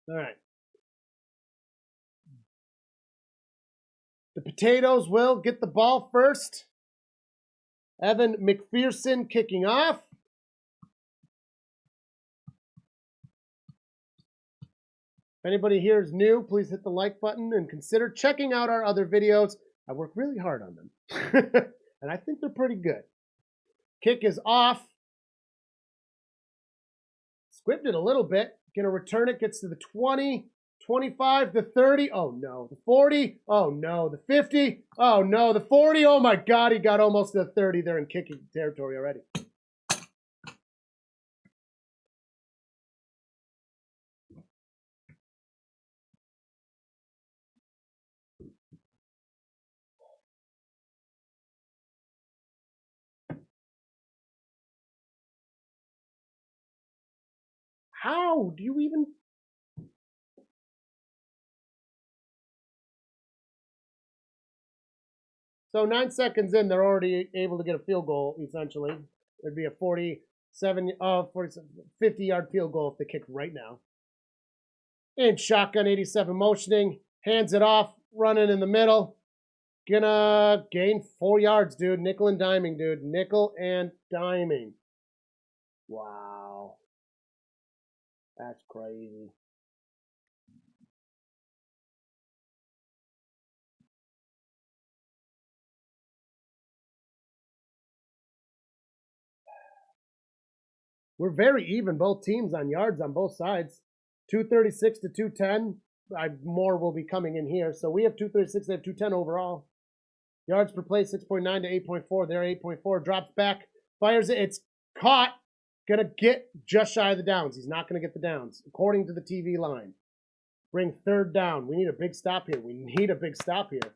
All right. The Potatoes will get the ball first. Evan McPherson kicking off. If anybody here is new, please hit the like button and consider checking out our other videos. I work really hard on them. And I think they're pretty good. Kick is off. Squibbed it a little bit. Gonna return it. Gets to the 20, 25, the 30. Oh no. The 40. Oh no. The 50. Oh no. The 40. Oh my God. He got almost to the 30. They're in kicking territory already. How do you even... So 9 seconds in, they're already able to get a field goal, essentially. It'd be a 50-yard field goal if they kick right now. And shotgun 87 motioning, hands it off, running in the middle. Gonna gain 4 yards, dude. Nickel and diming, dude. Nickel and diming. Wow. That's crazy. We're very even, both teams on yards on both sides. 236 to 210. More will be coming in here. So we have 236, they have 210 overall. Yards per play, 6.9 to 8.4. They're 8.4. Drops back, fires it. It's caught. Gonna get just shy of the downs. He's not gonna get the downs, according to the TV line. Bring third down. We need a big stop here. We need a big stop here.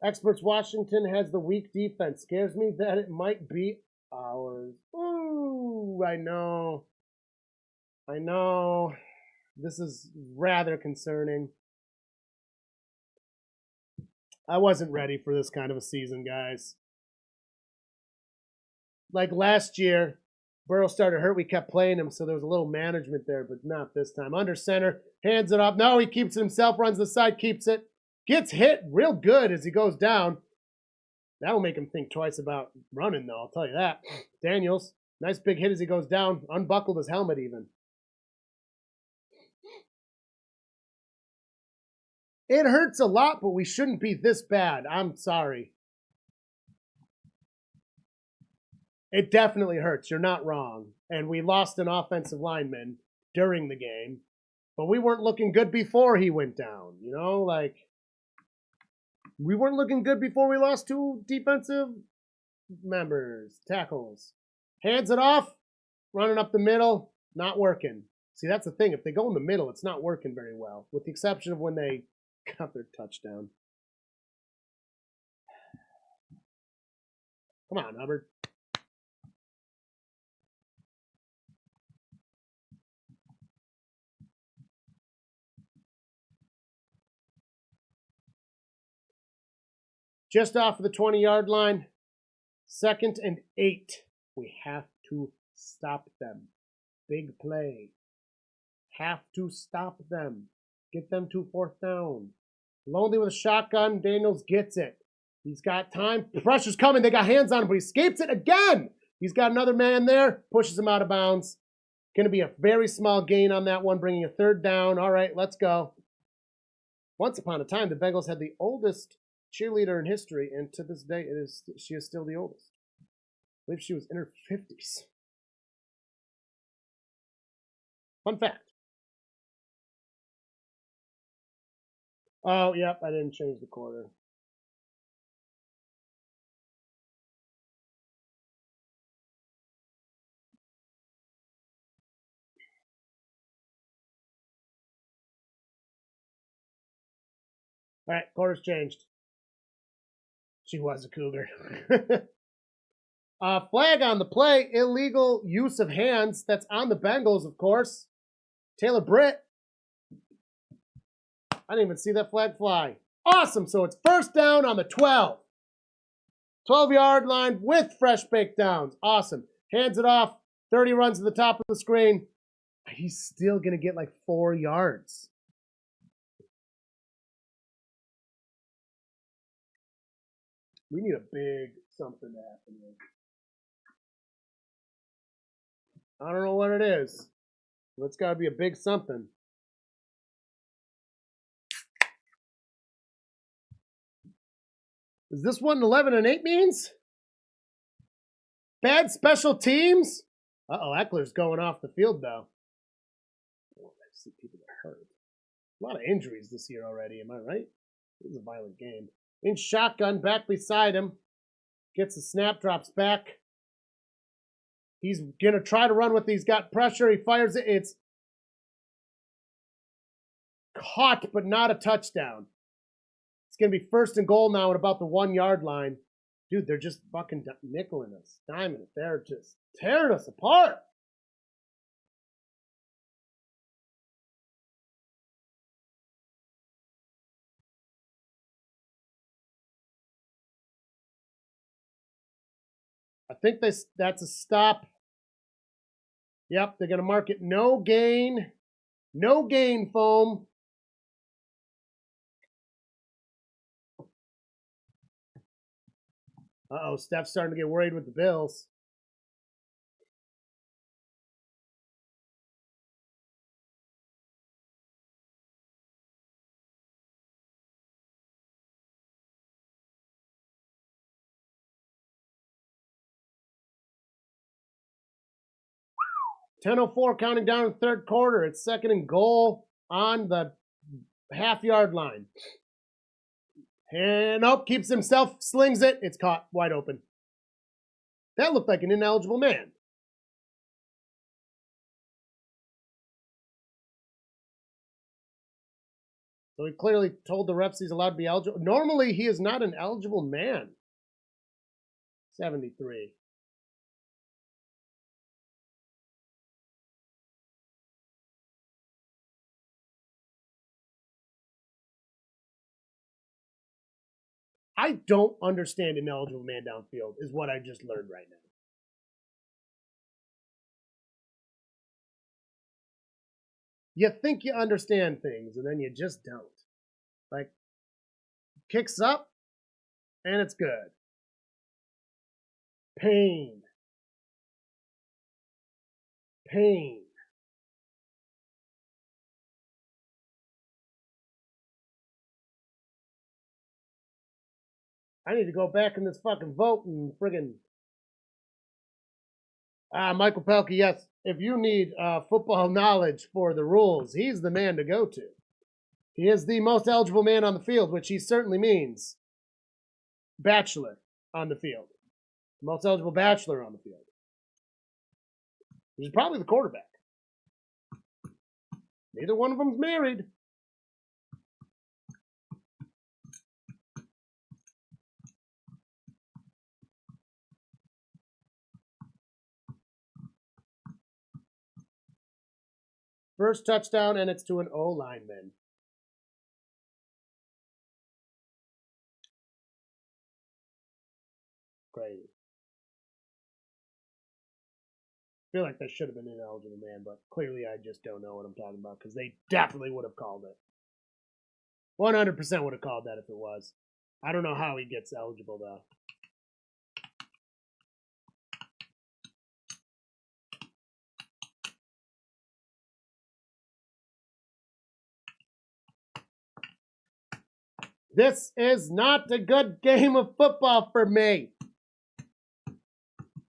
Experts, Washington has the weak defense. Scares me that it might be ours. Ooh, I know. I know. This is rather concerning. I wasn't ready for this kind of a season, guys. Like last year, Burrow started hurt. We kept playing him, so there was a little management there, but not this time. Under center, hands it up. No, he keeps it himself, runs the side, keeps it. Gets hit real good as he goes down. That'll make him think twice about running, though, I'll tell you that. Daniels, nice big hit as he goes down. Unbuckled his helmet even. It hurts a lot, but we shouldn't be this bad. I'm sorry. It definitely hurts. You're not wrong. And we lost an offensive lineman during the game. But we weren't looking good before he went down. You know, like, we weren't looking good before we lost 2 defensive members, tackles. Hands it off, running up the middle, not working. See, that's the thing. If they go in the middle, it's not working very well, with the exception of when they got their touchdown. Come on, Hubbard. Just off of the 20-yard line, 2nd and 8. We have to stop them. Big play. Have to stop them. Get them to 4th down. Lonely with a shotgun. Daniels gets it. He's got time. Pressure's coming. They got hands on him, but he escapes it again. He's got another man there. Pushes him out of bounds. Going to be a very small gain on that one, bringing a 3rd down. All right, let's go. Once upon a time, the Bengals had the oldest cheerleader in history, and to this day, she is still the oldest. I believe she was in her 50s. Fun fact. Oh, yep, I didn't change the quarter. All right, quarter's changed. She was a Cougar. Flag on the play. Illegal use of hands. That's on the Bengals, of course. Taylor Britt. I didn't even see that flag fly. Awesome. So it's 1st down on the 12. 12-yard line with fresh baked downs. Awesome. Hands it off. 30 runs to the top of the screen. He's still going to get like 4 yards. We need a big something to happen here. I don't know what it is. But it's got to be a big something. Is this what 11 and 8 means? Bad special teams? Uh-oh, Eckler's going off the field, though. Oh, I see people get hurt. A lot of injuries this year already, am I right? This is a violent game. In shotgun, back beside him. Gets the snap, drops back. He's going to try to run with these. Got pressure. He fires it. It's caught, but not a touchdown. It's going to be 1st and goal now at about the 1-yard line. Dude, they're just fucking nickeling us, diming it. They're just tearing us apart. I think that's a stop. Yep, they're going to mark it no gain. No gain foam. Uh-oh, Steph's starting to get worried with the Bills. .10:04 counting down the third quarter. It's second and goal on the half-yard line. And nope, keeps himself, slings it. It's caught wide open. That looked like an ineligible man. So he clearly told the refs he's allowed to be eligible. Normally, he is not an eligible man. 73. I don't understand ineligible man downfield, is what I just learned right now. You think you understand things, and then you just don't. Like, kicks up, and it's good. Pain. Pain. I need to go back in this fucking vote and friggin'. Michael Pelkey, yes. If you need football knowledge for the rules, he's the man to go to. He is the most eligible man on the field, which he certainly means bachelor on the field. Most eligible bachelor on the field. Which is probably the quarterback. Neither one of them's married. First touchdown, and it's to an O lineman. Crazy. I feel like that should have been an ineligible man, but clearly I just don't know what I'm talking about because they definitely would have called it. 100% would have called that if it was. I don't know how he gets eligible, though. This is not a good game of football for me.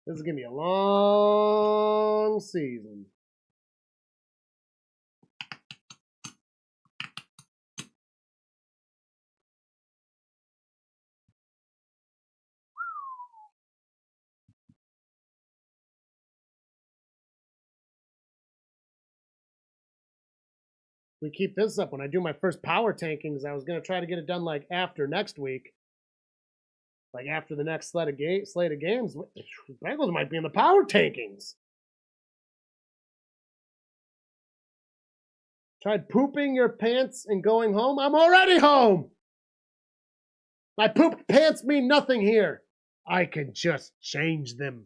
This is going to be a long season. We keep this up when I do my first power tankings. I was going to try to get it done like after next week. Like after the next slate of games. Bengals might be in the power tankings. Tried pooping your pants and going home? I'm already home! My pooped pants mean nothing here. I can just change them.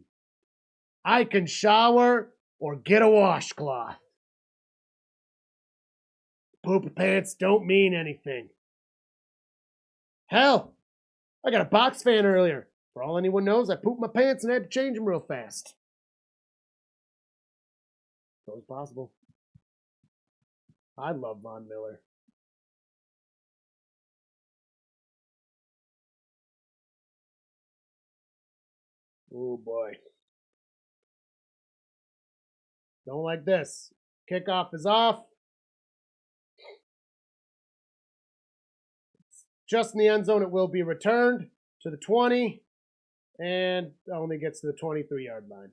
I can shower or get a washcloth. Poop pants don't mean anything. Hell, I got a box fan earlier. For all anyone knows, I pooped my pants and had to change them real fast. So it's possible. I love Von Miller. Oh boy. Don't like this. Kickoff is off. Just in the end zone, it will be returned to the 20 and only gets to the 23-yard line.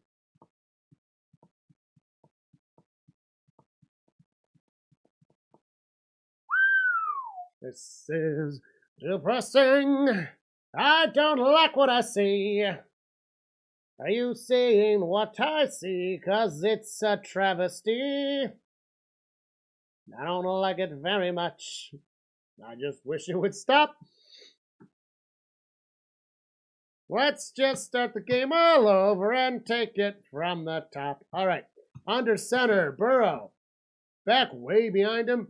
This is depressing. I don't like what I see. Are you seeing what I see? 'Cause it's a travesty. I don't like it very much. I just wish it would stop. Let's just start the game all over and take it from the top. All right. Under center, Burrow. Back way behind him.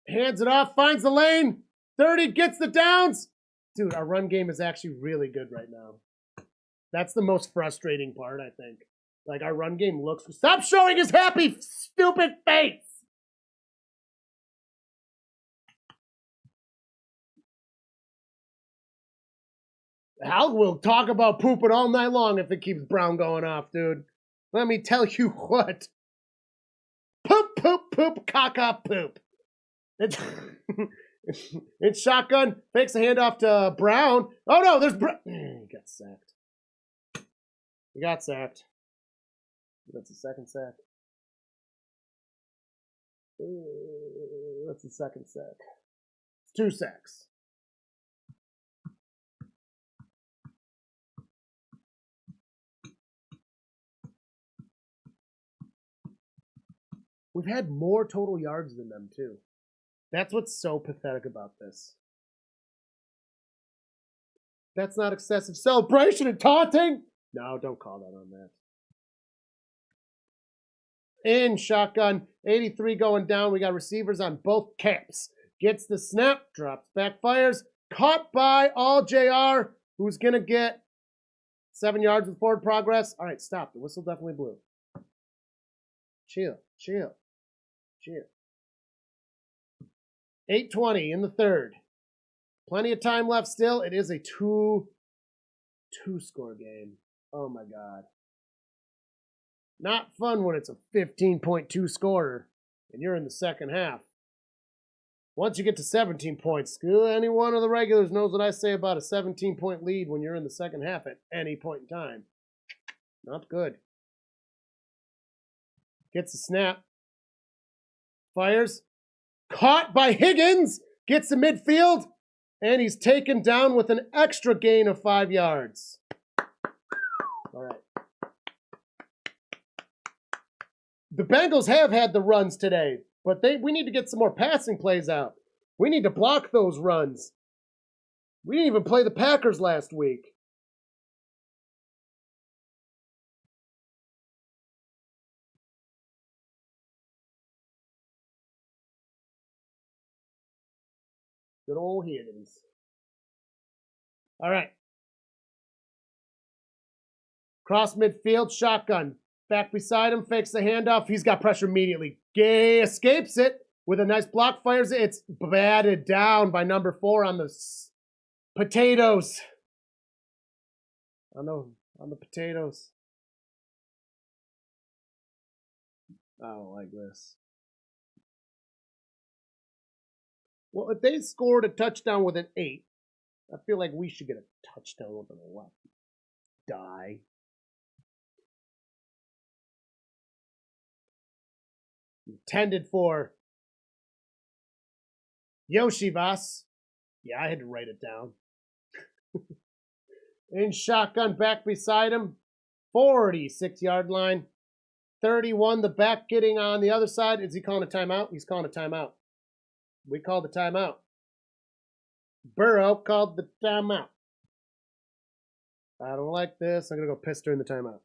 Hands it off, finds the lane. 30, gets the downs. Dude, our run game is actually really good right now. That's the most frustrating part, I think. Like, our run game looks... Stop showing his happy, stupid face! Hal will talk about pooping all night long if it keeps Brown going off, dude. Let me tell you what. Poop, poop, poop, caca, poop. It's shotgun. Fakes the handoff to Brown. Oh, no, there's Brown. He got sacked. He got sacked. That's the second sack. That's the second sack. It's 2 sacks. We've had more total yards than them, too. That's what's so pathetic about this. That's not excessive celebration and taunting? No, don't call that on that. In shotgun, 83 going down. We got receivers on both camps. Gets the snap, drops back, fires. Caught by all JR, who's going to get 7 yards with forward progress. All right, stop. The whistle definitely blew. Chill, chill, chill. 8:20 in the third. Plenty of time left still. It is a two-score game. Oh, my God. Not fun when it's a 15.2 scorer and you're in the second half. Once you get to 17 points, any one of the regulars knows what I say about a 17-point lead when you're in the second half at any point in time. Not good. Gets the snap. Fires. Caught by Higgins. Gets to midfield. And he's taken down with an extra gain of 5 yards. All right. The Bengals have had the runs today, but we need to get some more passing plays out. We need to block those runs. We didn't even play the Packers last week. Good old Higgins. All right. Cross midfield, shotgun. Back beside him, fakes the handoff. He's got pressure immediately. Gay escapes it with a nice block, fires it. It's batted down by number 4 on the potatoes. On the potatoes. Oh, like this. Well, if they scored a touchdown with an 8, I feel like we should get a touchdown with an 11. Die. Intended for Yoshivas. Yeah, I had to write it down. In shotgun, back beside him. 46-yard line. 31, the back getting on the other side. Is he calling a timeout? He's calling a timeout. We called the timeout. Burrow called the timeout. I don't like this. I'm going to go piss during the timeout.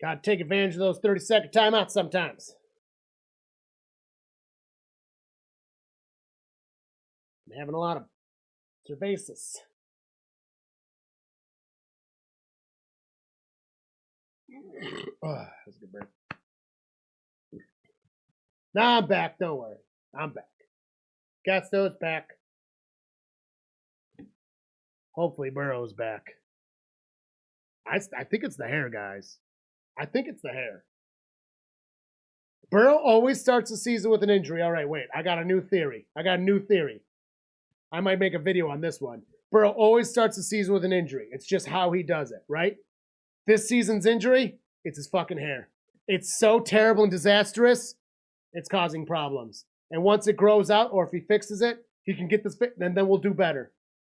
Got to take advantage of those 30-second timeouts sometimes. I'm having a lot of cervezas. Oh, that was a good break. Nah, I'm back. Don't worry. I'm back. Gusto is back. Hopefully Burrow's back. I think it's the hair, guys. I think it's the hair. Burrow always starts the season with an injury. All right, wait. I got a new theory. I might make a video on this one. Burrow always starts the season with an injury. It's just how he does it, right? This season's injury, it's his fucking hair. It's so terrible and disastrous, it's causing problems. And once it grows out, or if he fixes it, he can get this fit, and then we'll do better.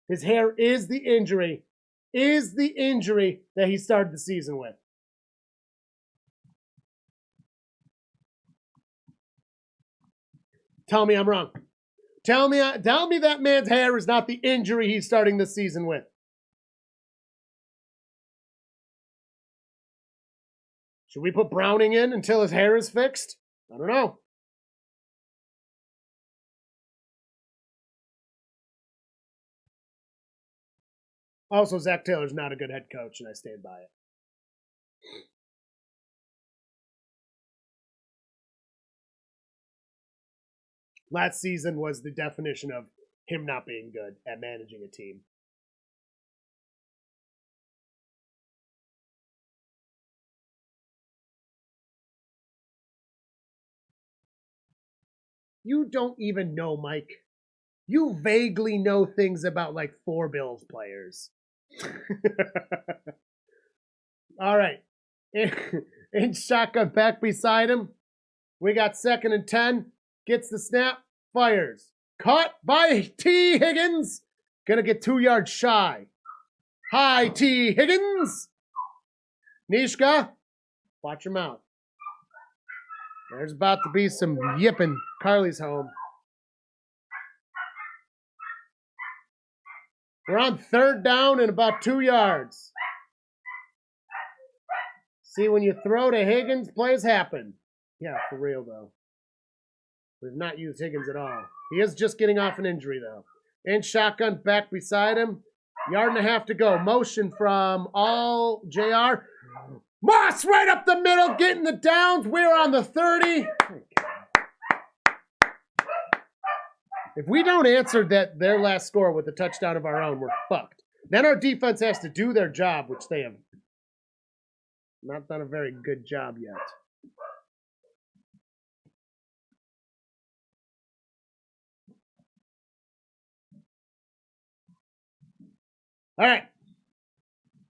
His hair is the injury that he started the season with. Tell me I'm wrong. Tell me that man's hair is not the injury he's starting the season with. Should we put Browning in until his hair is fixed? I don't know. Also, Zach Taylor's not a good head coach, and I stand by it. Last season was the definition of him not being good at managing a team. You don't even know, Mike. You vaguely know things about like 4 Bills players. All right. In shotgun back beside him. We got 2nd and 10. Gets the snap. Fires. Caught by T. Higgins. Gonna get 2 yards shy. Hi, T. Higgins. Nishka. Watch your mouth. There's about to be some yipping. Carly's home. We're on 3rd down and about 2 yards. See, when you throw to Higgins, plays happen. Yeah, for real, though. We've not used Higgins at all. He is just getting off an injury, though. In shotgun, back beside him. 1.5 yards to go. Motion from all JR. Moss right up the middle, getting the downs. We're on the 30. If we don't answer their last score with a touchdown of our own, we're fucked. Then our defense has to do their job, which they have not done a very good job yet. All right.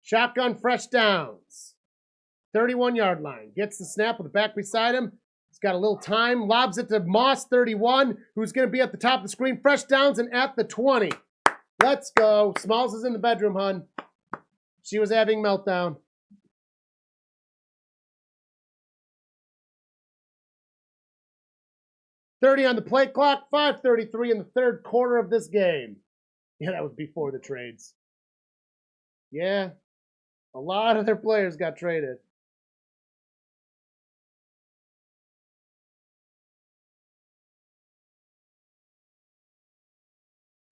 Shotgun, fresh downs. 31-yard line. Gets the snap with the back beside him. He's got a little time. Lobs it to Moss, 31, who's going to be at the top of the screen. Fresh downs and at the 20. Let's go. Smalls is in the bedroom, hun. She was having meltdown. .30 on the play clock. 5:33 in the 3rd quarter of this game. Yeah, that was before the trades. Yeah, a lot of their players got traded.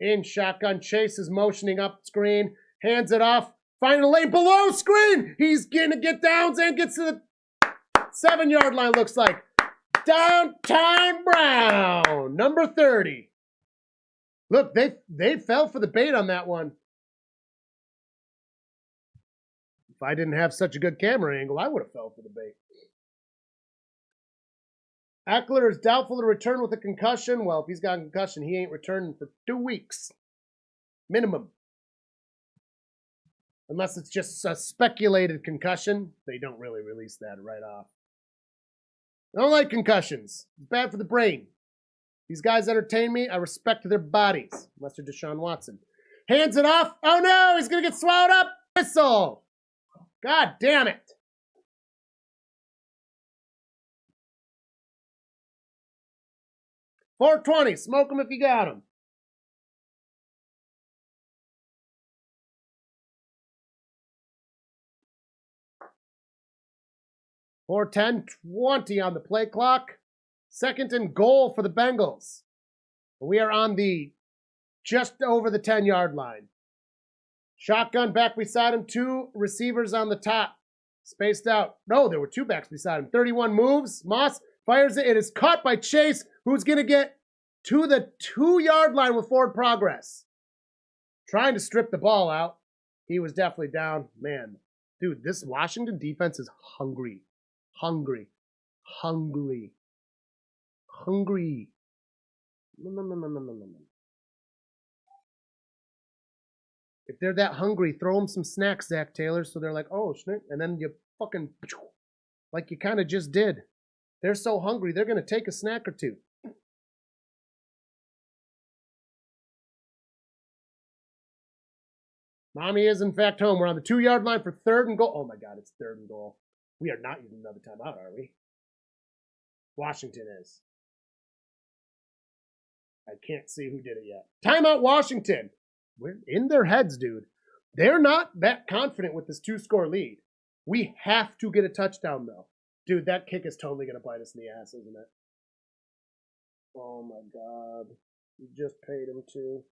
In shotgun, Chase is motioning up screen, hands it off, finding a lane below screen. He's going to get downs and gets to the 7-yard line, looks like. Downtown Brown, number 30. Look, they fell for the bait on that one. If I didn't have such a good camera angle, I would have fell for the bait. Eckler is doubtful to return with a concussion. Well, if he's got a concussion, he ain't returning for 2 weeks. Minimum. Unless it's just a speculated concussion. They don't really release that right off. I don't like concussions. It's bad for the brain. These guys entertain me. I respect their bodies. Unless they're Deshaun Watson. Hands it off. Oh no, he's going to get swallowed up. Whistle. God damn it. .420. Smoke him if you got him. .410.20 on the play clock. 2nd and goal for the Bengals. We are on the just over the 10-yard line. Shotgun back beside him. 2 receivers on the top. Spaced out. No, there were 2 backs beside him. 31 moves. Moss fires it. It is caught by Chase, who's going to get to the 2-yard line with forward progress. trying to strip the ball out. He was definitely down. Man, dude, this Washington defense is hungry. Hungry. Hungry. Hungry. If they're that hungry, throw them some snacks, Zach Taylor, so they're like, oh, snake. And then you fucking, like you kind of just did. They're so hungry, they're going to take a snack or two. Mommy is, in fact, home. We're on the 2-yard line for 3rd and goal. Oh, my God, it's 3rd and goal. We are not using another timeout, are we? Washington is. I can't see who did it yet. Timeout, Washington. We're in their heads, dude. They're not that confident with this 2-score lead. We have to get a touchdown, though. Dude, that kick is totally going to bite us in the ass, isn't it? Oh, my God. You just paid him, too.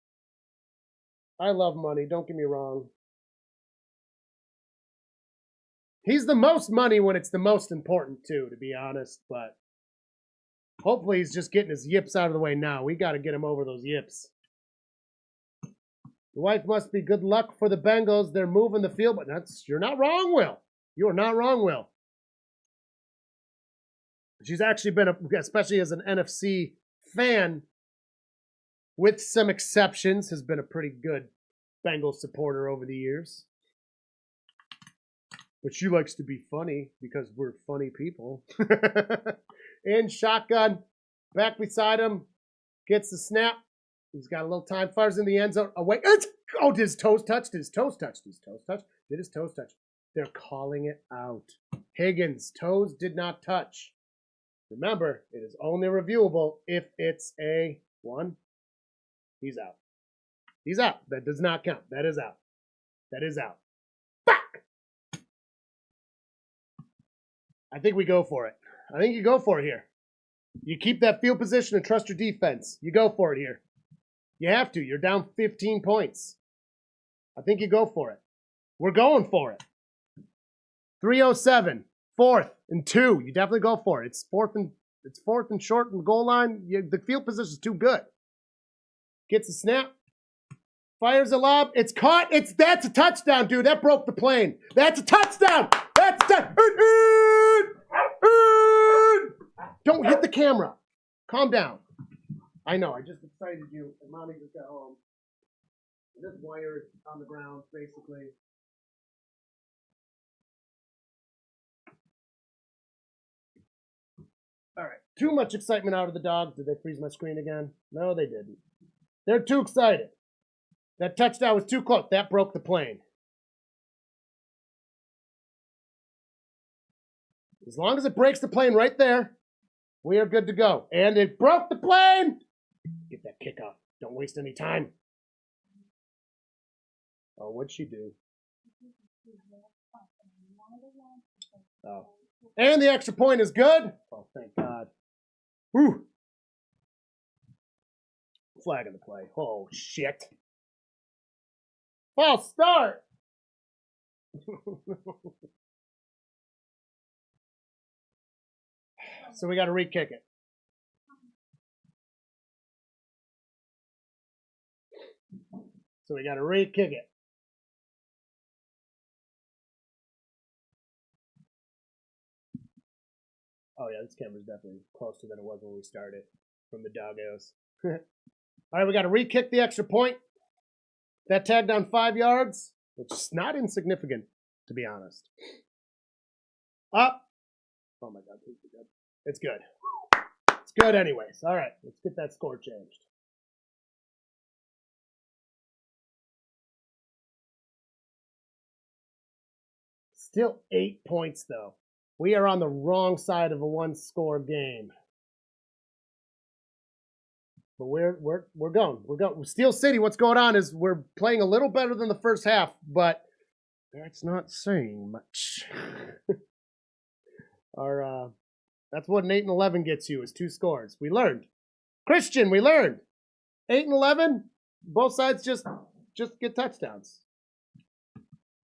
I love money, don't get me wrong. He's the most money when it's the most important, too, to be honest. But hopefully he's just getting his yips out of the way now. We got to get him over those yips. The wife must be good luck for the Bengals. They're moving the field, but you're not wrong, Will. You are not wrong, Will. She's actually been, especially as an NFC fan, with some exceptions, has been a pretty good Bengals supporter over the years. But she likes to be funny because we're funny people. In shotgun, back beside him, gets the snap. He's got a little time, fires in the end zone. Away. Oh, did his toes touch? Did his toes touch? Did his toes touch? Did his toes touch? They're calling it out. Higgins' toes did not touch. Remember, it is only reviewable if it's a 1. He's out. He's out. That does not count. That is out. That is out. Fuck! I think we go for it. I think you go for it here. You keep that field position and trust your defense. You go for it here. You have to. You're down 15 points. I think you go for it. We're going for it. 3:07. 4th and 2. You definitely go for it. It's fourth and short and goal line. The field position is too good. Gets a snap. Fires a lob. It's caught. That's a touchdown, dude. That broke the plane. That's a touchdown. That's a touchdown. Don't hit the camera. Calm down. I know. I just excited you. And mommy just got home. This wire is on the ground, basically. All right. Too much excitement out of the dogs. Did they freeze my screen again? No, they didn't. They're too excited. That touchdown was too close. That broke the plane. As long as it breaks the plane right there, we are good to go. And it broke the plane. Get that kick off. Don't waste any time. Oh, what'd she do? Oh. And the extra point is good. Oh, thank God. Whew. Flag in the play. Oh, shit. False start. So we got to re-kick it. So we got to re-kick it. Oh, yeah, this camera's definitely closer than it was when we started from the doggos. All right, we got to re-kick the extra point. That tagged down 5 yards, which is not insignificant, to be honest. Up. Oh, my God. It's good. It's good anyways. All right, let's get that score changed. Still 8 points, though. We are on the wrong side of a 1-score game. But we're going. We're going. Steel City, what's going on is we're playing a little better than the first half, but that's not saying much. That's what an 8-11 gets you, is 2 scores. We learned. Christian, we learned. 8-11, both sides just get touchdowns.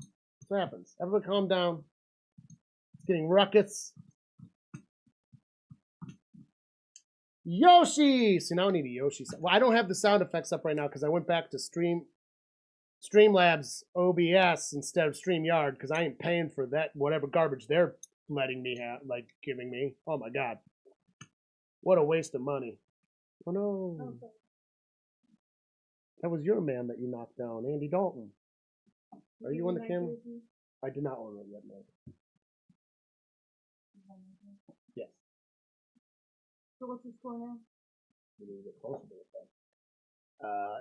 That's what happens. Everybody calm down. It's getting ruckus. Yoshi! So now I need a Yoshi sound. Well, I don't have the sound effects up right now because I went back to stream Streamlabs OBS instead of StreamYard because I ain't paying for that whatever garbage they're letting me have, like giving me. Oh my god, what a waste of money! Oh no, Okay. that was your man that you knocked down, Andy Dalton. Are you on the camera? I did not order it yet, no. Yes. So what's the score now? We need to get closer to it then.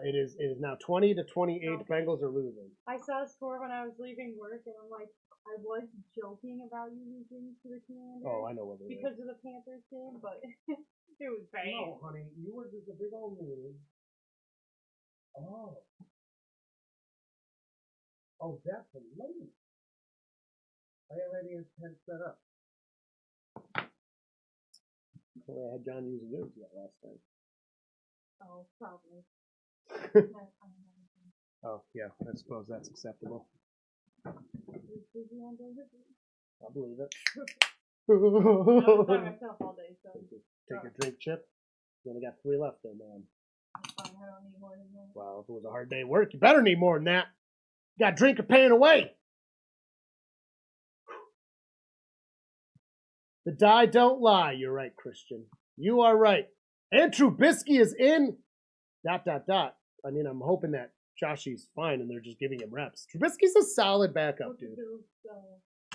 It is now 20 to 28. Okay. Bengals are losing. I saw a score when I was leaving work, and I'm like, I was joking about you losing to the Commanders. Oh, I know what it is. Because of the Panthers game, but it was bad. No, honey, you were just a big old loser. Oh. Oh, that's a late. I already had set up. Well, I had John use yours yet last time. Oh, probably. Oh, yeah, I suppose that's acceptable. I'll believe it. I was by myself all day, so Take a drink, Chip. You only got 3 left there, man. it's fine. I don't need more than that. Well, if it was a hard day at work, you better need more than that. You got drink or paying away. The die don't lie. You're right, Christian. You are right. And Trubisky is in. ... I mean, I'm hoping that Joshy's fine and they're just giving him reps. Trubisky's a solid backup, dude.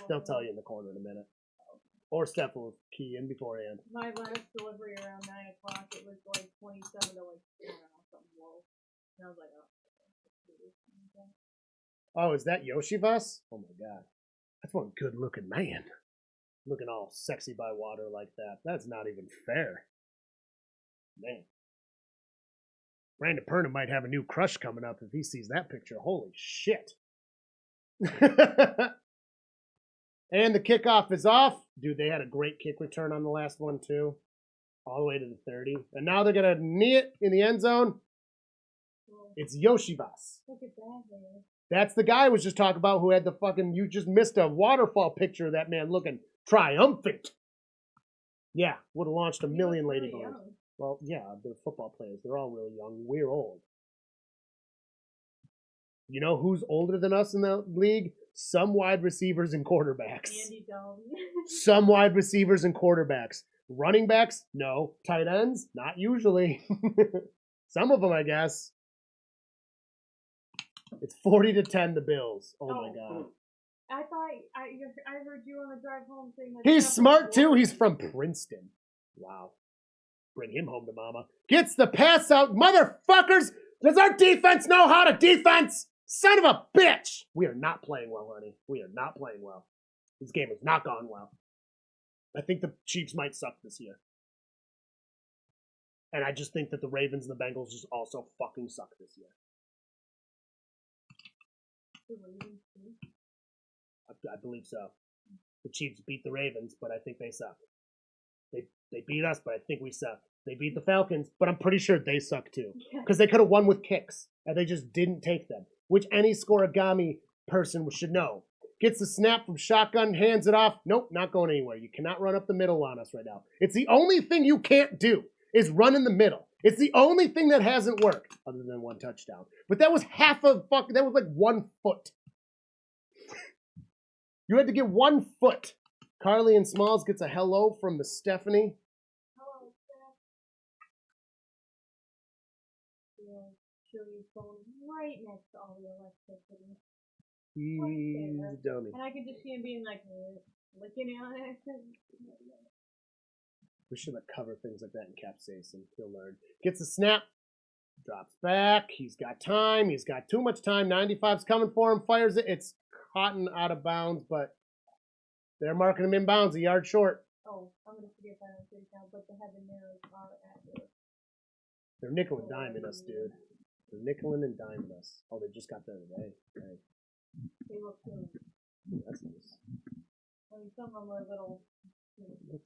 They'll tell you in the corner in a minute. Or Steph will key in beforehand. My last delivery around 9 o'clock, it was like 27 to like, I don't know, something low. And I was like, oh. Oh, is that Yoshivas? Oh my god. That's one good looking man. Looking all sexy by water like that. That's not even fair. Man. Brandon Perna might have a new crush coming up if he sees that picture. Holy shit. And the kickoff is off. Dude, they had a great kick return on the last one, too. All the way to the 30. And now they're going to knee it in the end zone. It's Yoshivas. Look at that, man. That's the guy I was just talking about who had the fucking... You just missed a waterfall picture of that man looking triumphant. Yeah, would have launched a million lady balloons. Well, yeah, they're football players. They're all really young. We're old. You know who's older than us in the league? Some wide receivers and quarterbacks. Andy Dalton. Some wide receivers and quarterbacks. Running backs? No. Tight ends? Not usually. Some of them, I guess. It's 40-10 the Bills. Oh my god. I thought I heard you on the drive home saying that. He's smart too. He's from Princeton. Wow. Bring him home to mama. Gets the pass out. Motherfuckers! Does our defense know how to defense? Son of a bitch! We are not playing well, honey. We are not playing well. This game has not gone well. I think the Chiefs might suck this year. And I just think that the Ravens and the Bengals just also fucking suck this year. I believe so. The Chiefs beat the Ravens, but I think they suck. They beat us, but I think we suck. They beat the Falcons, but I'm pretty sure they suck too. Because they could have won with kicks, and they just didn't take them. Which any scoregami person should know. Gets the snap from shotgun, hands it off. Nope, not going anywhere. You cannot run up the middle on us right now. It's the only thing you can't do is run in the middle. It's the only thing that hasn't worked, other than 1 touchdown. But that was that was like 1 foot. You had to get 1 foot. Carly and Smalls gets a hello from the Stephanie. Hello, Steph. Yeah, show your phone right next to all the electricity. He's a dummy. And I could just see him being like, looking at it. We should cover things like that in capsaicin. He'll learn. Gets a snap. Drops back. He's got time. He's got too much time. 95's coming for him. Fires it. It's caught and out of bounds, but they're marking him in bounds, a yard short. Oh, I'm going to forget that on now, but the heaven arrows are accurate. They're nickel and diming us, dude. They're nickeling and diming us. Oh, they just got there today. Okay. They look good. Ooh, that's nice. I mean, some of them are a little,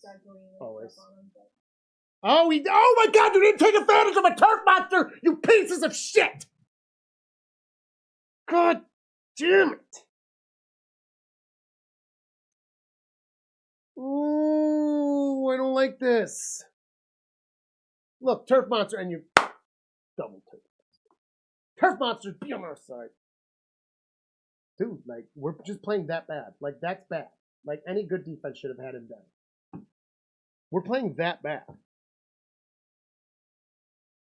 gargling always. stuff on them, but... Oh my god, you didn't take advantage of a turf monster, you pieces of shit! God damn it! Ooh, I don't like this. Look, turf monster, and you double turf. Turf monsters, be on our side. Dude, like, we're just playing that bad. Like, that's bad. Like, any good defense should have had him done. We're playing that bad.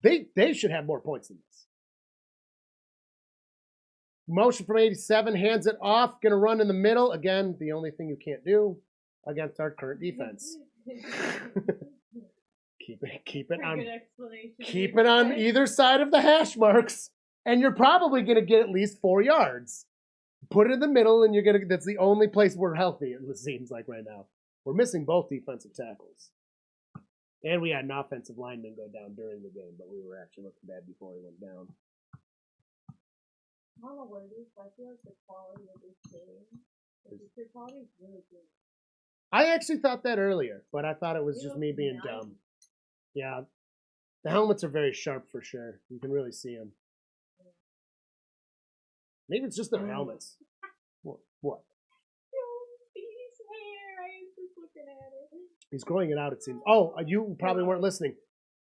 They should have more points than this. Motion from 87, hands it off, gonna run in the middle. Again, the only thing you can't do against our current defense. keep it on either side of the hash marks, and you're probably gonna get at least 4 yards. Put it in the middle, and that's the only place we're healthy, it seems like right now. We're missing both defensive tackles. And we had an offensive lineman go down during the game, but we were actually looking bad before he went down. I don't know what it is, but I feel like the quality of this game, the quality is really good. I actually thought that earlier, but I thought it was just me being dumb. Yeah. The helmets are very sharp for sure. You can really see them. Maybe it's just the helmets. What? His hair. I was just looking at it. He's growing it out, it seems. Oh, you probably weren't listening.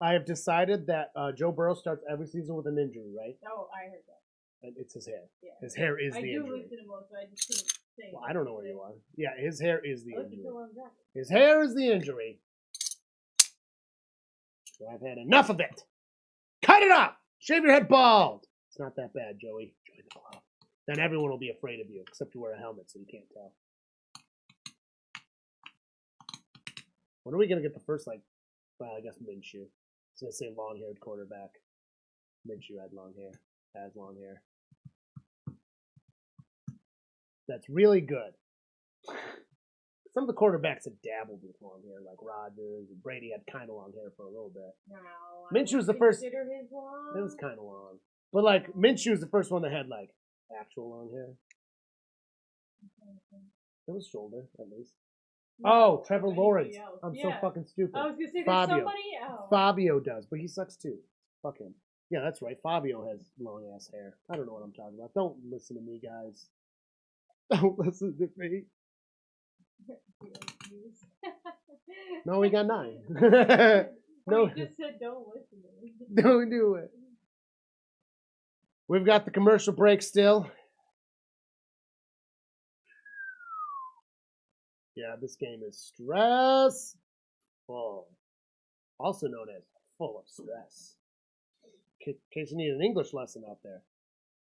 I have decided that Joe Burrow starts every season with an injury, right? Oh, I heard that. And it's his hair. Yeah. His hair is the injury. I do listen to most, so I just couldn't say. Well, I don't know where you are. Yeah, his hair is the injury. Exactly. His hair is the injury. So I've had enough of it. Cut it off! Shave your head bald! It's not that bad, Joey. Join the club. Then everyone will be afraid of you, except you wear a helmet, so you can't tell. When are we going to get the first, well, I guess Minshew. I was going to say long-haired quarterback. Minshew had long hair. Has long hair. That's really good. Some of the quarterbacks have dabbled with long hair, like Rodgers and Brady had kind of long hair for a little bit. No, Minshew was the first. His long. It was kind of long, but Minshew was the first one that had actual long hair. It was shoulder at least. Oh, Trevor Lawrence. I'm so fucking stupid. I was gonna say Fabio. there's somebody else. Fabio does, but he sucks too. Fuck him. Yeah, that's right. Fabio has long ass hair. I don't know what I'm talking about. Don't listen to me, guys. Don't listen to me. No, we got 9. No, you just said don't listen to me. Don't do it. We've got the commercial break still. Yeah, this game is stressful. Also known as full of stress. In case you need an English lesson out there.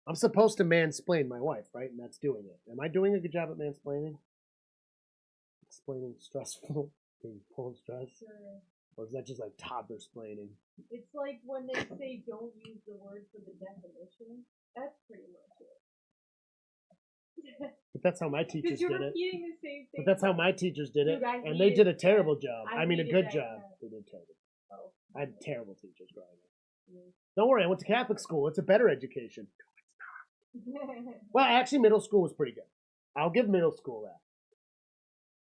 I'm supposed to mansplain my wife, right? And that's doing it. Am I doing a good job at mansplaining? Explaining stressful, being full of stress? Sure. Or is that just like toddler splaining? It's like when they say don't use the word for the definition. That's pretty much it. But that's how my teachers did it. The same thing. But that's how my teachers did it. Dude, and they did a terrible job. I mean, a good job. Time. They did terrible. Oh. I had terrible teachers growing up. Don't worry, I went to Catholic school. It's a better education. Well, actually, middle school was pretty good. I'll give middle school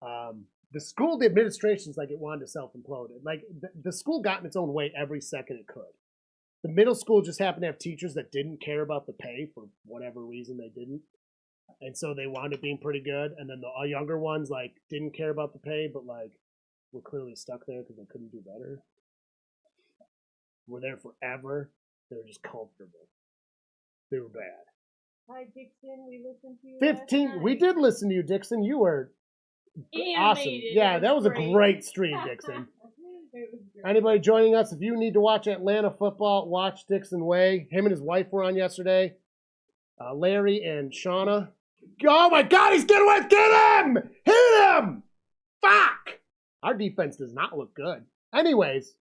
that. The school, the administration's like it wanted to self-implode. Like, the school got in its own way every second it could. The middle school just happened to have teachers that didn't care about the pay for whatever reason they didn't. And so they wound up being pretty good. And then the younger ones, didn't care about the pay, but, were clearly stuck there because they couldn't do better. Were there forever. They were just comfortable. They were bad. Hi, Dixon. We listened to you. 15. We did listen to you, Dixon. You were awesome. Yeah, that was a great stream, Dixon. Anybody joining us, if you need to watch Atlanta football, watch Dixon Way. Him and his wife were on yesterday. Larry and Shauna. Oh my God, he's getting away. Get him! Hit him! Fuck! Our defense does not look good. Anyways,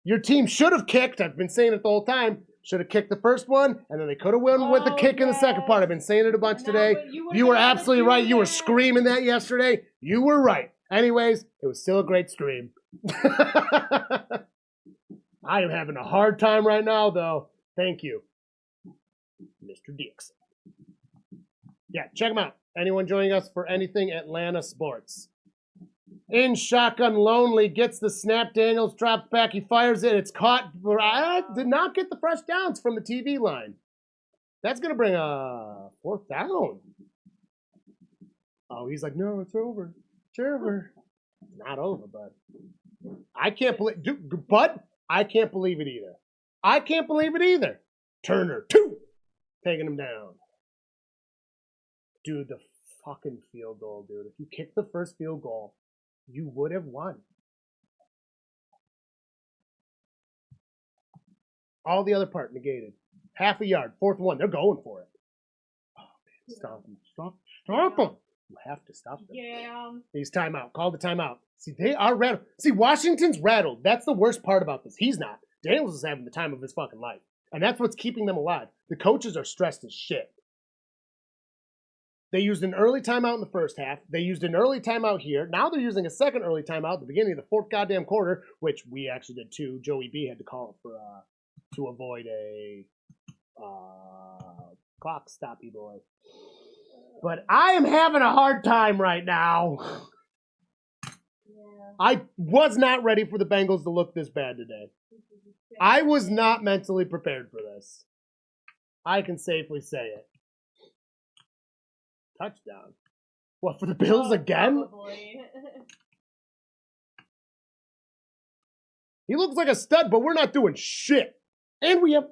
your team should have kicked. I've been saying it the whole time. Should have kicked the first one, and then they could have won with the kick in the second part. I've been saying it a bunch today. You were absolutely right. You were screaming that yesterday. You were right. Anyways, it was still a great stream. I am having a hard time right now, though. Thank you, Mr. Dixon. Yeah, check him out. Anyone joining us for anything Atlanta sports. In shotgun, Lonely gets the snap. Daniels drops back. He fires it. It's caught. I did not get the fresh downs from the TV line. That's going to bring a 4th down. Oh, he's like, no, it's over. It's over. It's not over, bud. I can't believe, but I can't believe it either. I can't believe it either. Turner, 2. Taking him down. Dude, the fucking field goal, dude. If you kicked the first field goal, you would have won. All the other part negated. Half a yard, 4th and 1. They're going for it. Oh, man, stop them. Stop them. You have to stop them. Yeah. He's timeout. Call the timeout. See, they are rattled. See, Washington's rattled. That's the worst part about this. He's not. Daniels is having the time of his fucking life. And that's what's keeping them alive. The coaches are stressed as shit. They used an early timeout in the first half. They used an early timeout here. Now they're using a second early timeout at the beginning of the 4th goddamn quarter, which we actually did too. Joey B had to call it for to avoid a clock stoppy boy. But I am having a hard time right now. Yeah. I was not ready for the Bengals to look this bad today. I was not mentally prepared for this. I can safely say it. Touchdown. What, for the Bills again? Probably. He looks like a stud, but we're not doing shit. And we have...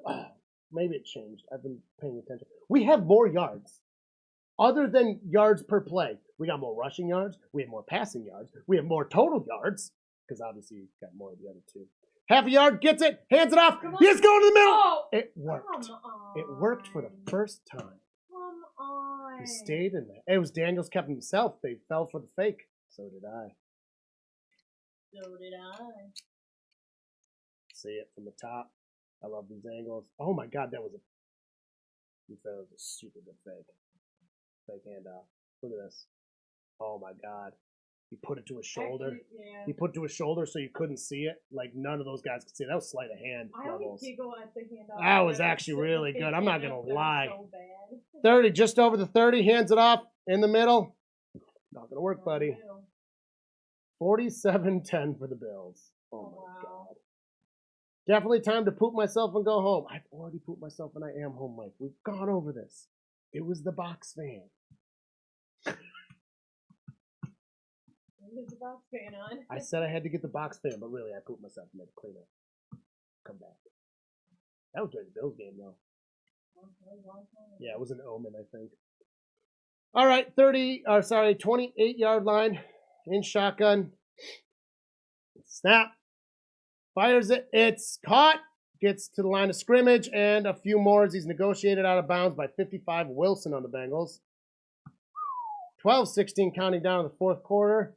maybe it changed. I've been paying attention. We have more yards. Other than yards per play. We got more rushing yards. We have more passing yards. We have more total yards. Because obviously you've got more of the other two. Half a yard, gets it, hands it off. He's going to the middle. Oh, it worked. It worked for the first time. Come on. He stayed in there. It was Daniels kept himself. They fell for the fake. So did I. So did I. See it from the top. I love these angles. Oh my god, that was a super good fake. Fake handoff. Look at this. Oh my god. He put it to his shoulder. Actually, yeah. He put it to his shoulder so you couldn't see it. Like none of those guys could see it. That was sleight of hand I always levels. giggle at the handoff. That was actually really good. I'm not gonna lie. So bad. 30, just over the 30, hands it off in the middle. Not gonna work, buddy. 47-10 for the Bills. Oh my god. Definitely time to poop myself and go home. I've already pooped myself and I am home, Mike. We've gone over this. It was the box fan. With the box fan on. I said I had to get the box fan, but really I pooped myself and had to clean it. Come back. That was during the Bills game, though. Yeah, it was an omen, I think. All right, 28-yard line in shotgun. Snap. Fires it. It's caught. Gets to the line of scrimmage and a few more as he's negotiated out of bounds by 55. Wilson on the Bengals. 12-16 counting down in the 4th quarter.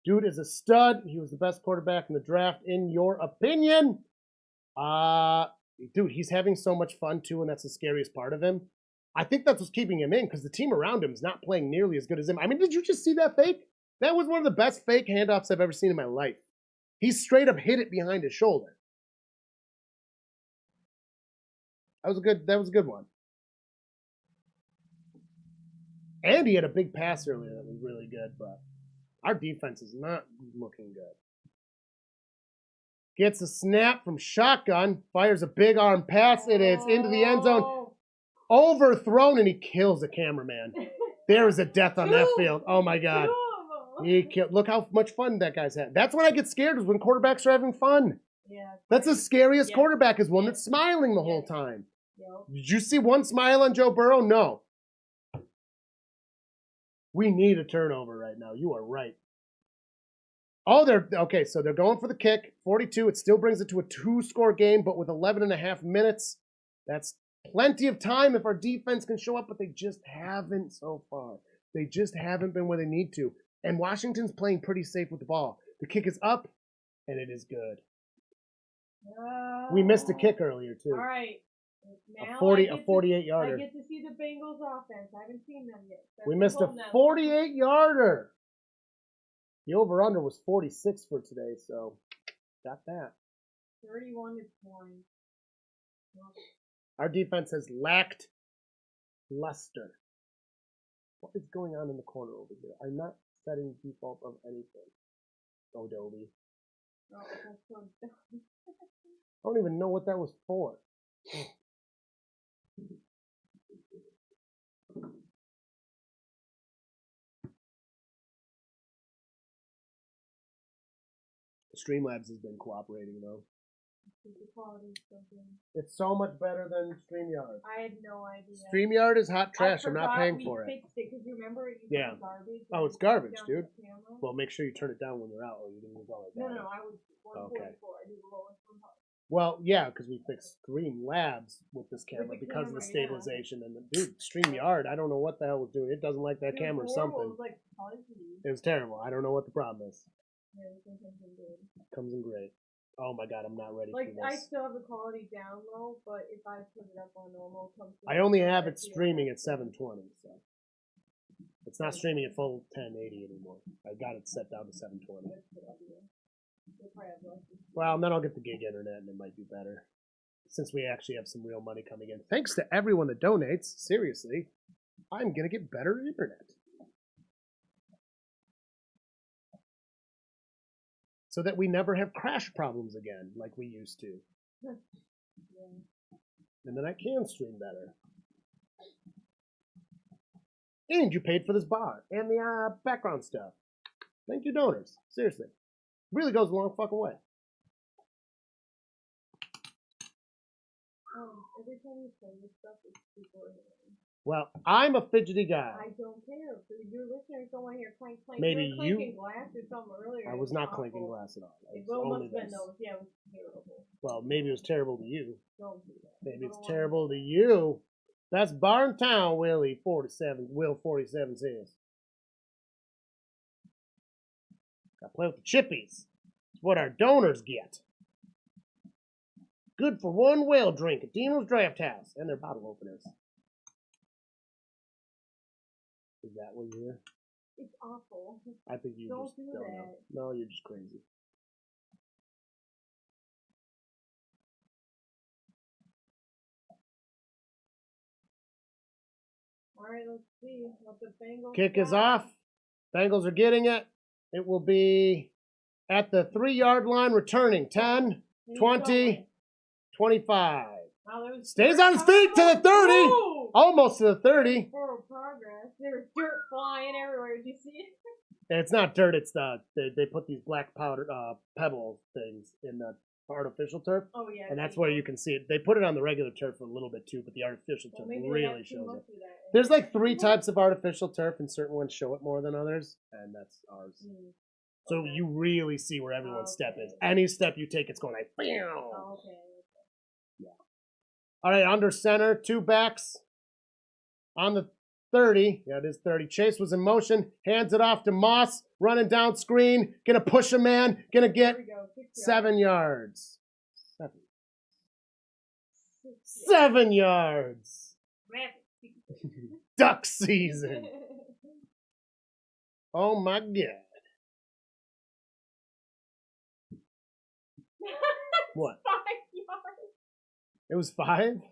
Dude is a stud. He was the best quarterback in the draft, in your opinion. Dude, he's having so much fun, too, and that's the scariest part of him. I think that's what's keeping him in, because the team around him is not playing nearly as good as him. I mean, did you just see that fake? That was one of the best fake handoffs I've ever seen in my life. He straight up hit it behind his shoulder. That was a good one. And he had a big pass earlier that was really good, but our defense is not looking good. Gets a snap from shotgun, fires a big arm pass. It is into the end zone. Overthrown, and he kills the cameraman. There is a death on that field. Oh my god. He killed. Look how much fun that guy's had. That's when I get scared, is when quarterbacks are having fun. Yeah. That's the scariest quarterback, is one that's smiling the whole time. Yep. Did you see one smile on Joe Burrow? No. We need a turnover right now. You are right. Oh, okay, so they're going for the kick. 42. It still brings it to a 2-score game, but with 11 and a half minutes. That's plenty of time if our defense can show up, but they just haven't so far. They just haven't been where they need to. And Washington's playing pretty safe with the ball. The kick is up, and it is good. We missed a kick earlier, too. All right. Now a 48-yarder. I get to see the Bengals offense. I haven't seen them yet. We missed a 48-yarder. The over-under was 46 for today, so got that. 31-20. Our defense has lacked luster. What is going on in the corner over here? I'm not setting default of anything. Adobe. Oh, that's so dumb. I don't even know what that was for. Streamlabs has been cooperating, though. The quality's so good. It's so much better than StreamYard. I had no idea. StreamYard is hot trash. I'm not forgot paying we for it. fixed it because you remember it used Yeah. to be garbage. Oh, and it's you garbage, took down dude. the camera. Well, make sure you turn it down when you're out, or you can lose all that No, data. I was 144. I do the lowest one. Well, yeah, because we fixed Streamlabs with this camera the because of the camera, stabilization. And dude, StreamYard, I don't know what the hell was doing. It doesn't like that It was camera or horrible. something. It was like fuzzy. It was terrible. I don't know what the problem is. Yeah, everything comes in good. Comes in great. Oh my god, I'm not ready Like, for I this. still have the quality down low, but if I put it up on normal, it comes in I only have better it feel. streaming at 720, so it's not streaming at full 1080 anymore. I got it set down to 720. That's a good idea. You'll probably have less to Well, and then I'll get the gig internet, and it might be better. Since we actually have some real money coming in. Thanks to everyone that donates. Seriously, I'm going to get better internet. So that we never have crash problems again like we used to. Yeah. And then I can stream better. And you paid for this bar and the background stuff. Thank you, donors. Seriously. Really goes a long fucking way. Every time you play this stuff, it's super annoying. Well, I'm a fidgety guy. I don't care. Your listeners don't want to hear clank, clank. Maybe you were clanking glass or something earlier. I was not clanking glass at all. It was Well, it only must have been this. those. Yeah, it was terrible. Well, maybe it was terrible to you. Don't do that. Maybe I it's don't terrible to you. That's bar in town, Willie 47. Will 47 says. Gotta play with the chippies. It's what our donors get. Good for one well drink at Dino's Drafthouse and their bottle openers. Is that what you hear? It's awful. I think you Don't just do don't know. that. No, you're just crazy. All right, let's see what the Bengals Kick is got. off. Bengals are getting it. It will be at the 3-yard line returning. 10, He's 20, going. 25. Wow, there was Stays dirt on his feet to the 30. Whoa! Almost to the 30. Forward progress. There was dirt flying everywhere. Did you see it? And it's not dirt. It's they put these black powder pebble things in the artificial turf, Oh yeah. and that's where you can see it. They put it on the regular turf a little bit too, but the artificial turf maybe they really had too shows much it. of that. There's like 3 types of artificial turf, and certain ones show it more than others, and that's ours. So Okay. you really see where everyone's step is. Okay. Any step you take, it's going like, Oh, bam. okay. All right, under center, 2 backs on the 30. Yeah, it is 30. Chase was in motion, hands it off to Moss, running down screen, gonna push a man, gonna get There we go. 6 7 yards. 7 yards. Duck season. Oh my god. What? 5 yards. It was 5? 2nd and 5.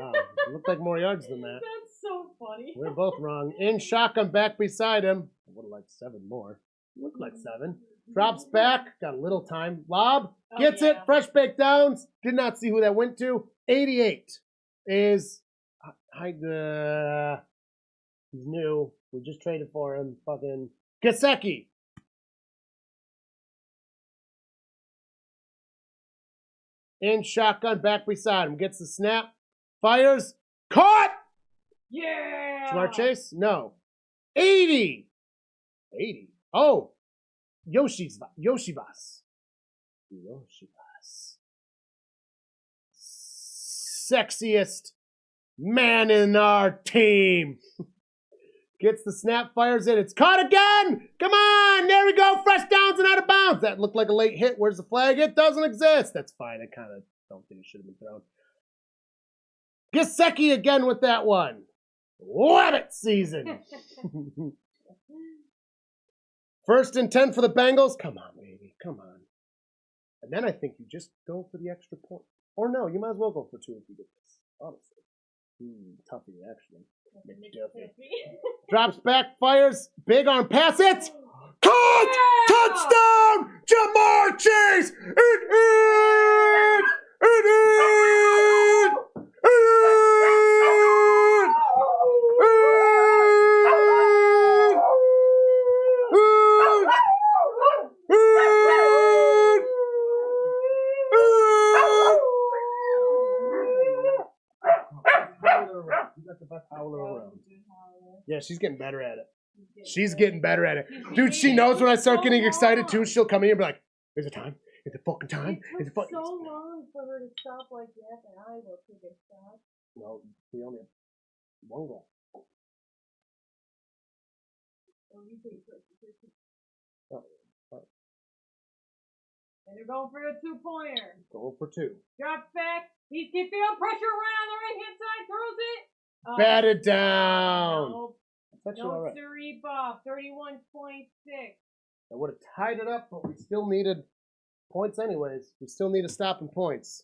Wow, it looked like more yards than that. That's so funny. We're both wrong. In shotgun back beside him. I would have liked 7 more. Looked like 7. Drops back. Got a little time. Lob. Gets it. Fresh baked downs. Did not see who that went to. 88 is... he's new. We just traded for him. Fucking Gasecki. In shotgun back beside him. Gets the snap. Fires. Caught! Yeah. Smart chase? No. 80. 80. Oh. Yoshibas. Yoshibas. Sexiest man in our team. Gets the snap, fires it. It's caught again. Come on. There we go. Fresh downs and out of bounds. That looked like a late hit. Where's the flag? It doesn't exist. That's fine. I kind of don't think it should have been thrown. Gasecki again with that one. Rabbit season. 1st and 10 for the Bengals. Come on, baby. Come on. And then I think you just go for the extra point. Or no, you might as well go for 2 if you get this. Honestly. Toughy, actually. Drops back, fires. Big arm pass it. Caught! Touchdown! Jamar Chase! Yeah, she's getting better at it. He's She's getting better at it. She's Dude, she getting knows when I start so getting excited too, long. she'll come in and be like, is it time? Is it fucking time? It Is it took fucking so long for her to stop like that, and I will take a shot. No, we only have one goal. Oh, you take it. Oh, oh, And they're going for a 2-pointer. goal for 2. Drops back. He's feeling pressure right on the right hand side. Throws it. Bat it down. Nope. That's all No right. siree, Bob. 31-26. I would have tied it up, but we still needed points anyways. We still need a stop in points.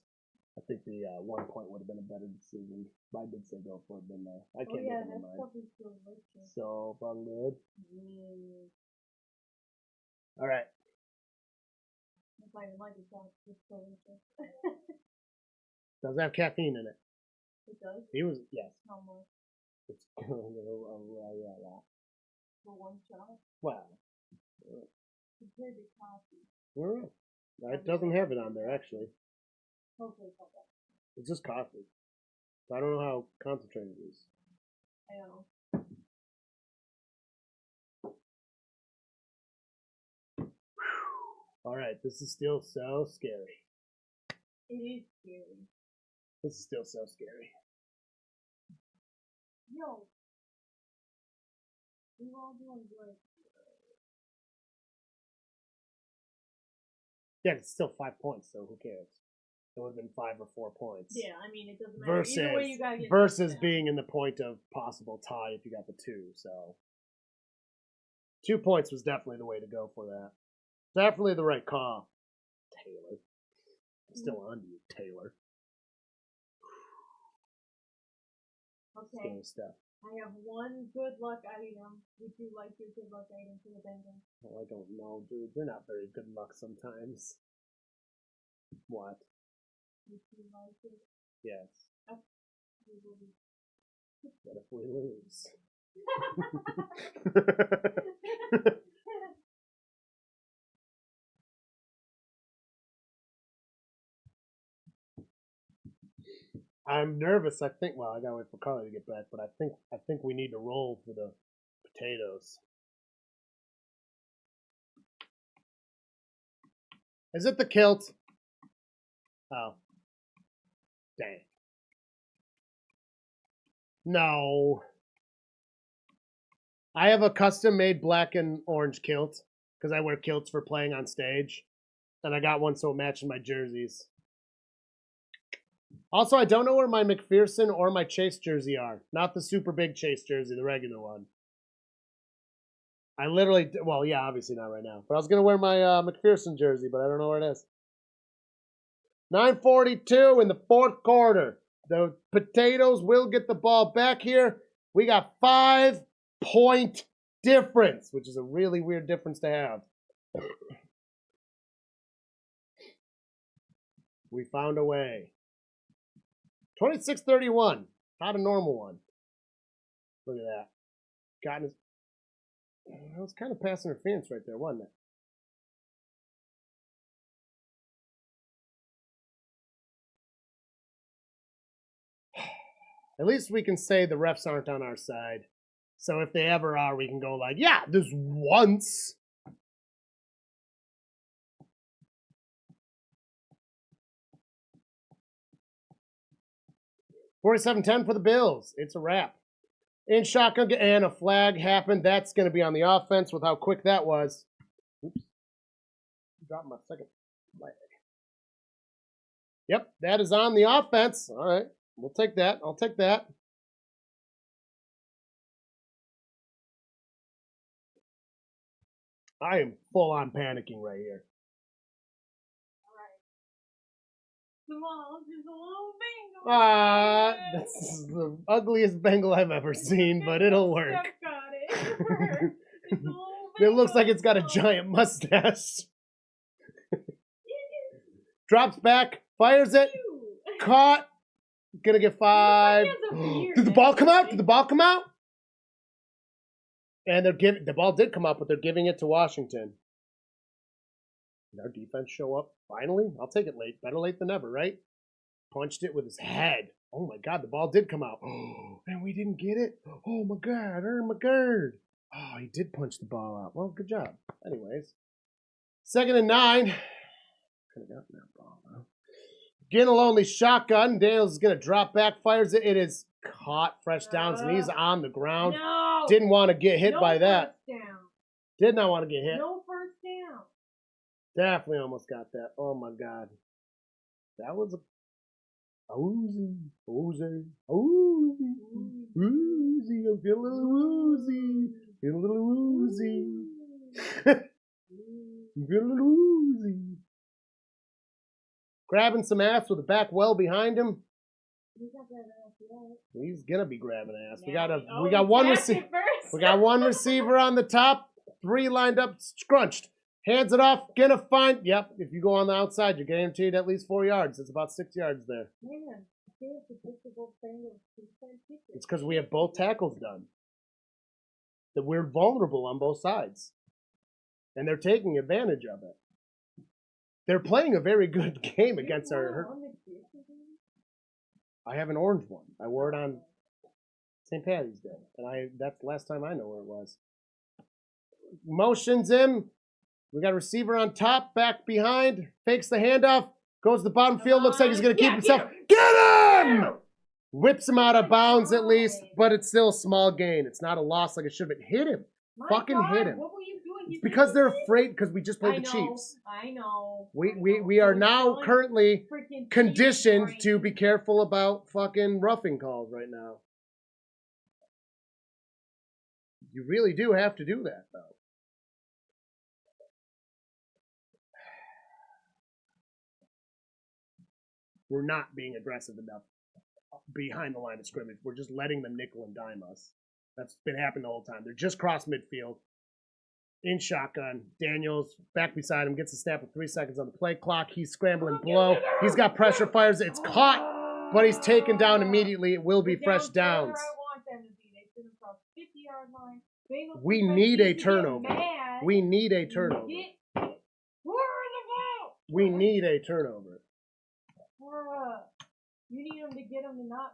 I think the 1 point would have been a better decision. I did say go for it, didn't I? I can't Oh yeah, make up that my mind. stuff is delicious. So, bung good. Mm. All right. If I even like it, it's delicious. Does have caffeine in it. It does? He was, yes. How much? It's For one shot? well, Compared to coffee. it doesn't have it on there actually. Hopefully it's not that. It's just coffee. I don't know how concentrated it is. I know. All right, this is still so scary. It is scary. This is still so scary. Yo. We're all doing good. Yeah, it's still 5 points, so who cares? It would have been 5 or 4 points. Yeah, I mean, it doesn't matter. Either way, you gotta get Versus down. being in the point of possible tie if you got the 2. So 2 points was definitely the way to go for that. Definitely the right call. Taylor. I'm still on to you, Taylor. Okay. Scary stuff. I have one good luck item. Would you like your good luck item for the Bengals? Oh, I don't know, dude. They're not very good luck sometimes. What? Would you like it? Yes. We will be- What if we lose? I'm nervous. I think. Well, I gotta wait for Carly to get back, but I think we need to roll for the potatoes. Is it the kilt? Oh, dang. No. I have a custom-made black and orange kilt because I wear kilts for playing on stage, and I got one so it matches my jerseys. Also, I don't know where my McPherson or my Chase jersey are. Not the super big Chase jersey, the regular one. I literally, well, yeah, obviously not right now. But I was going to wear my McPherson jersey, but I don't know where it is. 9:42 in the 4th quarter. The Potatoes will get the ball back here. We got 5-point difference, which is a really weird difference to have. We found a way. 26-31. Not a normal one. Look at that. Gotten his... That was kind of pass interference right there, wasn't it? At least we can say the refs aren't on our side. So if they ever are, we can go like, yeah, this once. $47-10 for the Bills. It's a wrap. In shotgun, and a flag happened. That's going to be on the offense with how quick that was. Oops. Dropped my second flag. Yep, that is on the offense. All right, we'll take that. I'll take that. I am full on panicking right here. Small, just a little Bengal. That's the ugliest Bengal I've ever seen, but it'll work. Steph got it. It worked. It's a little It looks like it's got a Bengal. giant mustache. Drops back, fires it, caught. Gonna get 5. Looks like he has a beard, Did the ball come out? actually. Did the ball come out? And they're giving the ball did come out, but they're giving it to Washington. Did our defense show up finally? I'll take it late. Better late than never, right? punched it with his head. Oh my God, the ball did come out. Oh, and we didn't get it. Oh my God, oh my God. Oh, he did punch the ball out. Well, good job. Anyways, 2nd and 9. Could have gotten that ball, huh? Getting a lonely shotgun. Daniels is going to drop back, fires it. It is caught, fresh downs, and he's on the ground. No. Didn't want to get hit by that. First down. Did not want to get hit. No first down. Definitely almost got that. Oh my God. That was a woozy. I'm feeling a little woozy. Feeling a little woozy. I'm feeling a little woozy. Grabbing some ass with the back well behind him. He's gonna be grabbing ass. We got one receiver. We got one receiver on the top. 3 lined up, scrunched. Hands it off. Gonna find. Yep. If you go on the outside, you're guaranteed at least 4 yards. It's about 6 yards there. Man, it's because we have both tackles done. That we're vulnerable on both sides, and they're taking advantage of it. They're playing a very good game against our. I have an orange one. I wore it on St. Patty's Day, and that's the last time I know where it was. Motions him. We got a receiver on top, back behind, fakes the handoff, goes to the bottom field, looks like he's going to keep himself. Get him! Whips him out of bounds at least, but it's still a small gain. It's not a loss like it should have been. Hit him. Hit him. What were you doing? Because they're afraid, because we just played the Chiefs. I know. We are now currently conditioned to be careful about fucking roughing calls right now. You really do have to do that, though. We're not being aggressive enough behind the line of scrimmage. We're just letting them nickel and dime us. That's been happening the whole time. They're just cross midfield. In shotgun. Daniels back beside him. Gets a snap with 3 seconds on the play clock. He's scrambling below. He's got pressure, fires. It's caught, but he's taken down immediately. It will be fresh downs. We need a turnover. We need a turnover. We need a turnover. You need them to get them to not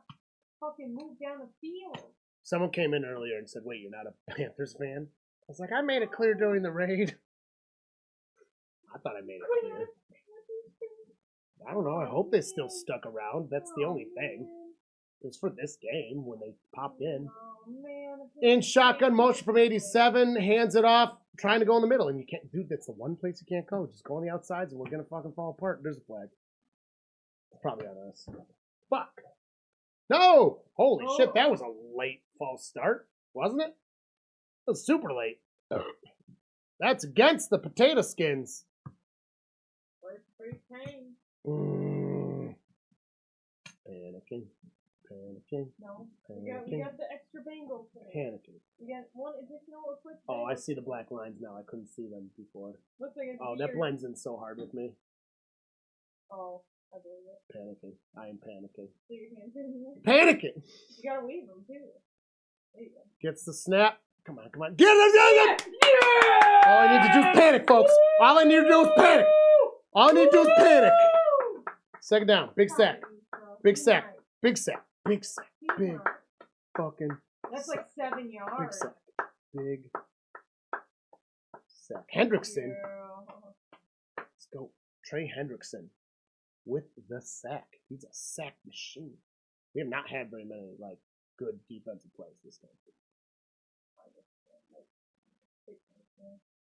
fucking move down the field. Someone came in earlier and said, wait, you're not a Panthers fan? I was like, I made it clear during the raid. I thought I made it clear. I don't know. I hope they still stuck around. That's the only thing. It's for this game when they popped in. In shotgun motion from 87. Hands it off. Trying to go in the middle. And you can't. Dude, that's the one place you can't go. Just go on the outsides and we're going to fucking fall apart. There's a flag. It's probably on us. Fuck. No! Holy shit, that was a late false start, wasn't it? It was super late. That's against the potato skins. Panicking. No. We got the extra Bengals today. Panicking. We got one additional equipped. Oh, I see the black lines now. I couldn't see them before. Looks like it's that blends in so hard with me. Oh, I believe it. Panicking. I am panicking. So your hands in panicking! You gotta wave them, too. There you go. Gets the snap. Come on. Get it! Yeah! All I need to do is panic, folks. All I need to do is panic. All I need to do is panic. 2nd down. Big sack. Big sack. Big sack. Big sack. Big fucking That's like 7 yards. Big sack. Big sack. Hendrickson. Let's go. Trey Hendrickson with the sack. He's a sack machine. We have not had very many good defensive plays this game.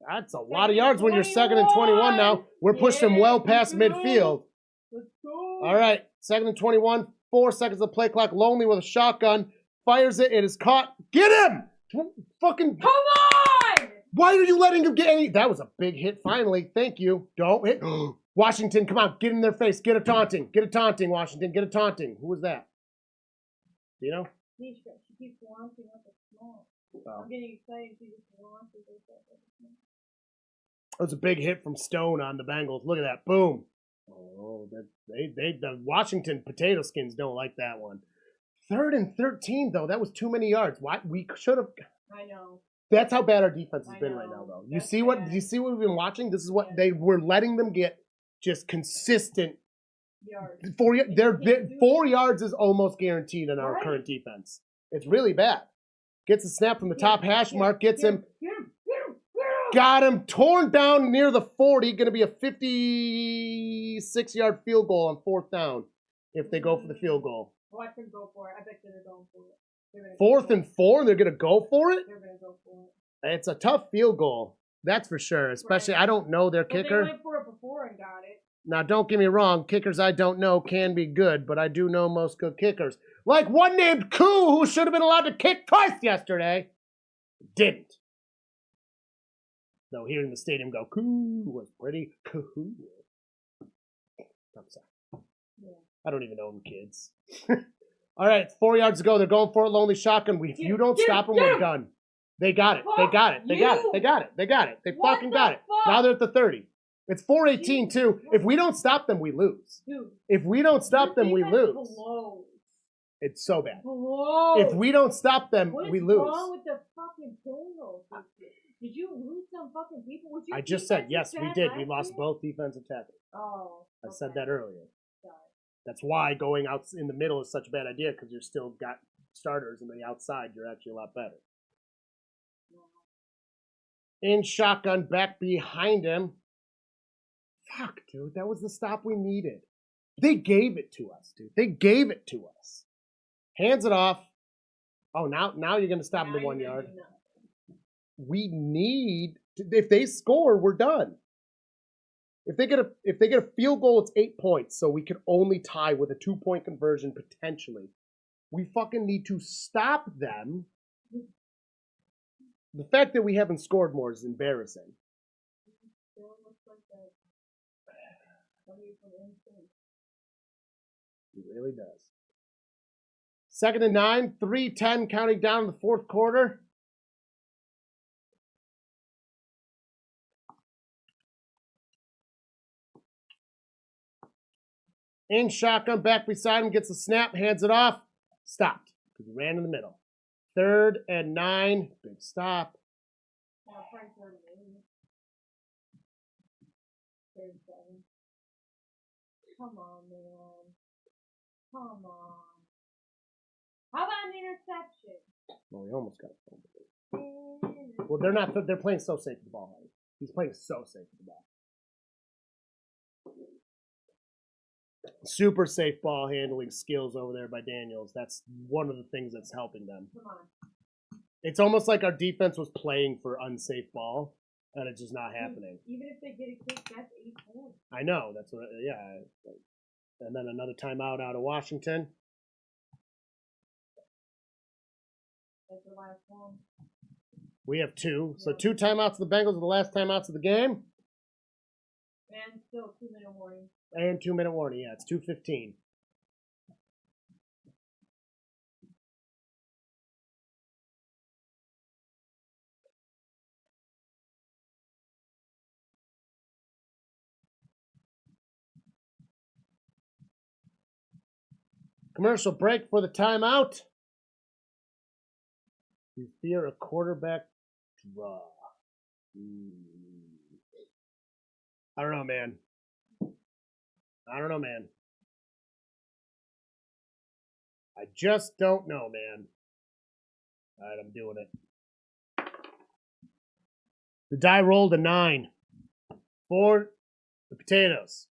That's a lot of yards when you're 2nd and 21 now. We're pushing well past midfield. Let's go. All right, 2nd and 21. 4 seconds of play clock. Lonely with a shotgun. Fires it. It is caught. Get him! Fucking. Come on! Why are you letting him get any? That was a big hit finally. Thank you. Don't hit. Washington, come on. Get in their face. Get a taunting. Get a taunting, Washington. Get a taunting. Who was that? Dino? She keeps launching up a small. Oh. I'm getting excited. She just launches herself up a small. That was a big hit from Stone on the Bengals. Look at that. Boom. Oh, the Washington potato skins don't like that one. 3rd and 13, though. That was too many yards. Why? We should have. I know. That's how bad our defense has been right now, though. You see what we've been watching? This is what we're letting them get. Just consistent yards. 4 yards is almost guaranteed in our current defense. It's really bad. Gets a snap from the top hash mark, gets him. Got him torn down near the 40. Going to be a 56-yard field goal on 4th down if they go for the field goal. Watch them go for it. I bet they're going for it. 4th and 4, they're going to go for it? They're going to go for it. It's a tough field goal. That's for sure. Especially, I don't know their kicker. They went for it before and got it. Now, don't get me wrong. Kickers I don't know can be good, but I do know most good kickers. Like one named Koo, who should have been allowed to kick twice yesterday. Didn't. Though hearing the stadium go, Koo was pretty cool. I'm sorry. Yeah. I don't even own kids. All right, 4 yards to go. They're going for it, lonely shotgun. If you don't stop them, we're done. They got it. They got it. They got it. They got it. They got it. They fucking got it. Now they're at the 30. It's 4:18 too. If we don't stop them, we lose. Dude, if we don't stop them, we lose. Blows. It's so bad. Blows. If we don't stop them, we lose. What's wrong with the fucking Bengals? Did you lose some fucking people? I just said, yes, we did. We lost both defensive tackles. Oh. I said that earlier. That's why going out in the middle is such a bad idea, because you're still got starters, and the outside, you're actually a lot better. In shotgun, back behind him. Fuck, dude, that was the stop we needed. They gave it to us, dude. They gave it to us. Hands it off. Oh, now you're going to stop them to 1 yard. We need to, if they score, we're done. If they get a field goal, it's 8 points, so we can only tie with a 2-point conversion potentially. We fucking need to stop them. The fact that we haven't scored more is embarrassing. It really does. 2nd and 9, 3:10 counting down in the 4th quarter. In shotgun, back beside him, gets the snap, hands it off. Stopped, because he ran in the middle. 3rd and 9, big stop. Come on, man. Come on. How about an interception? Well, we almost got a fumble. Well, they're playing so safe with the ball. He's playing so safe with the ball. Super safe ball handling skills over there by Daniels. That's one of the things that's helping them. Come on. It's almost like our defense was playing for unsafe ball, and it's just not happening. Even if they get a kick, that's 8 points. I know. That's what. Yeah. And then another timeout out of Washington. That's the last one. We have 2. So 2 timeouts of the Bengals are the last timeouts of the game. And still 2-minute warning. And 2-minute warning. Yeah, it's 2:15. Commercial break for the timeout. We fear a quarterback draw. I don't know, man. I just don't know, man. All right, I'm doing it. The die rolled a 9 for the potatoes.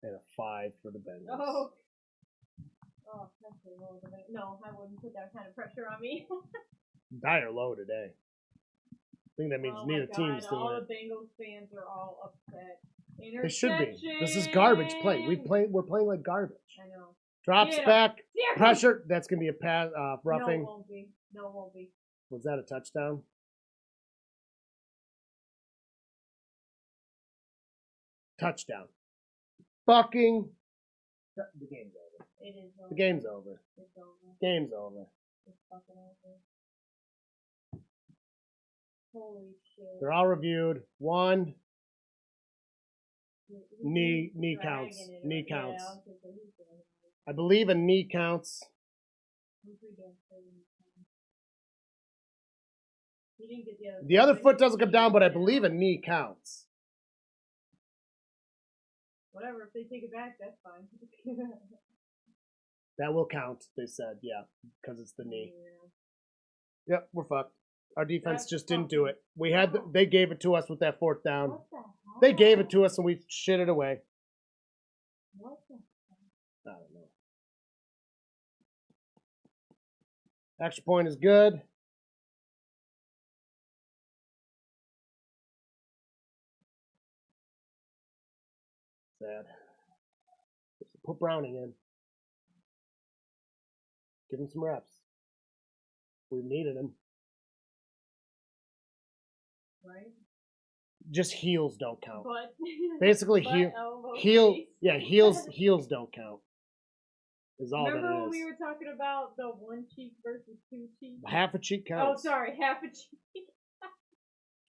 And a 5 for the Bengals. Oh, that's a low. No, I wouldn't put that kind of pressure on me. Die are low today. I think that means neither team's doing all it. the Bengals fans are all upset. They should be. This is garbage play. We're playing like garbage. I know. Drops back, pressure. That's gonna be a pass, roughing. No, it won't be. No, it won't be. Was that a touchdown? Touchdown. Fucking. The game's over. It is over. The game's over. It's over. Game's over. It's fucking over. Holy shit. They're all reviewed. 1. Knee counts. Knee counts. I believe a knee counts. The other foot doesn't come down, but I believe a knee counts. Whatever, if they take it back, that's fine. That will count, they said, yeah, because it's the knee. Yeah. Yep, we're fucked. Our defense That's just didn't do fucking- it. We had they gave it to us with that fourth down. What the hell? They gave it to us and we shit it away. What the I don't know. Extra point is good. Sad. Put Browning in. Give him some reps. We needed him. right? Just heels don't count. But Basically, butt, elbow, heel, face. yeah, heels don't count. Is all Remember that when it we is. were talking about the one cheek versus two cheeks? Half a cheek Oh, counts. sorry, half a cheek.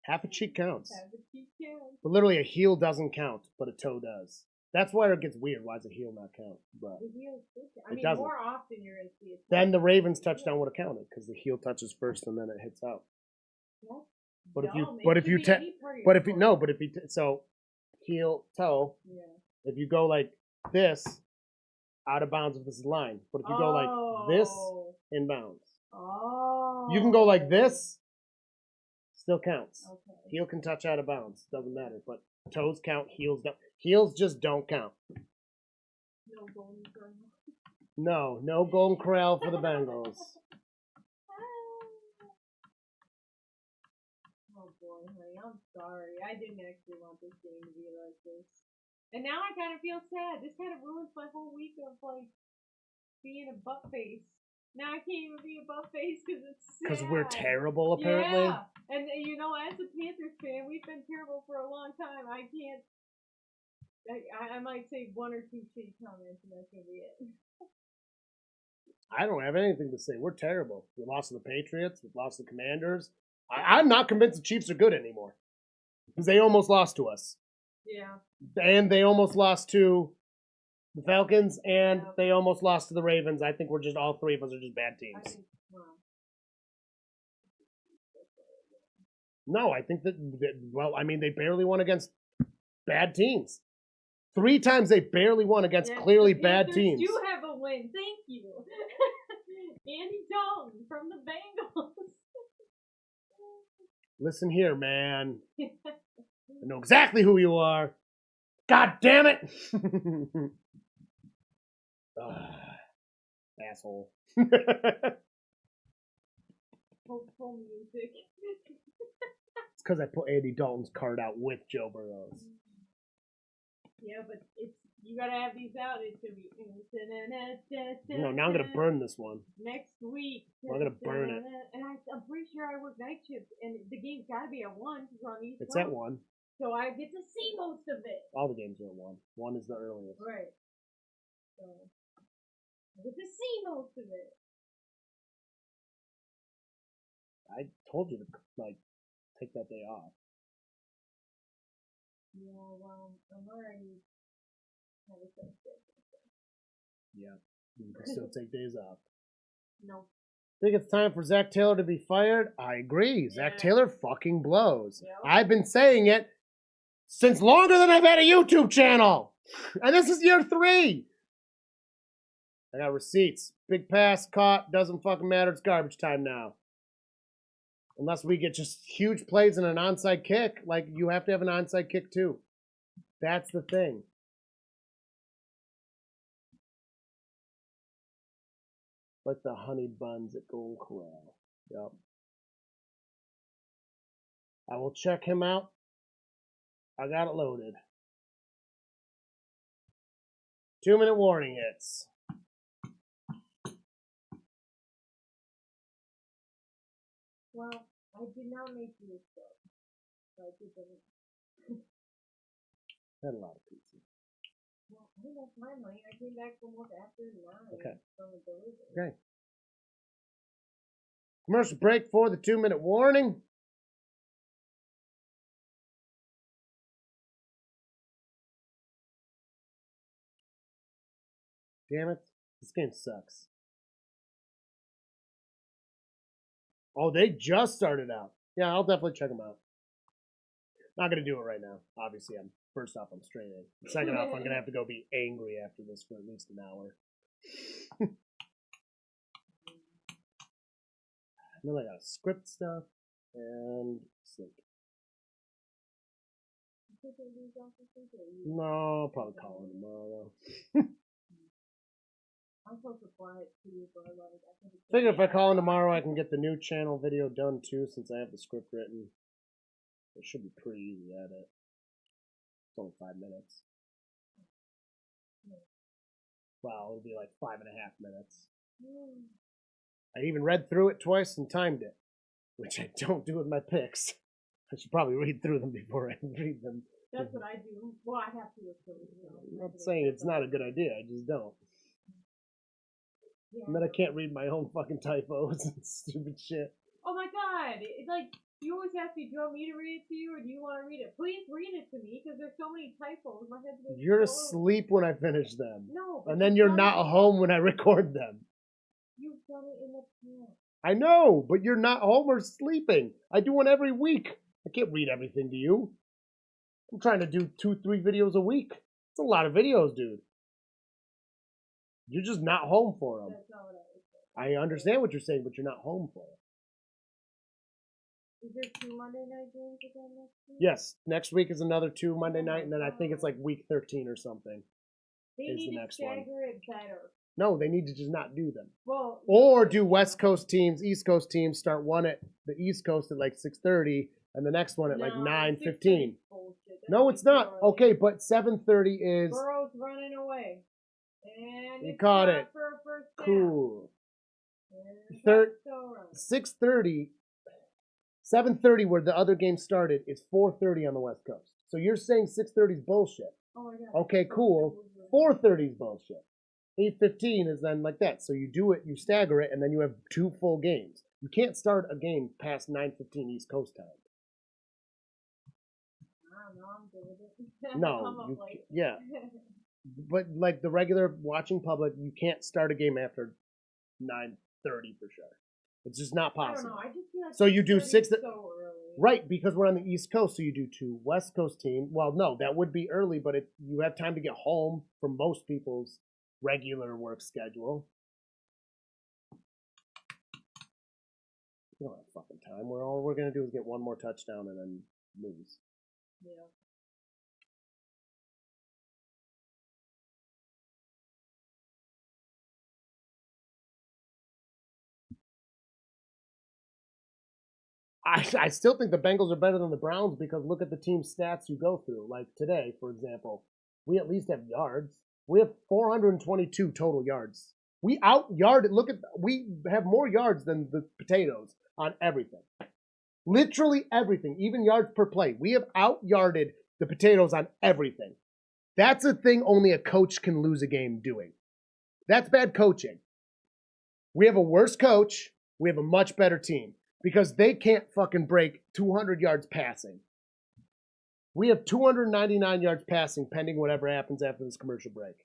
Half a cheek counts. Half a cheek counts. But literally, a heel doesn't count, but a toe does. That's why it gets weird. Why does a heel not count? But The heel should count. I It mean, doesn't. more often you're going to see it. then the Ravens touchdown would have counted because the heel touches first and then it hits out. That's But if you, dumb. It but if should you, be te- any part of but your if you, foot. no, but if you, so heel, toe. Yeah. If you go like this, out of bounds of this line. But if you go like this, in bounds. Oh. You can go like this, still counts. Okay. Heel can touch out of bounds, doesn't matter. But toes count, heels don't. Heels just don't count. No golden corral. No golden corral for the Bengals. Oh boy, honey, I'm sorry. I didn't actually want this game to be like this. And now I kind of feel sad. This kind of ruins my whole week of like being a butt face. Now I can't even be a butt face because it's sad. Because we're terrible, apparently. Yeah, and you know, as a Panthers fan, we've been terrible for a long time. I can't. I might say one or two shitty comments, and that's gonna be it. I don't have anything to say. We're terrible. We lost to the Patriots. We've lost to the Commanders. I'm not convinced the Chiefs are good anymore. Because they almost lost to us. Yeah. And they almost lost to the Falcons, and they almost lost to the Ravens. I think we're just, all three of us are just bad teams. I think, well, No, I think that, well, I mean, they barely won against bad teams. 3 times they barely won against yes, clearly the bad Panthers teams. do have a win. Thank you. Andy Dalton from the Bengals. Listen here, man. I know exactly who you are. God damn it! Asshole. Hopeful music. It's because I put Andy Dalton's card out with Joe Burrow's. Yeah, but it's you gotta have these out. It's gonna be. No, now I'm gonna burn this one. Next week. I'm gonna burn it. And I'm pretty sure I work night shift, and the game's gotta be at 1 because we're on East It's Coast. at 1. So I get to see most of it. All the games are at 1. 1 is the earliest. Right. So I get to see most of it. I told you to, like, take that day off. Yeah, well, I'm already have a sense of Yeah. You can still take days off. No. Think it's time for Zach Taylor to be fired? I agree. Zach Yeah. Taylor fucking blows. Yep. I've been saying it since longer than I've had a YouTube channel. And this is year 3. I got receipts. Big pass caught. Doesn't fucking matter. It's garbage time now. Unless we get just huge plays and an onside kick. Like, you have to have an onside kick too. That's the thing. Like the honey buns at Golden Corral. Yep. I will check him out. I got it loaded. 2-minute warning hits. Well, I did not make you a show. I didn't. Had a lot of pizza. Well, I didn't have my money. I came back from work after 9 Okay. from a delivery. Okay. Commercial break for the 2-minute warning. Damn it. This game sucks. Oh, they just started out. Yeah, I'll definitely check them out. Not going to do it right now. Obviously, I'm first off, I'm straight A. Second off, I'm going to have to go be angry after this for at least an hour. And then I got script stuff and sleep. No, I'll probably call him tomorrow though. I'm supposed to quiet too, but Figure if I call him tomorrow, I can get the new channel video done too, since I have the script written. It should be pretty easy at it. It's only 5 minutes. Well, it'll be like 5.5 minutes. I even read through it twice and timed it, which I don't do with my picks. I should probably read through them before I read them. That's what I do. Well, I have to look through it. I'm not saying it's not a good idea, I just don't. Yeah. And then I can't read my own fucking typos and stupid shit. Oh my god! It's like, you always ask me, do you want me to read it to you or do you want to read it? Please read it to me because there's so many typos. My head's getting You're so asleep when I finish them. No. And then you're not home when I record them. You've done it in the past. I know, but you're not home or sleeping. I do one every week. I can't read everything to you. I'm trying to do 2-3 videos a week. It's a lot of videos, dude. You're just not home for them. That's not what I was saying. I understand what you're saying, but you're not home for it. Is there 2 Monday night games again next week? Yes, next week is another 2 Monday night, and then I think it's like week 13 or something. They is need the to next one. stagger it better. No, they need to just not do them. Well, Or do West Coast teams, East Coast teams, start one at the East Coast at like 6:30 and the next one at like 9:15. No, it's not. Okay, but 7:30 is... Burrow's running away. And You caught it. For a first down. Cool. And 6:30, 7:30 where the other game started, it's 4:30 on the West Coast. So you're saying 6:30 is bullshit. Oh my god. Okay, cool. 4:30 is bullshit. 8:15 is then like that. So you do it, you stagger it, and then you have 2 full games. You can't start a game past 9:15 East Coast time. I don't know, I'm good with it. No, yeah. But like the regular watching public, you can't start a game after 9:30 for sure. It's just not possible. I don't know. I just feel like So you do 6 so early. Right, because we're on the East Coast, so you do 2 West Coast teams. Well, no, that would be early, but you have time to get home from most people's regular work schedule. You don't have fucking time. All we're gonna do is get 1 more touchdown and then lose. Yeah. I still think the Bengals are better than the Browns because look at the team stats you go through. Like today, for example, we at least have yards. We have 422 total yards. We out-yarded. We have more yards than the Potatoes on everything. Literally everything, even yards per play. We have out-yarded the Potatoes on everything. That's a thing only a coach can lose a game doing. That's bad coaching. We have a worse coach. We have a much better team. Because they can't fucking break 200 yards passing. We have 299 yards passing pending whatever happens after this commercial break.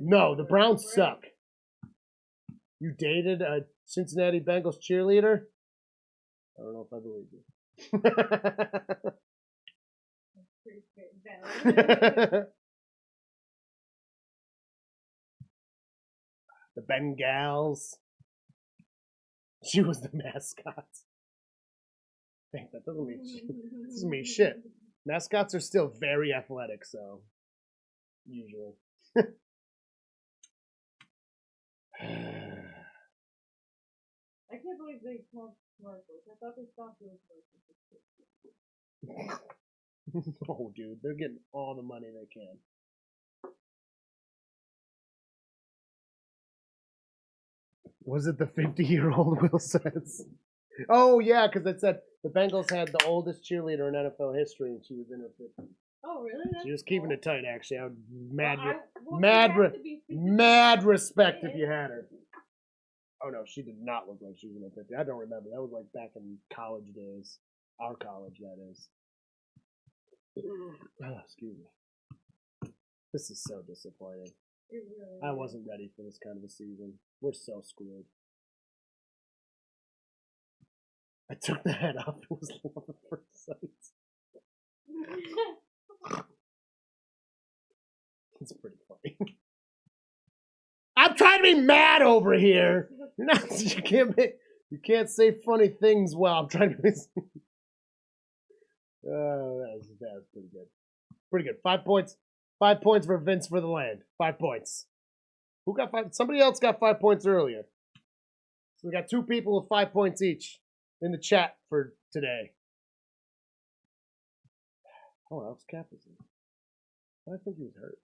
No, the Browns suck. You dated a Cincinnati Bengals cheerleader? I don't know if I believe you. The Bengals. She was the mascot. Dang, that doesn't mean shit. Mascots are still very athletic, so usually. I can't believe they have commercials. I thought they stopped doing commercials. No, dude, they're getting all the money they can. Was it the 50-year-old Will says? Oh, yeah, because it said the Bengals had the oldest cheerleader in NFL history, and she was in her 50s. Oh, really? She was keeping it tight, actually. I would mad mad respect if you had her. Oh, no, she did not look like she was in her 50s. I don't remember. That was like back in college days. Our college, that is. Oh, excuse me. This is so disappointing. Really I wasn't ready for this kind of a season. We're so screwed. I took the head off. It was love at first sight. trying to be mad over here. You're not, you can't say funny things while I'm trying to be. That was pretty good. Pretty good. 5 points. 5 points for Vince for the land. 5 points. Who got 5? Somebody else got 5 points earlier. So we got 2 people with 5 points each in the chat for today. Oh, Alex Cap is in. I think he was hurt.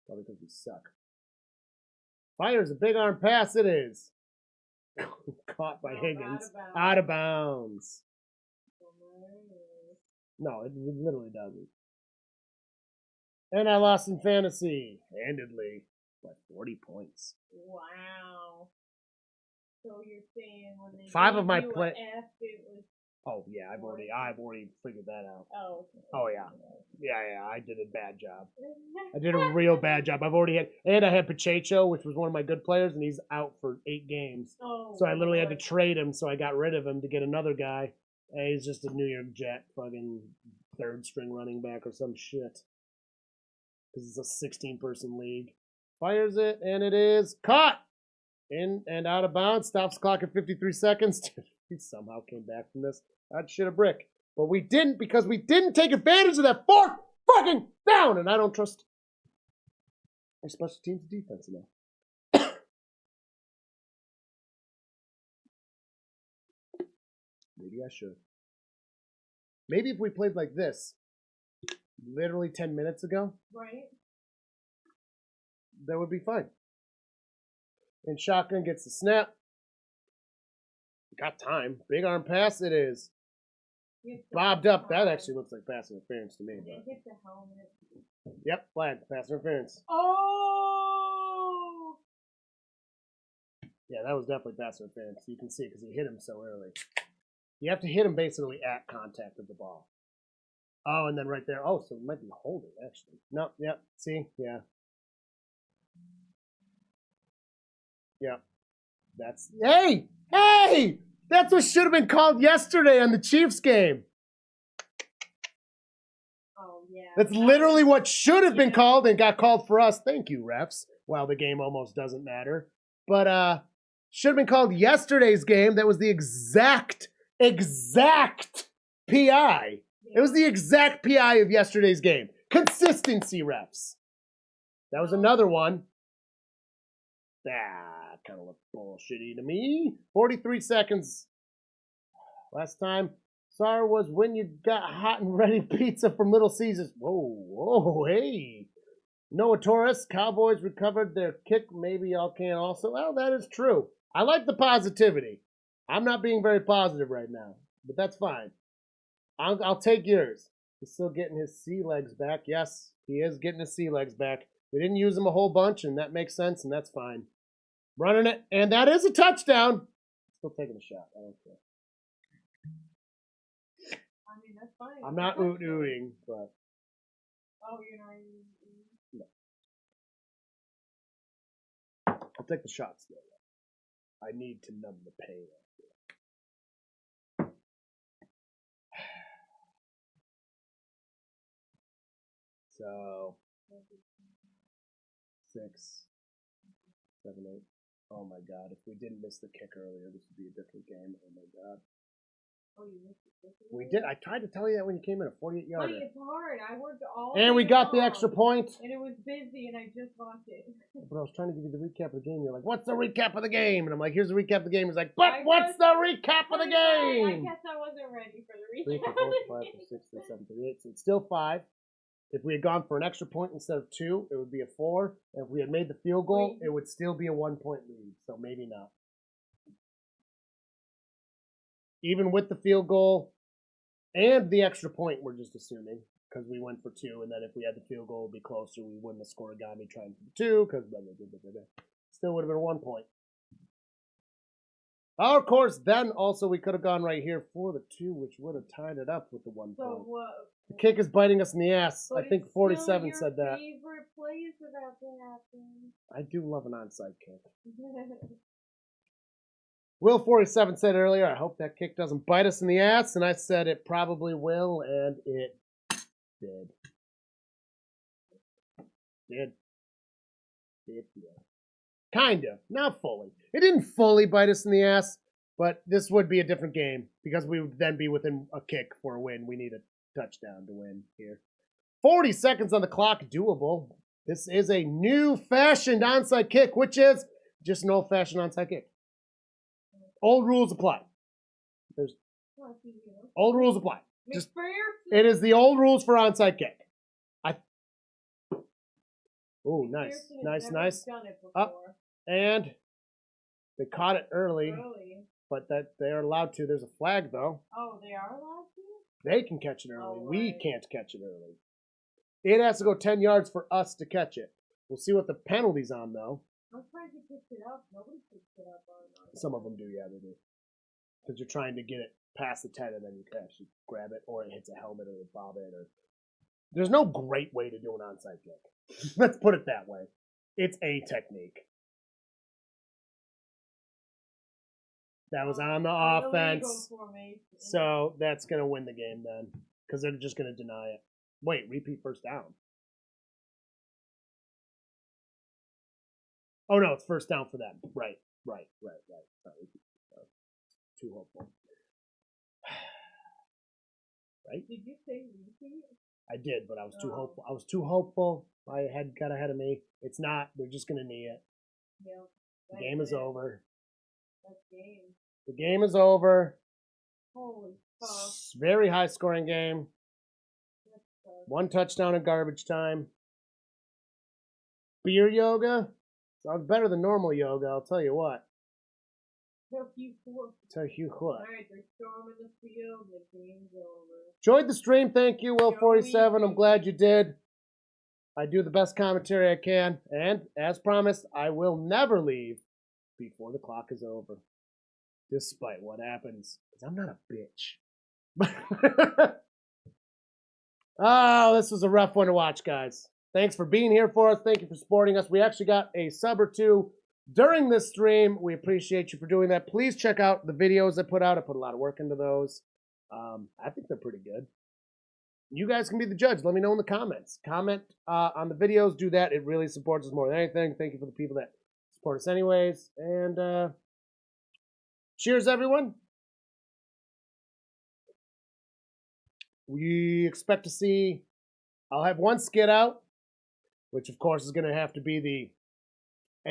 Probably because we suck. Fires a big arm pass. It is. Caught by Higgins. Out of bounds. No, it literally doesn't. And I lost in fantasy. Handedly. By 40 points. Wow. So you're saying when they 5 of my play. It was. Oh yeah, I've already figured that out. Oh. Okay. Oh yeah. Yeah. I did a bad job. I did a real bad job. I had Pacheco, which was one of my good players, and he's out for 8 games. Oh. So I literally had to trade him. So I got rid of him to get another guy. And he's just a New York Jet, fucking 3rd string running back or some shit. Because it's a 16-person league. Fires it, and it is caught. In and out of bounds. Stops clock at 53 seconds. We somehow came back from this. I'd shit a brick. But we didn't because we didn't take advantage of that 4th fucking down. And I don't trust our special teams defense enough. Maybe I should. Maybe if we played like this, literally 10 minutes ago, right, that would be fine. And shotgun gets the snap. Got time. Big arm pass it is. Bobbed up. That actually looks like pass interference to me. It hit the helmet. Yep, flag. Pass interference. Oh! Yeah, that was definitely pass interference. You can see it because he hit him so early. You have to hit him basically at contact of the ball. Oh, and then right there. Oh, so it might be holding, actually. No, yep. See? Yeah. Yep. That's... Hey! Hey! That's what should have been called yesterday on the Chiefs game. Oh, yeah. That's literally what should have been called and got called for us. Thank you, refs. Well, the game almost doesn't matter. But should have been called yesterday's game. That was the exact PI. It was the exact PI of yesterday's game. Consistency, refs. That was another one. That kind of looked bullshitty to me. 43 seconds. Last time. Sorry was when you got hot and ready pizza from Little Caesars. Whoa, hey. Noah Torres, Cowboys recovered their kick. Maybe y'all can also. Well, that is true. I like the positivity. I'm not being very positive right now, but that's fine. I'll take yours. He's still getting his sea legs back. Yes, he is getting his sea legs back. We didn't use him a whole bunch, and that makes sense, and that's fine. Running it, and that is a touchdown. Still taking a shot. I don't care. I mean, that's fine. I'm not ooting, but. Oh, you're not ooting? No. I'll take the shots, though. I need to numb the pain. So, 6, 7, 8. Oh my God! If we didn't miss the kick earlier, this would be a different game. Oh my God! Oh, you missed the kick. We did. I tried to tell you that when you came in a 48-yarder. It's hard. I worked all. And we got the extra point. And it was busy, and I just watched it. But I was trying to give you the recap of the game. You're like, "What's the recap of the game?" And I'm like, "Here's the recap of the game." He's like, "But what's the recap of the game?" I guess I wasn't ready for the 3, recap. 4, 5, 6, 7, 8. So it's still 5. If we had gone for an extra point instead of 2, it would be a 4. And if we had made the field goal, it would still be a 1-point lead. So maybe not. Even with the field goal and the extra point, we're just assuming, because we went for 2, and then if we had the field goal, it would be closer. We wouldn't have scored Gami trying for the 2, because still would have been a 1 point. Oh, of course, then also we could have gone right here for the 2, which would have tied it up with the 1 point. The kick is biting us in the ass. I think 47 said that. Favorite plays for that to happen. I do love an onside kick. Will 47 said earlier, I hope that kick doesn't bite us in the ass, and I said it probably will, and it did. 50. Kind of. Not fully. It didn't fully bite us in the ass, but this would be a different game because we would then be within a kick for a win. We need a touchdown to win here. 40 seconds on the clock, doable. This is a new-fashioned onside kick, which is just an old-fashioned onside kick. Old rules apply. There's old rules apply. Just, it is the old rules for onside kick. Oh, nice, nice. Up, and they caught it early, but that they are allowed to. There's a flag, though. Oh, they are allowed to? They can catch it early. Oh, right. We can't catch it early. It has to go 10 yards for us to catch it. We'll see what the penalty's on, though. I'm trying to pick it up. Nobody picks it up. Some of them do, yeah, they do. Because you're trying to get it past the 10 and then you can actually grab it, or it hits a helmet or a bob it. Or... There's no great way to do an onside kick. Let's put it that way. It's a technique. That was on the offense. So that's going to win the game then. Because they're just going to deny it. Wait, repeat first down. Oh, no, it's first down for them. Right. Sorry. Too hopeful. Right? Did you say repeat? I did, but I was too hopeful. I was too hopeful. I had got ahead of me. It's not. They're just going to knee it. Yeah. The game is over. That's game. The game is over. Holy fuck. Very high scoring game. One touchdown in garbage time. Beer yoga? Sounds better than normal yoga, I'll tell you what. Tell you what. Alright, they're storming the field. The game's over. Enjoyed the stream. Thank you, Will47. I'm glad you did. I do the best commentary I can. And, as promised, I will never leave before the clock is over. Despite what happens. Because I'm not a bitch. Oh, this was a rough one to watch, guys. Thanks for being here for us. Thank you for supporting us. We actually got a sub or two during this stream. We appreciate you for doing that. Please check out the videos I put out. I put a lot of work into those. I think they're pretty good. You guys can be the judge. Let me know in the comments. Comment on the videos. Do that. It really supports us more than anything. Thank you for the people that support us anyways. And cheers, everyone. We expect to see, I'll have one skit out, which of course is going to have to be the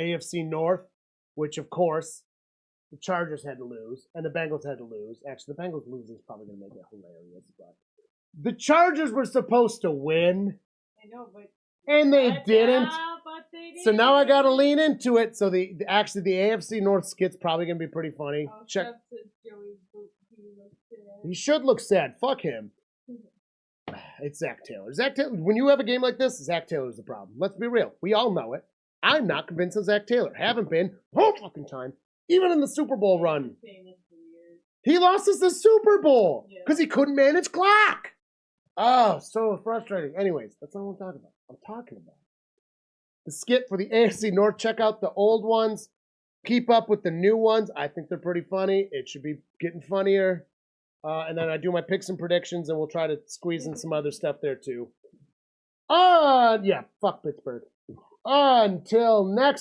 AFC North, which of course the Chargers had to lose and the Bengals had to lose. Actually, the Bengals losing is probably going to make it hilarious, but the Chargers were supposed to win. I know, but and they didn't. But they did. So now I got to lean into it. So the AFC North skit's probably going to be pretty funny. Oh, Check. He should look sad. Fuck him. It's Zach Taylor. Zach Taylor. When you have a game like this, Zach Taylor's the problem. Let's be real. We all know it. I'm not convinced of Zach Taylor. Haven't been whole fucking time. Even in the Super Bowl run. He lost us the Super Bowl because he couldn't manage clock. Oh, so frustrating. Anyways, that's not what I'm talking about. I'm talking about the skit for the AFC North. Check out the old ones. Keep up with the new ones. I think they're pretty funny. It should be getting funnier. And then I do my picks and predictions, and we'll try to squeeze in some other stuff there too. Yeah, fuck Pittsburgh. Until next